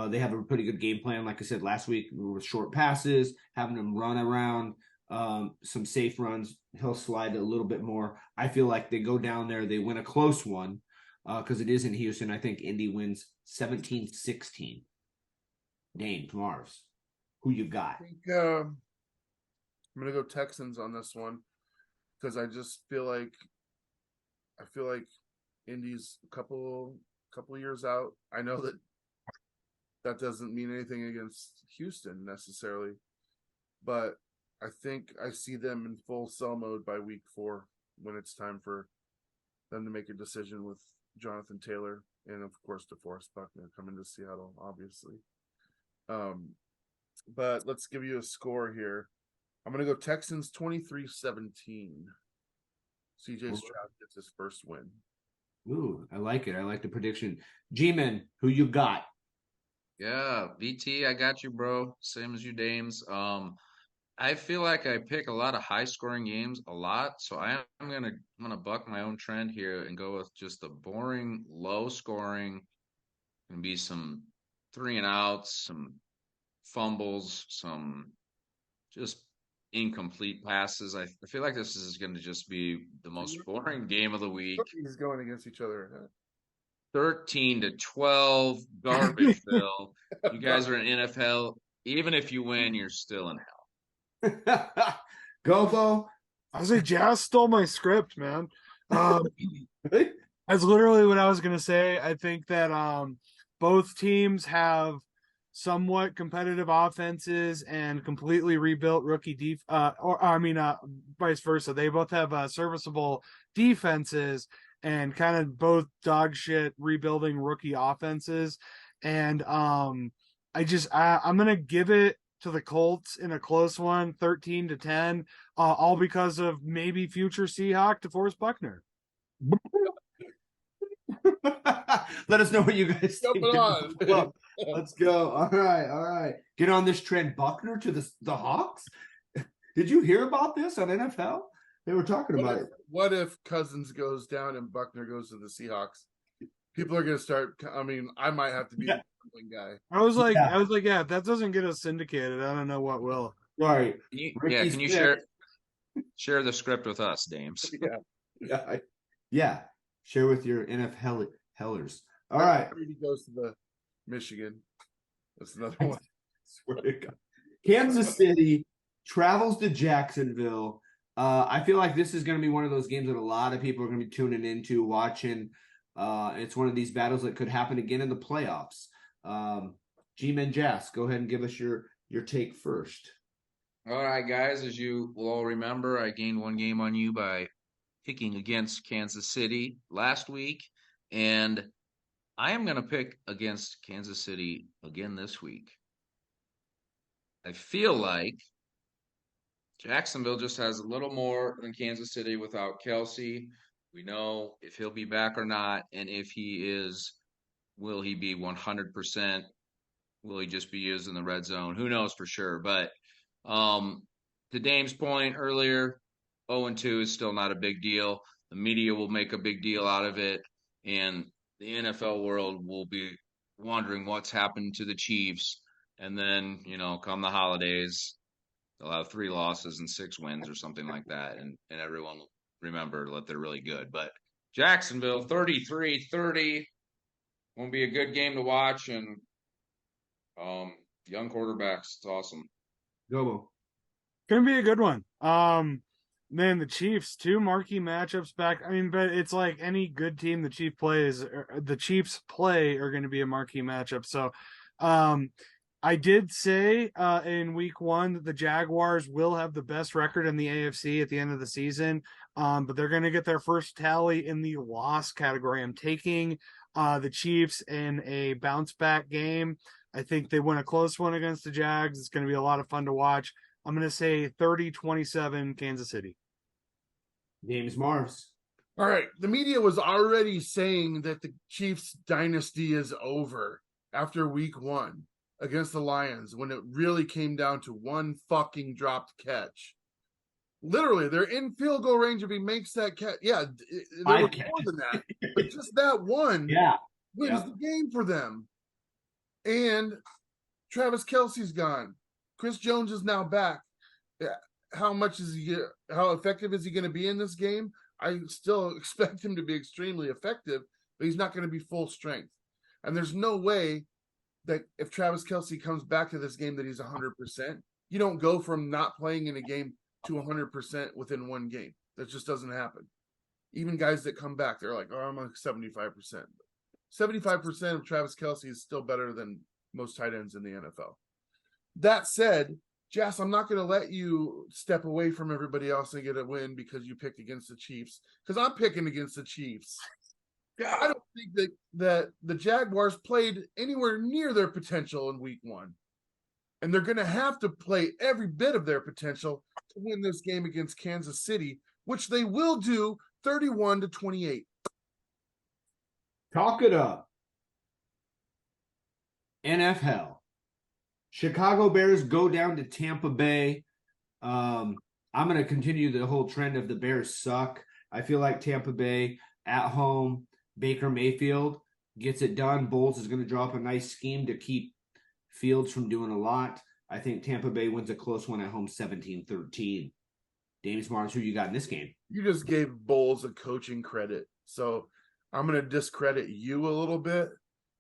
they have a pretty good game plan. Like I said last week, with short passes, having them run around, some safe runs. He'll slide a little bit more. I feel like they go down there, they win a close one because it is in Houston. I think Indy wins 17-16. Dane, Marvs, who you got? I think I'm going to go Texans on this one because I just feel like Indy's a couple years out. I know that doesn't mean anything against Houston necessarily, but I think I see them in full sell mode by week 4 when it's time for them to make a decision with Jonathan Taylor and, of course, DeForest Buckner coming to Seattle, obviously. But let's give you a score here. I'm going to go Texans 23-17. CJ Stroud gets his first win. Ooh, I like it. I like the prediction. G-Man, who you got? Yeah, VT, I got you, bro. Same as you, Dames. I feel like I pick a lot of high-scoring games a lot, so I'm gonna buck my own trend here and go with just a boring, low-scoring. Gonna be some 3-and-outs, some fumbles, some just incomplete passes. I feel like this is going to just be the most boring game of the week. He's going against each other. Huh? 13-12, Garbageville. You guys are in NFHell. Even if you win, you're still in hell. Gobo. I was like, Jazz stole my script, man. That's literally what I was gonna say. I think that both teams have somewhat competitive offenses and completely rebuilt rookie vice versa. They both have serviceable defenses and kind of both dog shit rebuilding rookie offenses. And I'm gonna give it to the Colts in a close one, 13-10, all because of maybe future Seahawk DeForest Buckner. Let us know what you guys think. Let's go. All right. Get on this trend. Buckner to the Hawks? Did you hear about this on NFHell? They were talking about it. What if Cousins goes down and Buckner goes to the Seahawks? People are going to start. I mean, I might have to be the guy. I was like, yeah, if that doesn't get us syndicated, I don't know what will. Right. Can you share the script with us, Dames? Yeah. Share with your NFHellers. All right. He goes to the Michigan. That's another one. Swear to God. Kansas City travels to Jacksonville. I feel like this is going to be one of those games that a lot of people are going to be tuning into, watching. It's one of these battles that could happen again in the playoffs. G-Man Jazz, go ahead and give us your take first. All right, guys. As you will all remember, I gained one game on you by picking against Kansas City last week, and I am going to pick against Kansas City again this week. I feel like Jacksonville just has a little more than Kansas City without Kelsey. We know if he'll be back or not, and if he is, will he be 100%? Will he just be used in the red zone? Who knows for sure. But to Dame's point earlier, 0-2 is still not a big deal. The media will make a big deal out of it, and the NFL world will be wondering what's happened to the Chiefs. And then, come the holidays, they'll have 3 losses and 6 wins or something like that, and everyone will remember that they're really good. But Jacksonville, 33-30, won't be a good game to watch, and young quarterbacks, it's awesome. Gobo. Gonna be a good one. Man, the Chiefs, 2 marquee matchups back. I mean, but it's like any good team the Chiefs play are going to be a marquee matchup. So, I did say in week 1 that the Jaguars will have the best record in the AFC at the end of the season, but they're going to get their first tally in the loss category. I'm taking the Chiefs in a bounce back game. I think they win a close one against the Jags. It's going to be a lot of fun to watch. I'm going to say 30-27 Kansas City. James Marves. All right. The media was already saying that the Chiefs dynasty is over after week 1 against the Lions when it really came down to one fucking dropped catch. Literally, they're in field goal range if he makes that catch. Yeah, there was more than that. But just that one wins the game for them. And Travis Kelce's gone. Chris Jones is now back. How effective is he going to be in this game? I still expect him to be extremely effective, but he's not going to be full strength. And there's no way that if Travis Kelce comes back to this game that he's 100%. You don't go from not playing in a game to 100% within one game. That just doesn't happen. Even guys that come back, they're like, oh, I'm like 75%. 75% of Travis Kelce is still better than most tight ends in the NFL. That said, Jess, I'm not going to let you step away from everybody else and get a win because you picked against the Chiefs. Because I'm picking against the Chiefs. I don't think that the Jaguars played anywhere near their potential in week 1. And they're going to have to play every bit of their potential to win this game against Kansas City, which they will do 31-28. Talk it up. NFHell. Chicago Bears go down to Tampa Bay. I'm going to continue the whole trend of the Bears suck. I feel like Tampa Bay at home, Baker Mayfield gets it done. Bowles is going to draw up a nice scheme to keep Fields from doing a lot. I think Tampa Bay wins a close one at home 17-13. James Martin, who you got in this game? You just gave Bowles a coaching credit. So I'm going to discredit you a little bit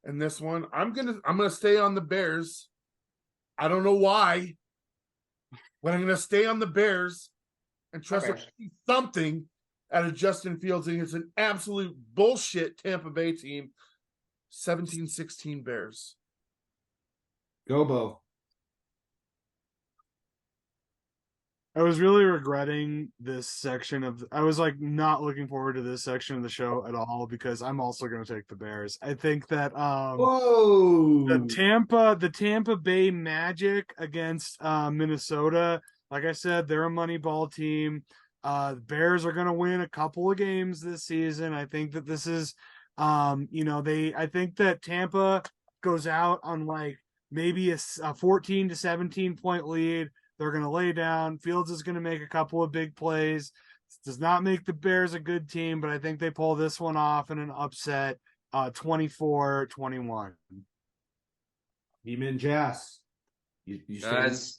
in this one. I'm going to stay on the Bears. I don't know why, but I'm going to stay on the Bears and trust to see something out of Justin Fields against an absolute bullshit Tampa Bay team. 17-16 Bears. Gobo. I was really regretting this section of. I was like not looking forward to this section of the show at all because I'm also going to take the Bears. I think that the Tampa Bay Magic against Minnesota. Like I said, they're a Moneyball team. The Bears are going to win a couple of games this season. I think that this is, I think that Tampa goes out on like maybe a 14 to 17 point lead. They're going to lay down. Fields is going to make a couple of big plays. This does not make the Bears a good team, but I think they pull this one off in an upset, 24-21. Demon Jazz. You Guys,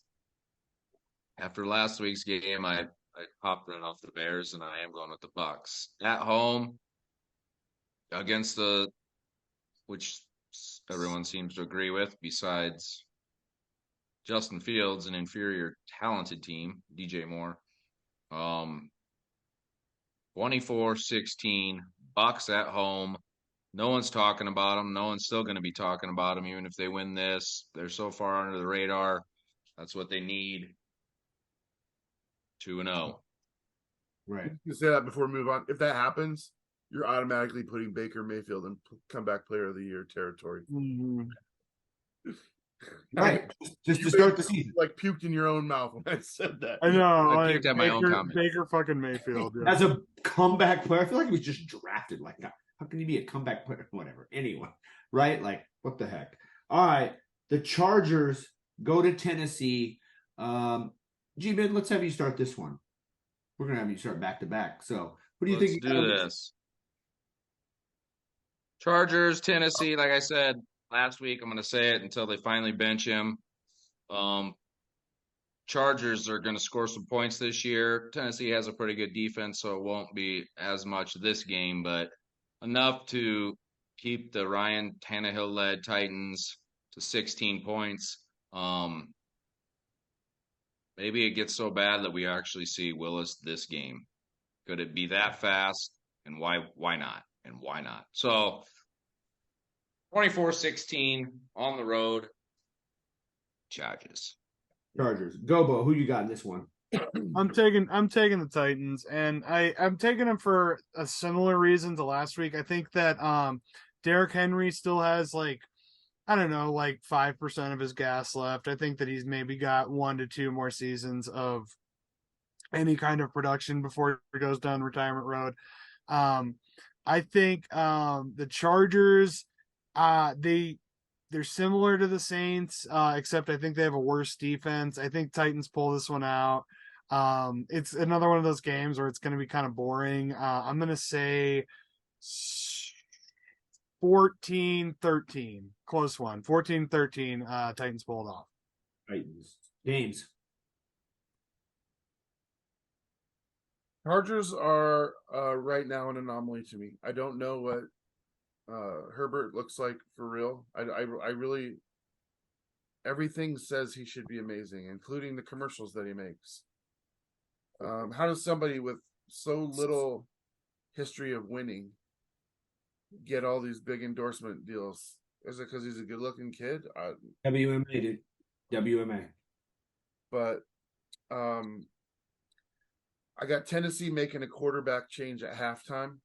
after last week's game, I popped it off the Bears, and I am going with the Bucks at home against which everyone seems to agree with, besides Justin Fields, an inferior talented team, DJ Moore. 24-16, Bucks at home. No one's talking about them. No one's still going to be talking about them, even if they win this. They're so far under the radar. That's what they need. 2-0. Right. You say that before we move on. If that happens, you're automatically putting Baker Mayfield in comeback player of the year territory. Mm-hmm. Right. Just to start the season. Like puked in your own mouth when I said that. I know. I puked at my own comment. Baker fucking Mayfield. Yeah. As a comeback player, I feel like he was just drafted like that. How can he be a comeback player? Whatever. Anyway, right? Like, what the heck? All right. The Chargers go to Tennessee. G-Ben, let's have you start this one. We're going to have you start back-to-back. So, what do you think? Let's do this. Chargers, Tennessee, like I said last week, I'm going to say it until they finally bench him. Chargers are going to score some points this year. Tennessee has a pretty good defense, so it won't be as much this game, but enough to keep the Ryan Tannehill-led Titans to 16 points. Maybe it gets so bad that we actually see Willis this game. Could it be that fast? And why not? And why not? So 24-16 on the road. Chargers. Gobo, who you got in this one? I'm taking the Titans, and I'm taking them for a similar reason to last week. I think that Derrick Henry still has like, I don't know, like 5% of his gas left. I think that he's maybe got 1 to 2 more seasons of any kind of production before he goes down retirement road. I think the Chargers, they're similar to the Saints, except I think they have a worse defense. I think Titans pull this one out. It's another one of those games where it's going to be kind of boring. I'm going to say 14-13, close one. 14-13, Titans pulled off. Titans. James. Chargers are right now an anomaly to me. I don't know what Herbert looks like for real. I really, everything says he should be amazing, including the commercials that he makes. How does somebody with so little history of winning get all these big endorsement deals? Is it because he's a good-looking kid? WMA, dude. WMA. But I got Tennessee making a quarterback change at halftime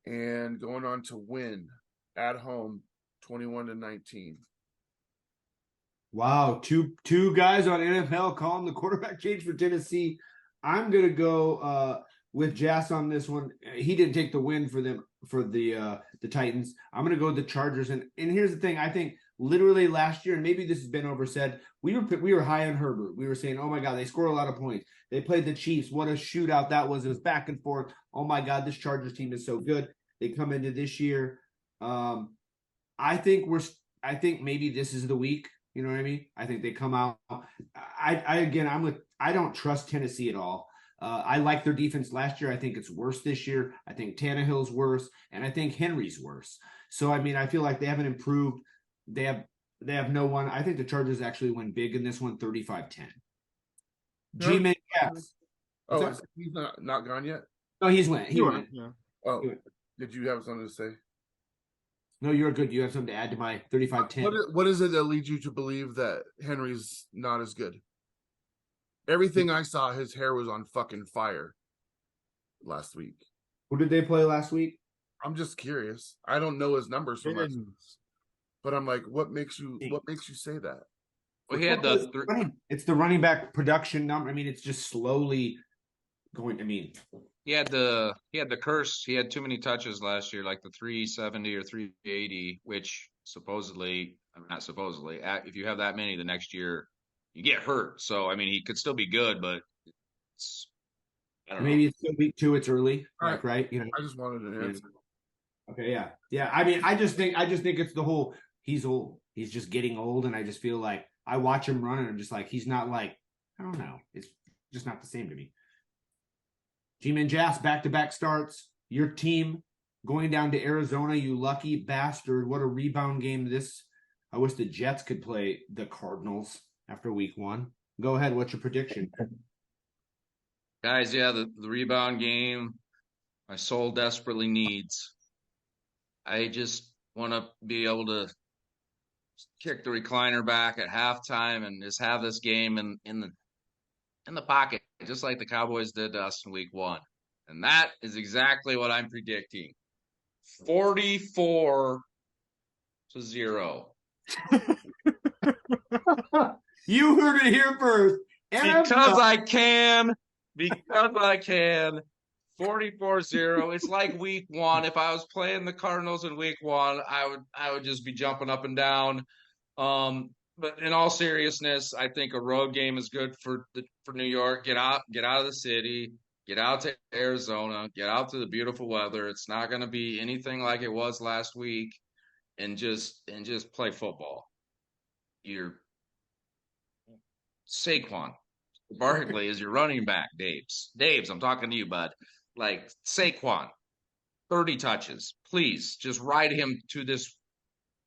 and going on to win at home 21-19. Wow, two guys on NFHell calling the quarterback change for Tennessee. I'm gonna go with Jass on this one. He didn't take the win for them for the Titans. I'm gonna go with the Chargers. And here's the thing: I think literally last year, and maybe this has been oversaid, we were high on Herbert. We were saying, oh my God, they score a lot of points. They played the Chiefs. What a shootout that was! It was back and forth. Oh my God, this Chargers team is so good. They come into this year. I think maybe this is the week. You know what I mean? I think they come out. I don't trust Tennessee at all. I like their defense last year. I think it's worse this year. I think Tannehill's worse, and I think Henry's worse. So I mean, I feel like they haven't improved. They have no one. I think the Chargers actually win big in this one, 35-10. G-Man, yes. Oh, he's not gone yet? No, he went. Yeah. Oh, did you have something to say? No, you're good. You have something to add to my 35-10. What is it that leads you to believe that Henry's not as good? Everything I saw, his hair was on fucking fire last week. Who did they play last week? I'm just curious. I don't know his numbers from last week, but I'm like, what makes you say that? Well, he had it's the running back production number. I mean, it's just slowly going. I mean, he had the curse. He had too many touches last year, like the 370 or 380, which supposedly, not supposedly, if you have that many the next year, you get hurt. So I mean, he could still be good, but maybe it's still week 2. It's early, right? You know, I just wanted an answer. Okay, yeah. I mean, I just think it's the whole. He's old. He's just getting old, and I just feel like I watch him run, and I'm just like, he's not like, I don't know. It's just not the same to me. G-Man Jass, back-to-back starts. Your team going down to Arizona, you lucky bastard. What a rebound game this. I wish the Jets could play the Cardinals after week 1. Go ahead. What's your prediction? Guys, yeah, the rebound game my soul desperately needs. I just want to be able to kick the recliner back at halftime and just have this game in the pocket, just like the Cowboys did to us in week 1. And that is exactly what I'm predicting. 44-0. You heard it here first. Because I can. 44-0. It's like week 1. If I was playing the Cardinals in week 1, I would just be jumping up and down. But in all seriousness, I think a road game is good for New York. Get out of the city, get out to Arizona, get out to the beautiful weather. It's not going to be anything like it was last week, and just play football. You're Saquon Barkley is your running back, Daves, I'm talking to you, bud. Like Saquon, 30 touches. Please just ride him to this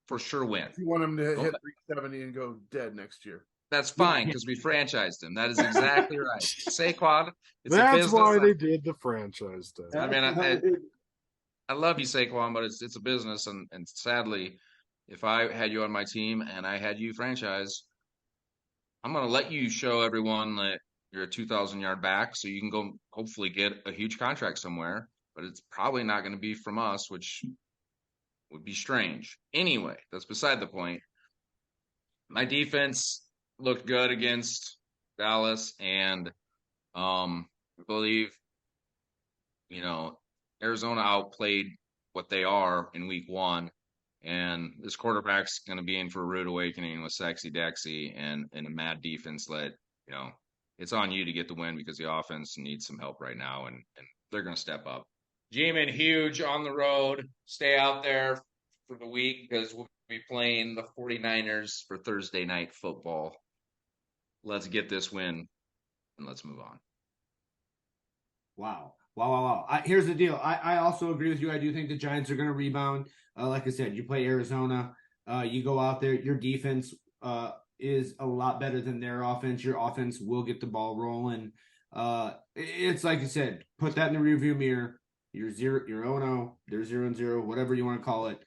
for sure win. You want him to hit 370 and go dead next year. That's fine because we franchised him. That is exactly right. Saquon, that's why they did the franchise tag. I mean, I love you, Saquon, but it's a business, and sadly, if I had you on my team and I had you franchise, I'm going to let you show everyone that you're a 2,000-yard back so you can go hopefully get a huge contract somewhere, but it's probably not going to be from us, which would be strange. Anyway, that's beside the point. My defense looked good against Dallas, and I believe, Arizona outplayed what they are in week 1. And this quarterback's going to be in for a rude awakening with Sexy Dexy and a mad defense that, it's on you to get the win because the offense needs some help right now, and they're going to step up. G-Man huge on the road. Stay out there for the week because we'll be playing the 49ers for Thursday night football. Let's get this win and let's move on. Wow. Here's the deal. I also agree with you. I do think the Giants are going to rebound. Like I said, you play Arizona. You go out there. Your defense is a lot better than their offense. Your offense will get the ball rolling. It's like you said, put that in the rearview mirror. You're 0-0. They're 0-0, whatever you want to call it.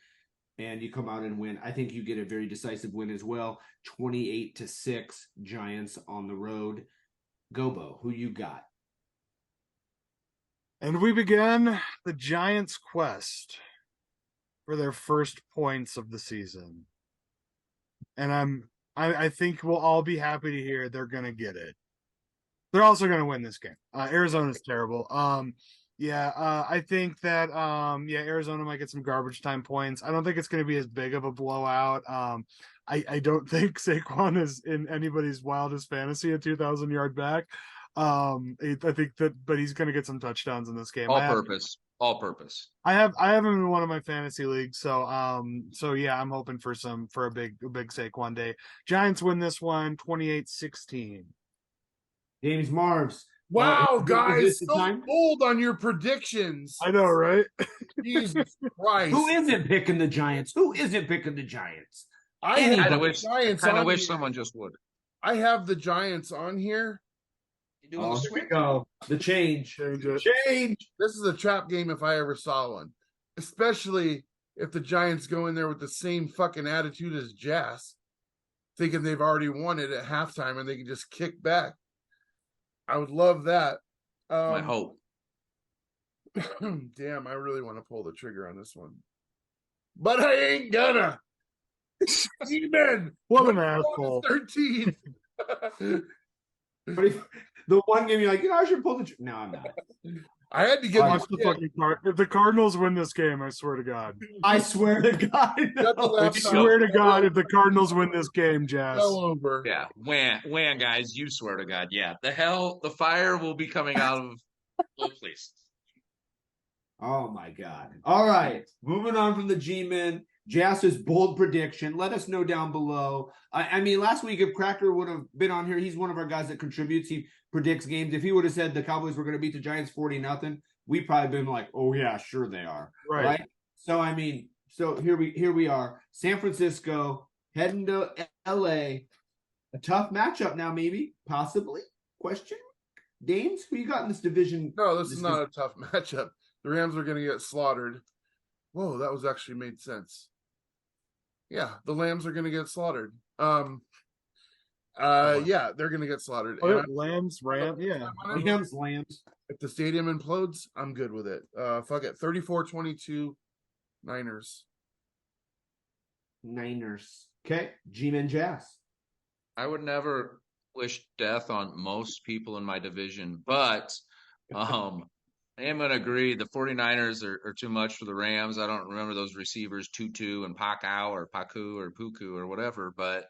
And you come out and win. I think you get a very decisive win as well. 28-6 Giants on the road. Gobo, who you got? And we begin the Giants' quest for their first points of the season. And I think we'll all be happy to hear they're going to get it. They're also going to win this game. Arizona's terrible. I think that Arizona might get some garbage time points. I don't think it's going to be as big of a blowout. I don't think Saquon is in anybody's wildest fantasy a 2,000-yard back. I think that, but he's going to get some touchdowns in this game. All purpose. I have him in one of my fantasy leagues, so I'm hoping for a big Saquon day. Giants win this one 28-16. James Marves. Wow, guys, so bold on your predictions. I know, right? Jesus Christ. Who isn't picking the Giants? I kind of wish someone just would. I have the Giants on here. You doing here we go. The change. This is a trap game if I ever saw one. Especially if the Giants go in there with the same fucking attitude as Jazz, thinking they've already won it at halftime and they can just kick back. I would love that. My hope. Damn, I really want to pull the trigger on this one. But I ain't gonna. Steven! What an asshole. 13. The one game you're like, I should pull the trigger. No, I'm not. I had to get the fucking If the Cardinals win this game, I swear to God. I swear to God. No. I swear to God, if the Cardinals win this game, Jazz. Fell over. Yeah, wham, guys. You swear to God. Yeah, the fire will be coming out of. Oh, please. Oh my God. All right, moving on from the G-Men. Jazz's bold prediction. Let us know down below. I mean, last week, if Cracker would have been on here, he's one of our guys that contributes. He predicts games. If he would have said the Cowboys were going to beat the Giants 40-0, we'd probably been like, oh, yeah, sure they are. Right? So, I mean, here we are. San Francisco heading to L.A. A tough matchup now, maybe, possibly. Question? Dames, who you got in this division? No, this is not a tough matchup. The Rams are going to get slaughtered. Whoa, that was actually made sense. Yeah, the Lambs are going to get slaughtered. Yeah, they're going to get slaughtered. Oh, Lambs. If the stadium implodes, I'm good with it. Fuck it. 34-22 Niners. Okay, G-Men Jazz. I would never wish death on most people in my division, but I am going to agree. The 49ers are too much for the Rams. I don't remember those receivers, Tutu and Paku or Puku or whatever, but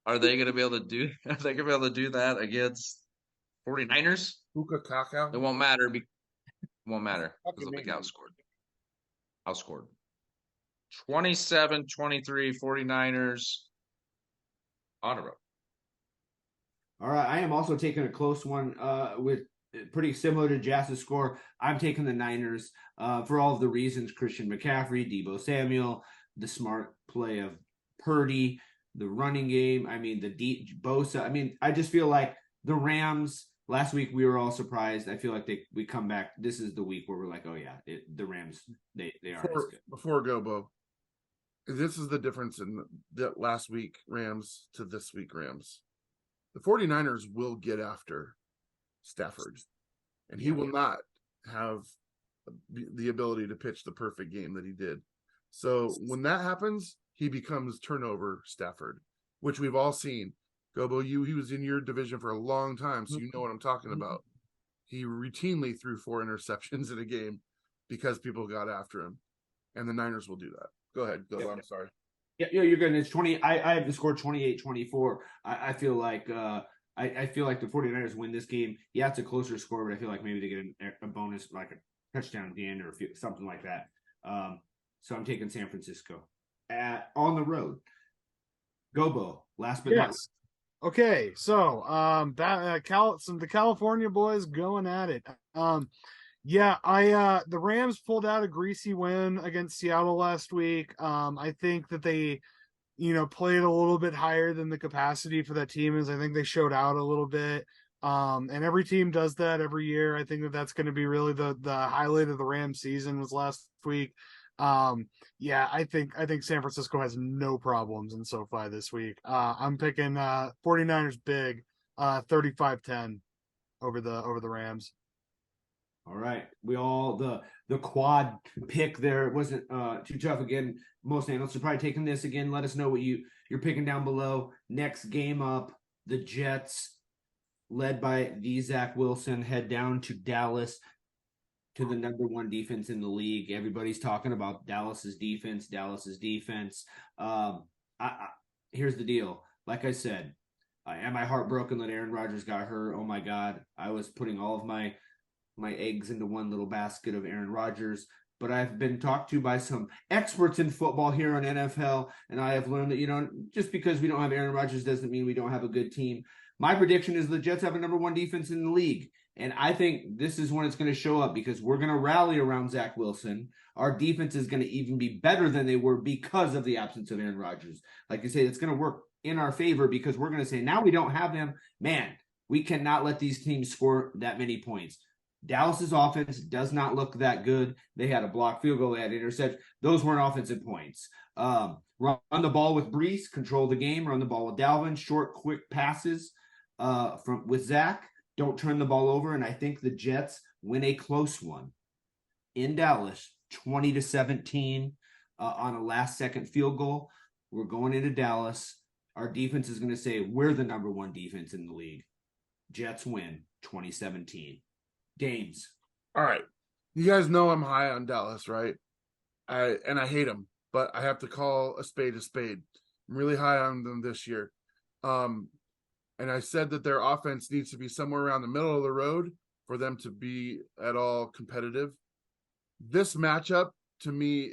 are they going to be able to do that against 49ers? Puka Kakao? It won't matter. Because they'll be outscored. 27-23 49ers on a road. All right, I am also taking a close one with pretty similar to Jazz's score. I'm taking the Niners for all of the reasons: Christian McCaffrey, Deebo Samuel, the smart play of Purdy, the running game. I mean, the Bosa. I mean, I just feel like the Rams. Last week we were all surprised. I feel like we come back. This is the week where we're like, oh yeah, the Rams. They are as good. Before Gobo, this is the difference in the last week Rams to this week Rams. The 49ers will get after Stafford, and he will not have the ability to pitch the perfect game that he did. So when that happens, he becomes turnover Stafford, which we've all seen. Gobo, he was in your division for a long time, so you know what I'm talking about. He routinely threw 4 interceptions in a game because people got after him, and the Niners will do that. Go ahead, Gobo. I'm sorry. Yeah, you're good. It's 20. I have the score 28-24. I feel like I feel like the 49ers win this game. Yeah, it's a closer score, but I feel like maybe they get a bonus, like a touchdown at the end or something like that. So I'm taking San Francisco on the road. Gobo, last but not least. Okay, so the California boys going at it. The Rams pulled out a greasy win against Seattle last week. I think that they, played a little bit higher than the capacity for that team is. I think they showed out a little bit. And every team does that every year. I think that's going to be really the highlight of the Rams season was last week. I think San Francisco has no problems in SoFi this week. I'm picking 49ers big, 35-10 over the Rams. All right. We all the quad pick there wasn't too tough. Again, most analysts are probably taking this again. Let us know what you're picking down below. Next game up, the Jets, led by the Zach Wilson, head down to Dallas, to the number 1 defense in the league. Everybody's talking about Dallas's defense. Here's the deal. Like I said, am I heartbroken that Aaron Rodgers got hurt? Oh my God. I was putting all of my eggs into one little basket of Aaron Rodgers, but I've been talked to by some experts in football here on NFHell, and I have learned that, just because we don't have Aaron Rodgers doesn't mean we don't have a good team. My prediction is the Jets have a number 1 defense in the league, and I think this is when it's going to show up because we're going to rally around Zach Wilson. Our defense is going to even be better than they were because of the absence of Aaron Rodgers. Like you say, it's going to work in our favor because we're going to say, now we don't have him. Man, we cannot let these teams score that many points. Dallas's offense does not look that good. They had a blocked field goal, they had interception. Those weren't offensive points. Run the ball with Brees, control the game. Run the ball with Dalvin, short, quick passes with Zach. Don't turn the ball over. And I think the Jets win a close one in Dallas, 20-17 on a last-second field goal. We're going into Dallas. Our defense is going to say we're the number 1 defense in the league. Jets win 2017. Games. All right. You guys know I'm high on Dallas, right? I hate them, but I have to call a spade a spade. I'm really high on them this year. And I said that their offense needs to be somewhere around the middle of the road for them to be at all competitive. This matchup to me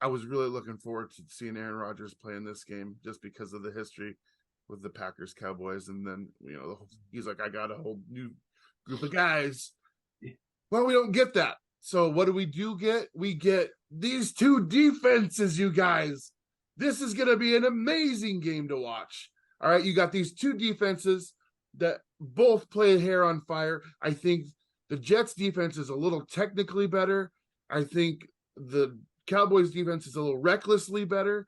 I was really looking forward to seeing Aaron Rodgers play in this game just because of the history with the Packers Cowboys. And then, he's like, I got a whole new group of guys. Well, we don't get that. So what do? We get these 2 defenses, you guys. This is going to be an amazing game to watch. All right, you got these 2 defenses that both play hair on fire. I think the Jets defense is a little technically better. I think the Cowboys defense is a little recklessly better.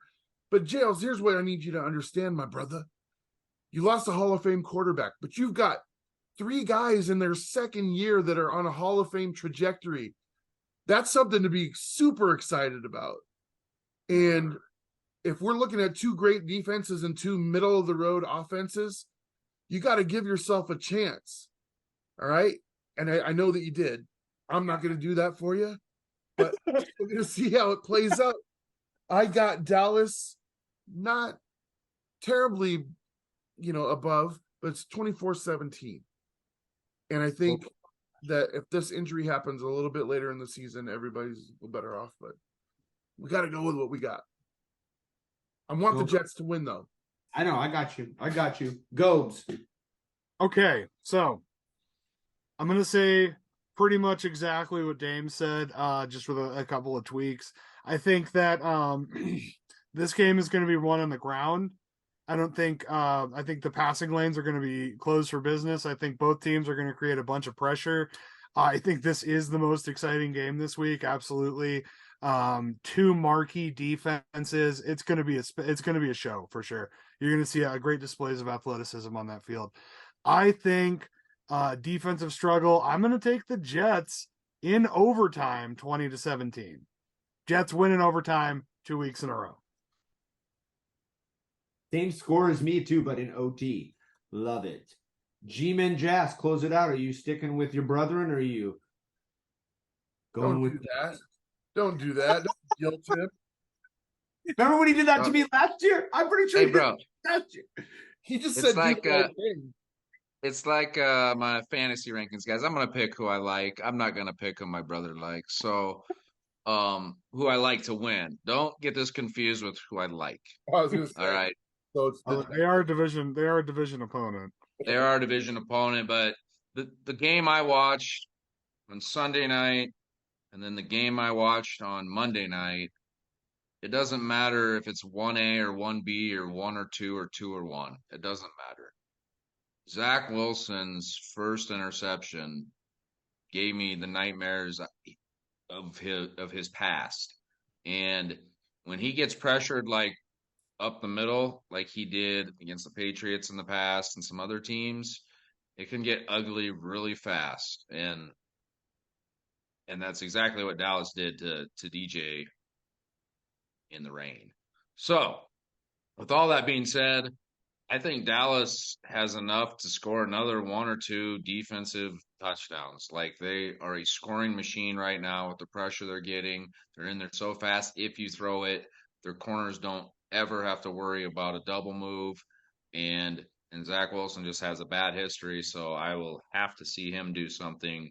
But Jails, here's what I need you to understand, my brother. You lost a Hall of Fame quarterback, but you've got 3 guys in their second year that are on a Hall of Fame trajectory. That's something to be super excited about. And if we're looking at 2 great defenses and 2 middle-of-the-road offenses, you got to give yourself a chance. All right? And I know that you did. I'm not going to do that for you, but we're going to see how it plays out. I got Dallas not terribly, above, but it's 24-17. And I think that if this injury happens a little bit later in the season, everybody's better off. But we got to go with what we got. I want the Jets to win, though. I know. I got you. Gobes. Okay, so I'm going to say pretty much exactly what Dame said, just with a couple of tweaks. I think that this game is going to be won on the ground. I think the passing lanes are going to be closed for business. I think both teams are going to create a bunch of pressure. I think this is the most exciting game this week. Absolutely. 2 marquee defenses. It's going to be a show for sure. You're going to see great displays of athleticism on that field. I think defensive struggle. I'm going to take the Jets in overtime, 20-17. Jets win in overtime 2 weeks in a row. Same score as me too, but in OT. Love it. G-Man Jazz, close it out. Are you sticking with your brethren, or are you going Don't with do that. Don't do that. Don't guilt him. Remember when he did that to me last year? I'm pretty sure Hey, he did bro. that last year. He just It's said like do the right thing. It's like my fantasy rankings, guys. I'm gonna pick who I like. I'm not gonna pick who my brother likes. So, who I like to win. Don't get this confused with who I like. I was gonna say. All right, So it's They are a division. They are a division opponent. they are a division opponent, but the game I watched on Sunday night, and then the game I watched on Monday night. It doesn't matter if it's 1A or 1B or 1 or 2 or 2 or 1. It doesn't matter. Zach Wilson's first interception gave me the nightmares of his past. And when he gets pressured like up the middle, like he did against the Patriots in the past and some other teams, it can get ugly really fast. And that's exactly what Dallas did to DJ in the rain. So, with all that being said, I think Dallas has enough to score another 1 or 2 defensive touchdowns. Like, they are a scoring machine right now with the pressure they're getting. They're in there so fast. If you throw it, their corners don't ever have to worry about a double move. And Zach Wilson just has a bad history, so I will have to see him do something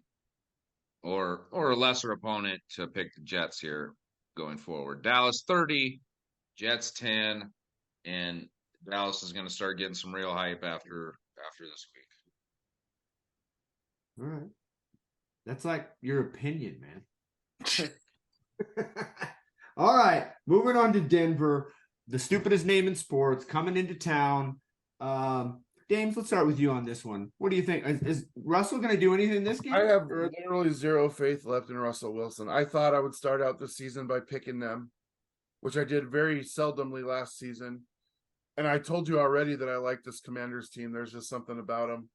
or a lesser opponent to pick the Jets here going forward. Dallas 30, Jets 10, and Dallas is going to start getting some real hype after this week. All right. That's like your opinion, man. All right. Moving on to Denver, the stupidest name in sports, coming into town. James, let's start with you on this one. What do you think? Is Russell going to do anything in this game? I have literally zero faith left in Russell Wilson. I thought I would start out the season by picking them, which I did very seldomly last season. And I told you already that I like this Commanders team. There's just something about them.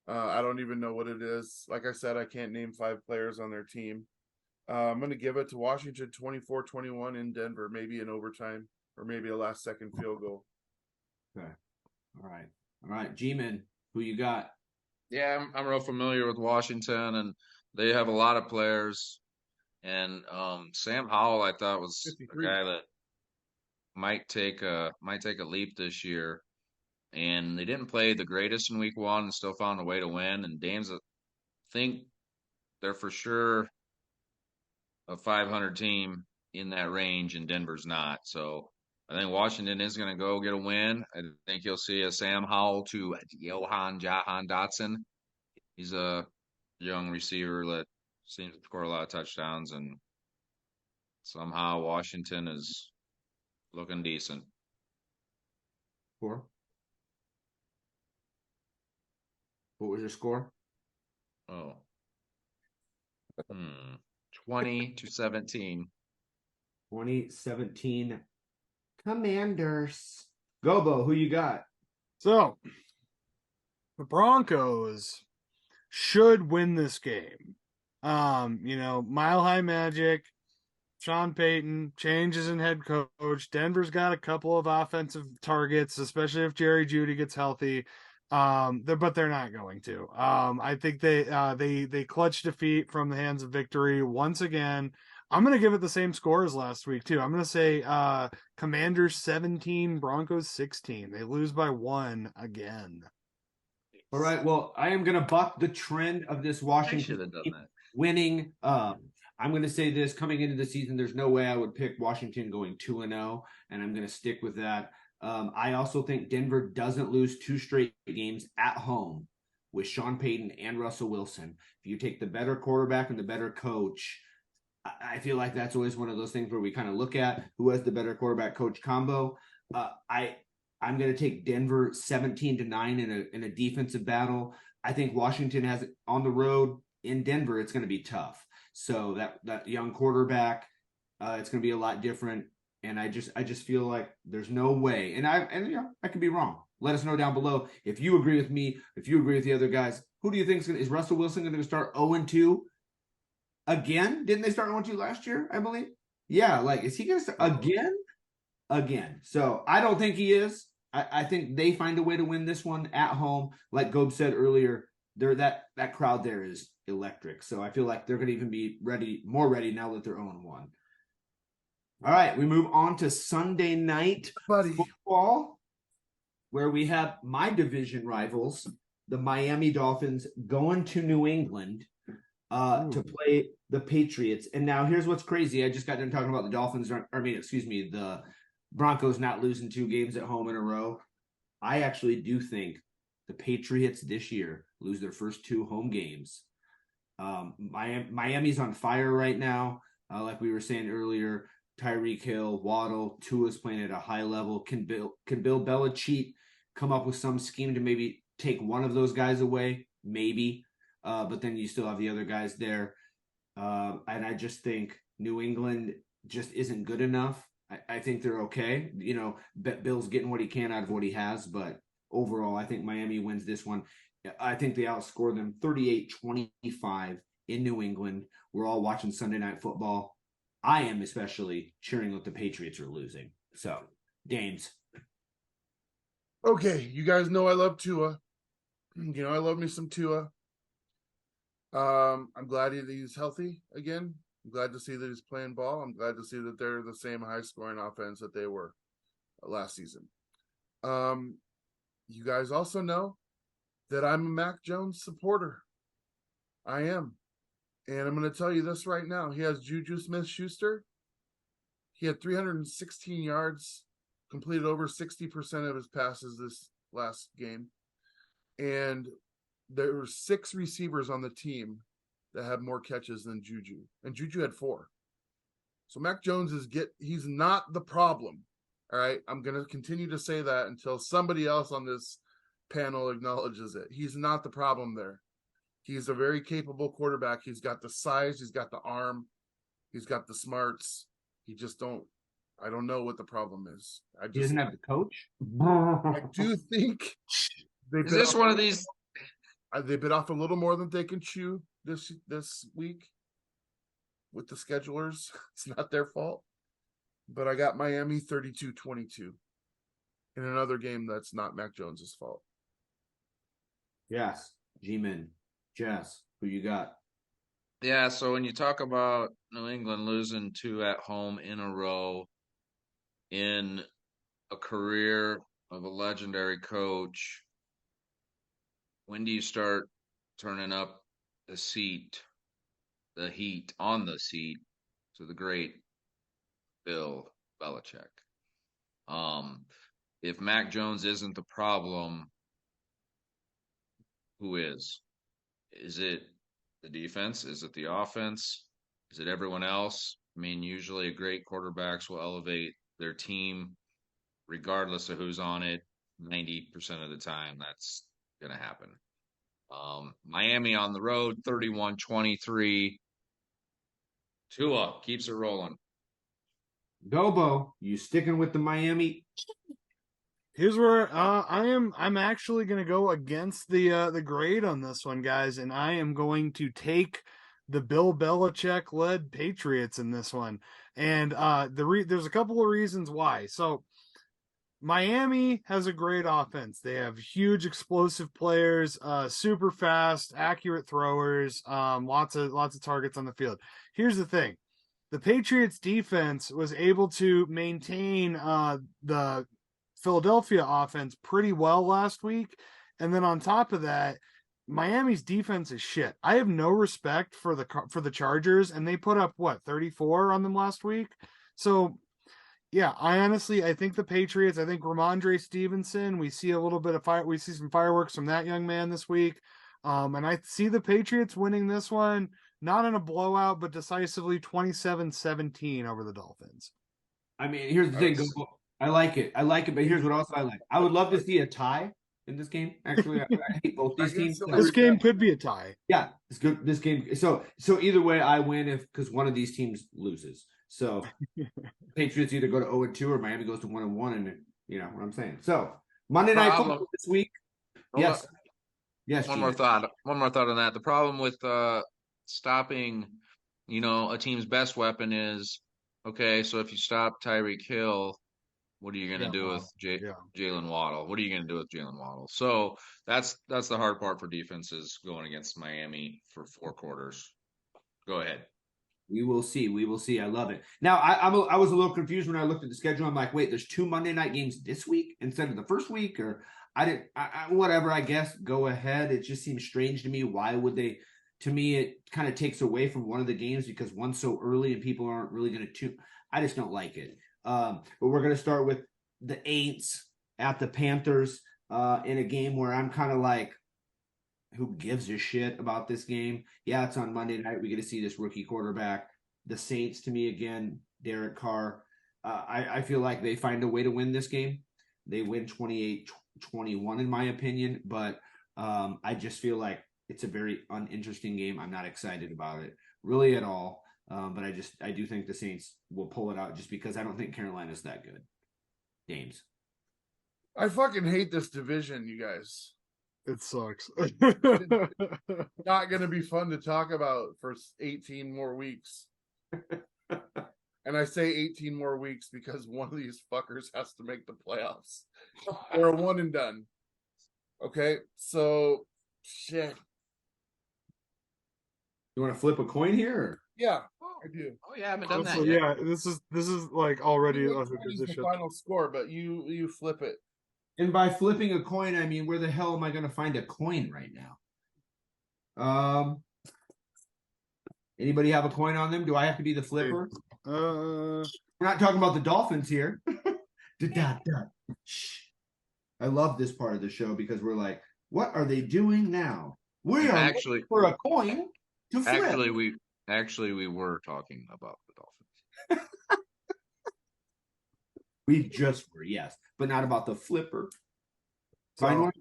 I don't even know what it is. Like I said, I can't name 5 players on their team. I'm going to give it to Washington 24-21 in Denver, maybe in overtime or maybe a last-second field goal. Okay. All right. G-Man, who you got? Yeah, I'm real familiar with Washington, and they have a lot of players. And Sam Howell, I thought, was 53. a guy that might take a leap this year. And they didn't play the greatest in week 1 and still found a way to win. And Dame's, I think they're for sure a 500 team in that range, and Denver's not. So I think Washington is going to go get a win. I think you'll see a Sam Howell to Jahan Dotson. He's a young receiver that seems to score a lot of touchdowns, and somehow Washington is looking decent. 4. What was your score? 20-17. 2017 Commanders. Gobo, who you got? So, the Broncos should win this game. Mile High Magic, Sean Payton, changes in head coach. Denver's got a couple of offensive targets, especially if Jerry Jeudy gets healthy. But they're not going to. I think they clutch defeat from the hands of victory once again. I'm going to give it the same score as last week too. I'm going to say Commanders 17, Broncos 16. They lose by 1 again. All right. Well, I am going to buck the trend of this Washington winning. I'm going to say this coming into the season. There's no way I would pick Washington going 2-0, and I'm going to stick with that. I also think Denver doesn't lose 2 straight games at home with Sean Payton and Russell Wilson. If you take the better quarterback and the better coach, I feel like that's always one of those things where we kind of look at who has the better quarterback coach combo. I'm going to take Denver 17-9 in a defensive battle. I think Washington has it on the road in Denver. It's going to be tough. So that young quarterback, it's going to be a lot different. And I just feel like there's no way. And I could be wrong. Let us know down below if you agree with me. If you agree with the other guys, who do you think is Russell Wilson going to start 0-2 again? Didn't they start 0-2 last year? I believe. Yeah, like, is he going to start again? Again. So I don't think he is. I think they find a way to win this one at home. Like Gob said earlier, that crowd there is electric. So I feel like they're going to even be more ready now that they're 0-1. All right, we move on to Sunday night football, where we have my division rivals, the Miami Dolphins, going to New England to play the Patriots. And now here's what's crazy. I just got done talking about the Dolphins, the Broncos not losing 2 games at home in a row. I actually do think the Patriots this year lose their first 2 home games. Miami's on fire right now. Like we were saying earlier, Tyreek Hill, Waddle, Tua's playing at a high level. Can Bill Belichick come up with some scheme to maybe take one of those guys away? Maybe. But then you still have the other guys there. And I just think New England just isn't good enough. I think they're okay. You know, Bill's getting what he can out of what he has, but overall, I think Miami wins this one. I think they outscore them 38-25 in New England. We're all watching Sunday Night Football. I am especially cheering that the Patriots are losing. So, Dames. Okay, you guys know I love Tua. You know I love me some Tua. I'm glad he's healthy again. I'm glad to see that he's playing ball. I'm glad to see that they're the same high-scoring offense that they were last season. You guys also know that I'm a Mac Jones supporter. I am. And I'm going to tell you this right now. He has Juju Smith-Schuster. He had 316 yards, completed over 60% of his passes this last game. And there were 6 receivers on the team that had more catches than Juju. And Juju had 4. So Mac Jones he's not the problem. All right. I'm going to continue to say that until somebody else on this panel acknowledges it. He's not the problem there. He's a very capable quarterback. He's got the size. He's got the arm. He's got the smarts. I don't know what the problem is. He doesn't have the coach? I do think is this one of these? They bit off a little more than they can chew this week with the schedulers. It's not their fault. But I got Miami 32-22 in another game that's not Mac Jones's fault. Yes. G-Man. Jess, who you got? Yeah, so when you talk about New England losing 2 at home in a row in a career of a legendary coach, when do you start turning up the heat on the seat to the great Bill Belichick? If Mac Jones isn't the problem, who is? Is it the defense? Is it the offense? Is it everyone else? I mean, usually great quarterbacks will elevate their team regardless of who's on it. 90% of the time, that's going to happen. Miami on the road, 31-23. Tua keeps it rolling. Gobo, you sticking with the Miami? Here's where I'm actually going to go against the grade on this one, guys, and I am going to take the Bill Belichick led Patriots in this one. And there's a couple of reasons why. So Miami has a great offense. They have huge explosive players, super fast, accurate throwers, lots of targets on the field. Here's the thing. The Patriots defense was able to maintain the Philadelphia offense pretty well last week. And then on top of that, Miami's defense is shit. I have no respect for the Chargers, and they put up 34 on them last week. So yeah, I think the Patriots, I think Ramondre Stevenson, we see a little bit of fire. We see some fireworks from that young man this week. And I see the Patriots winning this one, not in a blowout, but decisively 27-17 over the Dolphins. I mean, here's the thing. I like it, but here's what else I like. I would love to see a tie in this game. Actually, I hate both these teams. This game could be a tie. Yeah, it's good. This game. So either way, I win because one of these teams loses. So Patriots either go to 0-2 or Miami goes to 1-1, and you know what I'm saying. So Monday Night Football this week. Yes. One more thought on that. The problem with stopping, a team's best weapon is, okay, so if you stop Tyreek Hill, what are you going to do with Yeah. Jalen Waddle? What are you going to do with Jalen Waddle? So that's the hard part for defenses going against Miami for 4 quarters. Go ahead. We will see. We will see. I love it. Now, I was a little confused when I looked at the schedule. I'm like, wait, there's 2 Monday night games this week instead of the first week, or I didn't. Whatever. I guess go ahead. It just seems strange to me. Why would they? To me, it kind of takes away from one of the games because one's so early and people aren't really going to tune. I just don't like it. But we're going to start with the Aints at the Panthers in a game where I'm kind of like, who gives a shit about this game? Yeah, it's on Monday night. We get to see this rookie quarterback. The Saints, to me, again, Derek Carr. I feel like they find a way to win this game. They win 28-21, in my opinion. But I just feel like it's a very uninteresting game. I'm not excited about it really at all. But I do think the Saints will pull it out just because I don't think Carolina's that good. James. I fucking hate this division, you guys. It sucks. Not going to be fun to talk about for 18 more weeks. And I say 18 more weeks because one of these fuckers has to make the playoffs. Or a one and done. Okay, so shit. You want to flip a coin here? Or? Yeah, I do. Oh yeah, I haven't done that So, yet. yeah, this is like already The final score, but you flip it. And by flipping a coin, I mean, where the hell am I going to find a coin right now? Anybody have a coin on them? Do I have to be the flipper? We're not talking about the Dolphins here. Shh. I love this part of the show because we're like, what are they doing now? We are actually for a coin to flip. Actually we were talking about the Dolphins. We just were, yes, but not about the flipper. So I don't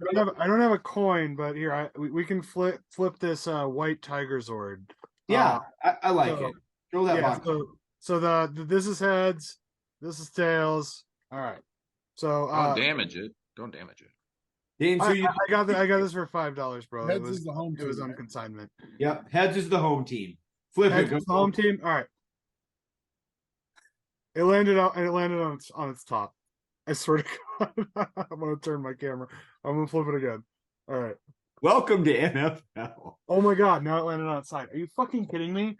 have a coin, but here we can flip this white tiger Zord. Yeah, I like it. Throw that box. So this is heads, this is tails. All right. So Don't damage it. James, I got this for $5, bro. Heads is the home It was team, on right? consignment. Yep, heads is the home team. Flip Heads it. is the home team. All right. It landed on its top. I swear to God, I'm gonna turn my camera. I'm gonna flip it again. All right. Welcome to NFL. Oh my God! Now it landed on its side. Are you fucking kidding me?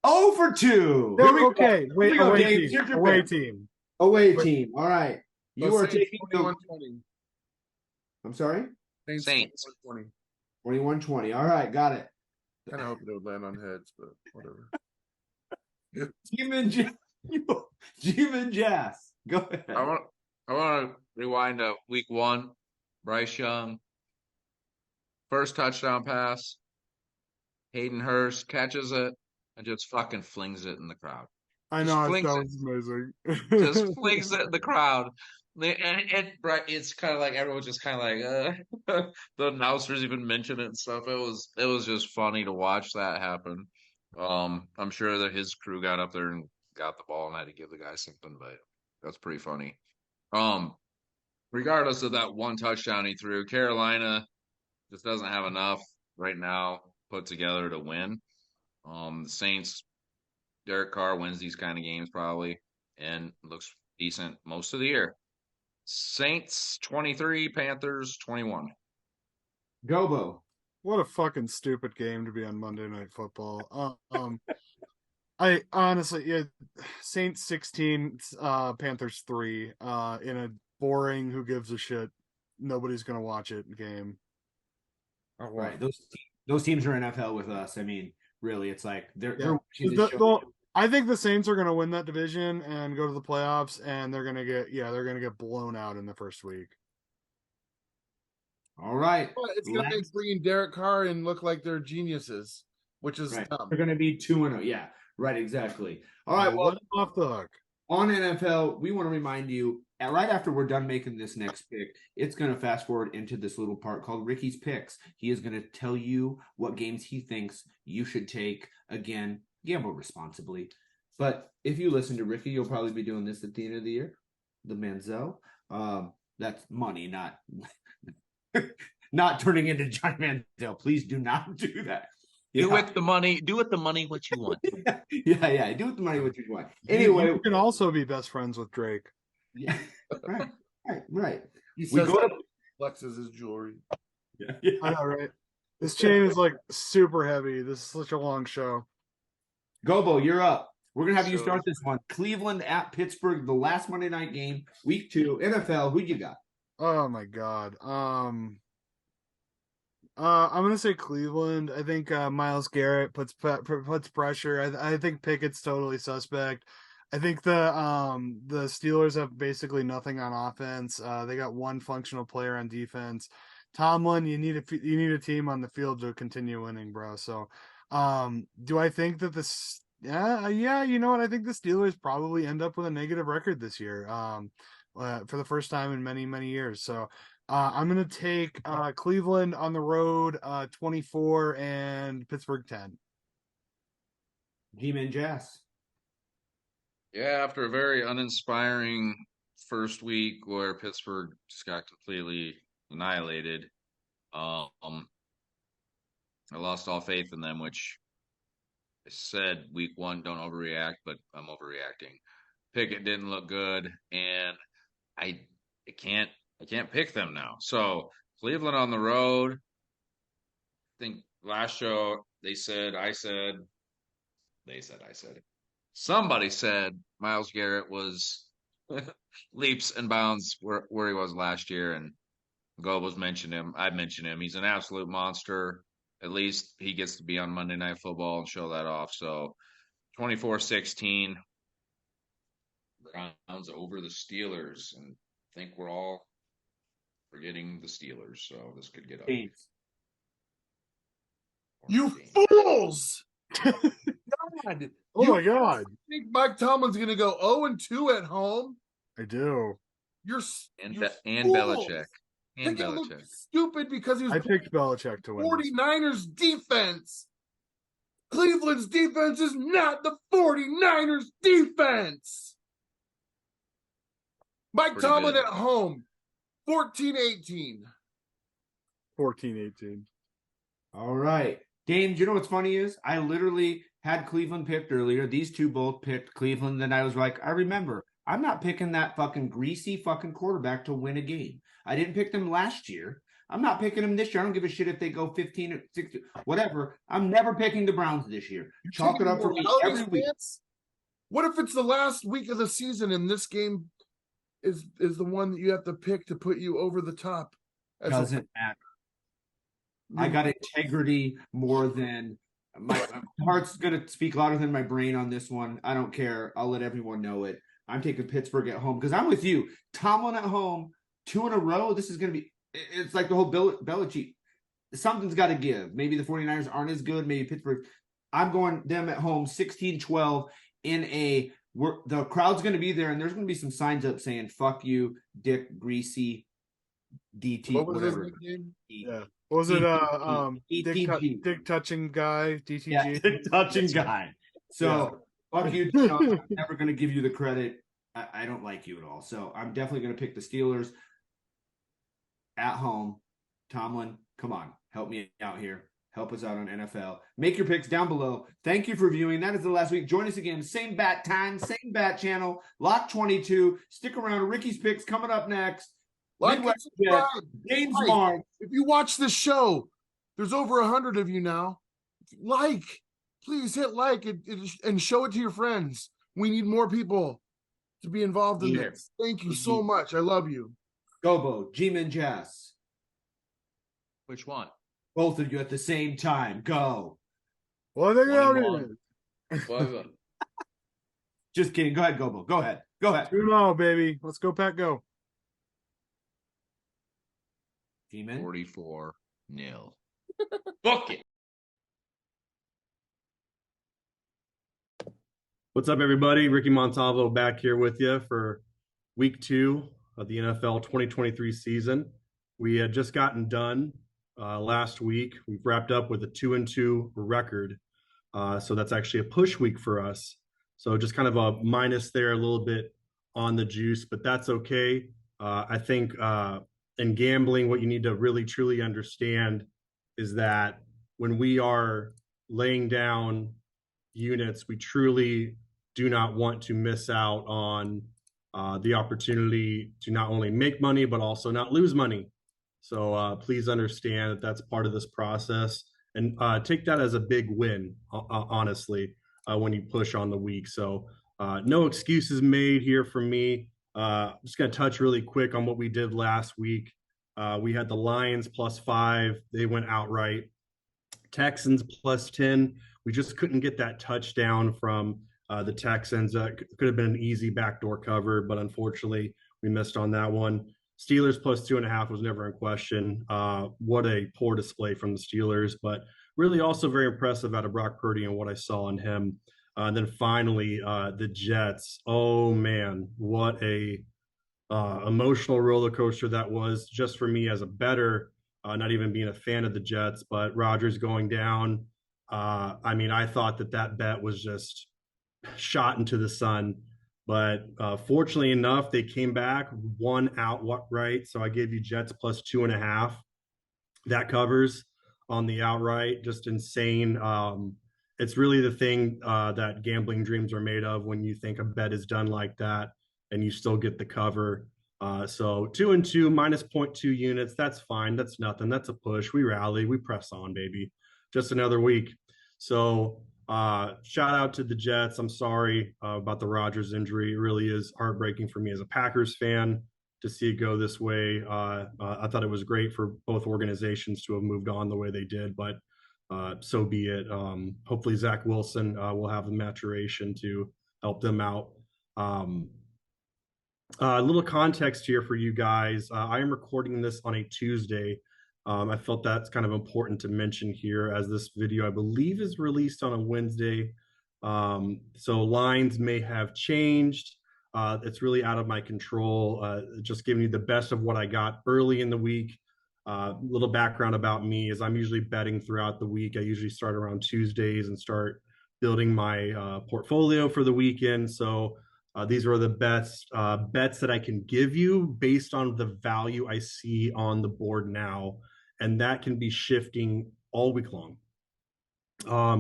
0 for 2. Okay, wait. Away team. Away team. All right. So You are Saints taking 21-20. I'm sorry? Saints. 21-20. 21-20. All right, got it. Kind of hoping it would land on heads, but whatever. Jim and Jazz. Go ahead. I want to rewind to week 1. Bryce Young, first touchdown pass. Hayden Hurst catches it and just fucking flings it in the crowd. I know, that was amazing. Just flings it in the crowd. It's kind of like everyone's just kind of like the announcers even mention it and stuff. It was just funny to watch that happen. I'm sure that his crew got up there and got the ball and had to give the guy something, but that's pretty funny. Regardless of that one touchdown he threw, Carolina just doesn't have enough right now put together to win. The Saints, Derek Carr wins these kind of games probably and looks decent most of the year. Saints 23, Panthers 21. Gobo. What a fucking stupid game to be on Monday Night Football. I honestly, yeah, Saints 16, Panthers 3, in a boring, who gives a shit, nobody's gonna watch it game. Right. Those teams are NFL with us. I mean, really, it's like they're I think the Saints are gonna win that division and go to the playoffs, and they're gonna get blown out in the first week. All right. Well, it's gonna make bringing Derek Carr and look like they're geniuses, which is dumb. They're gonna be 2-0. Yeah, right, exactly. All right, well, let them off the hook. On NFL, we want to remind you, right after we're done making this next pick, it's going to fast forward into this little part called Ricky's Picks. He is going to tell you what games he thinks you should take. Again, gamble responsibly. But if you listen to Ricky, you'll probably be doing this at the end of the year. The Manziel. That's money, not turning into Johnny Manziel. Please do not do that. Do with the money what you want. yeah. Do with the money what you want. Anyway, Anyway, you can also be best friends with Drake. Yeah, right. He We says go to flexes his jewelry. yeah. I know, right? This chain is like super heavy. This is such a long show. Gobo, you're up. We're gonna have you So- start this one. Cleveland at Pittsburgh, the last Monday night game, week 2, NFL. Who you got? Oh my god. I'm gonna say Cleveland. I think Myles Garrett puts pressure. I think Pickett's totally suspect. I think the Steelers have basically nothing on offense. They got one functional player on defense. Tomlin, you need a team on the field to continue winning, bro. So, do I think that this? Yeah, you know what? I think the Steelers probably end up with a negative record this year. For the first time in many years. So. I'm going to take Cleveland on the road, 24, and Pittsburgh 10. G-Man Jazz. Yeah, after a very uninspiring first week where Pittsburgh just got completely annihilated, I lost all faith in them, which I said week 1, don't overreact, but I'm overreacting. Pickett didn't look good, and I can't pick them now. So Cleveland on the road. I think last show somebody said Myles Garrett was leaps and bounds where he was last year, and Gobo's mentioned him. I mentioned him. He's an absolute monster. At least he gets to be on Monday Night Football and show that off. So 24-16, Browns over the Steelers, and I think we're all forgetting the Steelers, so this could get ugly. You fools! God. Oh my god. I think Mike Tomlin's going to go 0-2 at home. I do. You're And fools. Belichick. And Pickett looked Belichick. stupid because he was I picked Belichick to win. 49ers defense. Cleveland's defense is not the 49ers defense. Mike Pretty Tomlin good. at home, 14-18. 14-18. All right. Dame, do you know what's funny is I literally had Cleveland picked earlier. These two both picked Cleveland. Then I was like, I remember, I'm not picking that fucking greasy fucking quarterback to win a game. I didn't pick them last year. I'm not picking them this year. I don't give a shit if they go 15 or 16, whatever. I'm never picking the Browns this year. Chalk it up for me every week. What if it's the last week of the season and this game is the one that you have to pick to put you over the top? Doesn't matter. I got integrity more than my heart's going to speak louder than my brain on this one. I don't care. I'll let everyone know it. I'm taking Pittsburgh at home because I'm with you. Tomlin at home, 2 in a row. This is going to be – it's like the whole Belichick. Something's got to give. Maybe the 49ers aren't as good. Maybe Pittsburgh. I'm going them at home 16-12 in a – the crowd's going to be there, and there's going to be some signs up saying, fuck you, Dick Greasy, DT, What was whatever. his nickname? Yeah. What was it? Dick touching guy, DTG. Yeah, Dick touching guy. So fuck you, John. I'm never going to give you the credit. I don't like you at all. So I'm definitely going to pick the Steelers at home. Tomlin, come on, help me out here. Help us out on NFL. Make your picks down below. Thank you for viewing. That is the last week. Join us again. Same bat time, same bat channel. Lock 22. Stick around. Ricky's picks coming up next. Like and subscribe. James Mark. If you watch this show, there's over 100 of you now. Please hit like and show it to your friends. We need more people to be involved in this. Thank you so much. I love you. Gobo, G-Man Jazz. Which one? Both of you at the same time. Go. What are they Just kidding. Go ahead, Gobo. Go ahead. 2-0, baby. Let's go, Pack, go. G-Man. 44-0. Book it. What's up, everybody? Ricky Montalvo back here with you for week 2 of the NFL 2023 season. We had just gotten done last week. We've wrapped up with a 2-2 record. So that's actually a push week for us. So just kind of a minus there, a little bit on the juice, but that's okay. I think in gambling, what you need to really truly understand is that when we are laying down units, we truly do not want to miss out on the opportunity to not only make money, but also not lose money. So please understand that that's part of this process, and take that as a big win, honestly, when you push on the week. So no excuses made here from me. I'm just going to touch really quick on what we did last week. We had the Lions +5. They went outright. Texans +10. We just couldn't get that touchdown from the Texans. Could have been an easy backdoor cover, but unfortunately we missed on that one. Steelers +2.5 was never in question. What a poor display from the Steelers, but really also very impressive out of Brock Purdy and what I saw in him. And then finally, the Jets. Oh man, what a emotional roller coaster that was, just for me as a bettor, not even being a fan of the Jets, but Rodgers going down. I mean, I thought that bet was just shot into the sun. But fortunately enough, they came back, won outright. So I gave you Jets +2.5. That covers on the outright. Just insane. It's really the thing that gambling dreams are made of, when you think a bet is done like that and you still get the cover. So 2-2 -0.2 units. That's fine. That's nothing. That's a push. We rally. We press on, baby. Just another week. So shout out to the Jets. I'm sorry about the Rodgers injury. It really is heartbreaking for me as a Packers fan to see it go this way. I thought it was great for both organizations to have moved on the way they did, but so be it. Hopefully Zach Wilson will have the maturation to help them out. A little context here for you guys. I am recording this on a Tuesday. I felt that's kind of important to mention here, as this video, I believe, is released on a Wednesday. So lines may have changed. It's really out of my control. Just giving you the best of what I got early in the week. Little background about me is I'm usually betting throughout the week. I usually start around Tuesdays and start building my portfolio for the weekend. So these are the best bets that I can give you based on the value I see on the board now. And that can be shifting all week long.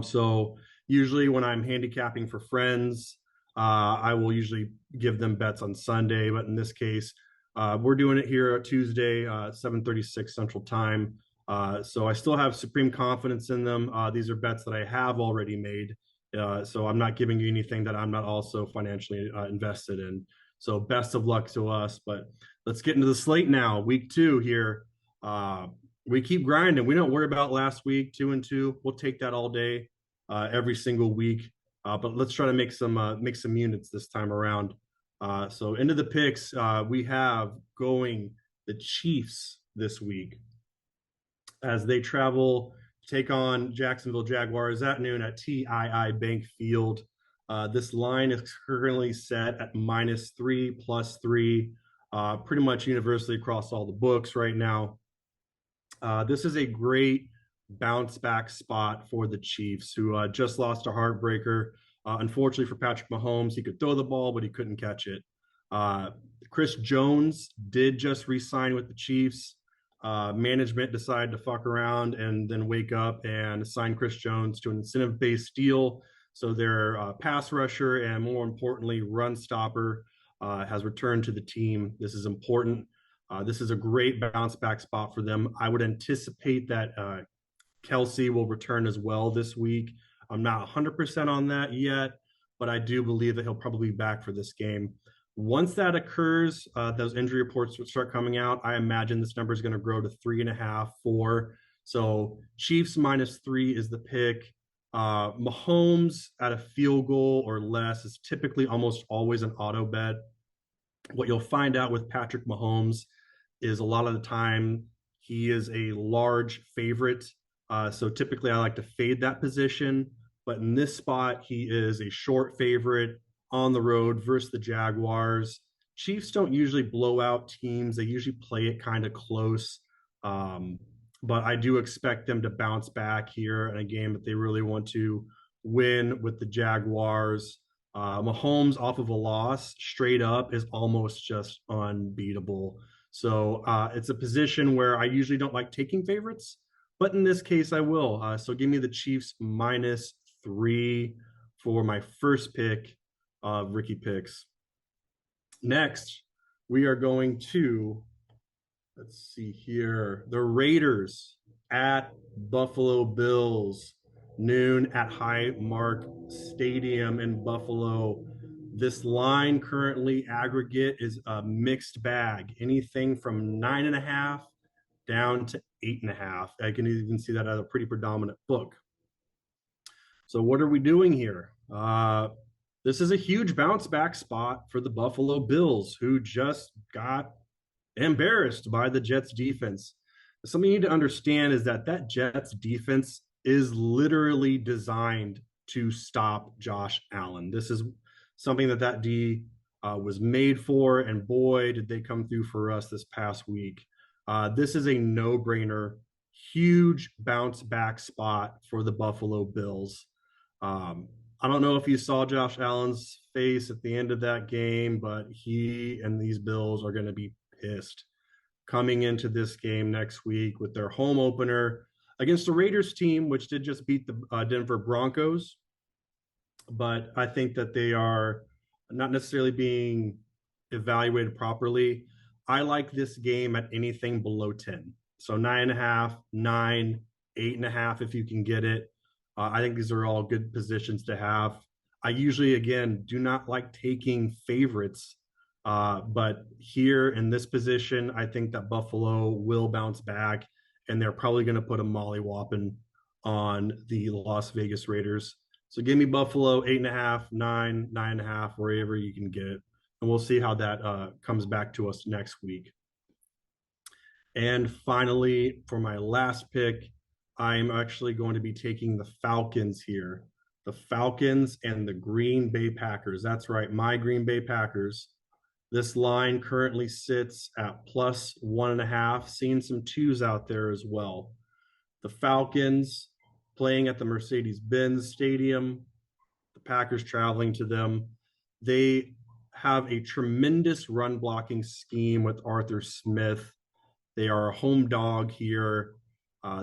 So usually when I'm handicapping for friends, I will usually give them bets on Sunday. But in this case, we're doing it here Tuesday, 7:36 Central Time. So I still have supreme confidence in them. These are bets that I have already made. So I'm not giving you anything that I'm not also financially invested in. So best of luck to us. But let's get into the slate now. Week 2 here. We keep grinding. We don't worry about last week, 2-2. We'll take that all day, every single week. But let's try to make some units this time around. So into the picks, we have going the Chiefs this week as they travel, take on Jacksonville Jaguars at noon at TII Bank Field. This line is currently set at -3, +3, pretty much universally across all the books right now. This is a great bounce back spot for the Chiefs, who just lost a heartbreaker. Unfortunately for Patrick Mahomes, he could throw the ball, but he couldn't catch it. Chris Jones did just re-sign with the Chiefs. Management decided to fuck around and then wake up and sign Chris Jones to an incentive-based deal. So their pass rusher and, more importantly, run stopper has returned to the team. This is important. This is a great bounce back spot for them. I would anticipate that Kelsey will return as well this week. I'm not 100% on that yet, but I do believe that he'll probably be back for this game. Once that occurs, those injury reports will start coming out. I imagine this number is going to grow to 3.5, 4. So Chiefs -3 is the pick. Mahomes at a field goal or less is typically almost always an auto bet. What you'll find out with Patrick Mahomes is a lot of the time he is a large favorite. So typically I like to fade that position. But in this spot, he is a short favorite on the road versus the Jaguars. Chiefs don't usually blow out teams. They usually play it kind of close. But I do expect them to bounce back here in a game that they really want to win with the Jaguars. Mahomes off of a loss straight up is almost just unbeatable. So it's a position where I usually don't like taking favorites. but in this case, I will. So give me the Chiefs -3 for my first pick of Ricky picks. Next, we are going to, let's see here, the Raiders at Buffalo Bills, noon at Highmark Stadium in Buffalo. This line currently aggregate is a mixed bag, anything from 9.5 down to 8.5. I can even see that as a pretty predominant book. So what are we doing here? This is a huge bounce back spot for the Buffalo Bills, who just got embarrassed by the Jets defense. Something you need to understand is that Jets defense is literally designed to stop Josh Allen. This is something that D was made for, and boy, did they come through for us this past week. This is a no-brainer, huge bounce back spot for the Buffalo Bills. I don't know if you saw Josh Allen's face at the end of that game, but he and these Bills are going to be pissed coming into this game next week with their home opener against the Raiders team, which did just beat the Denver Broncos. But I think that they are not necessarily being evaluated properly. I like this game at anything below 10. So 9.5, 9, 8.5 if you can get it. I think these are all good positions to have. I usually, again, do not like taking favorites, but here in this position, I think that Buffalo will bounce back, and they're probably going to put a mollywhopping on the Las Vegas Raiders. So give me Buffalo 8.5, 9, 9.5, wherever you can get it, and we'll see how that comes back to us next week. And finally, for my last pick, I'm actually going to be taking the Falcons here. The Falcons and the Green Bay Packers. That's right, my Green Bay Packers. This line currently sits at +1.5, seeing some twos out there as well. The Falcons playing at the Mercedes-Benz Stadium, the Packers traveling to them. They have a tremendous run blocking scheme with Arthur Smith. They are a home dog here.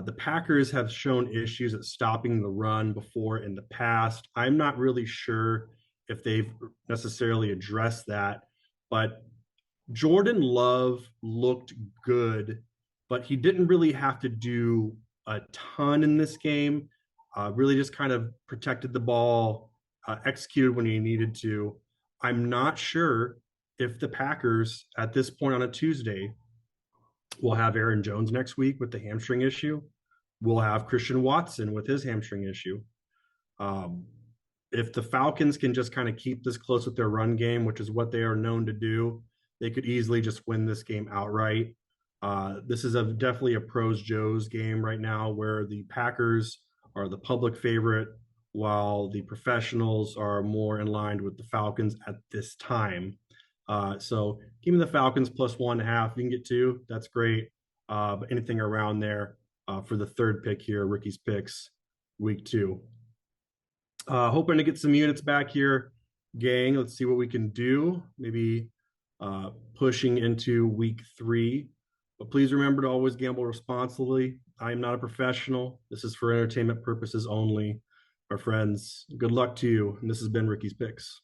The Packers have shown issues at stopping the run before in the past. I'm not really sure if they've necessarily addressed that, but Jordan Love looked good, but he didn't really have to do a ton in this game. Really just kind of protected the ball, executed when he needed to. I'm not sure if the Packers at this point on a Tuesday will have Aaron Jones next week with the hamstring issue. We'll have Christian Watson with his hamstring issue. If the Falcons can just kind of keep this close with their run game, which is what they are known to do, they could easily just win this game outright. This is definitely a pros Joe's game right now, where the Packers are the public favorite, while the professionals are more in line with the Falcons at this time. So give me the Falcons +1.5. If you can get 2, that's great. But anything around there for the third pick here, Ricky's picks, week 2. Hoping to get some units back here, gang. Let's see what we can do. Maybe pushing into week 3. But please remember to always gamble responsibly. I am not a professional. This is for entertainment purposes only. Our friends, good luck to you. And this has been Ricky's Picks.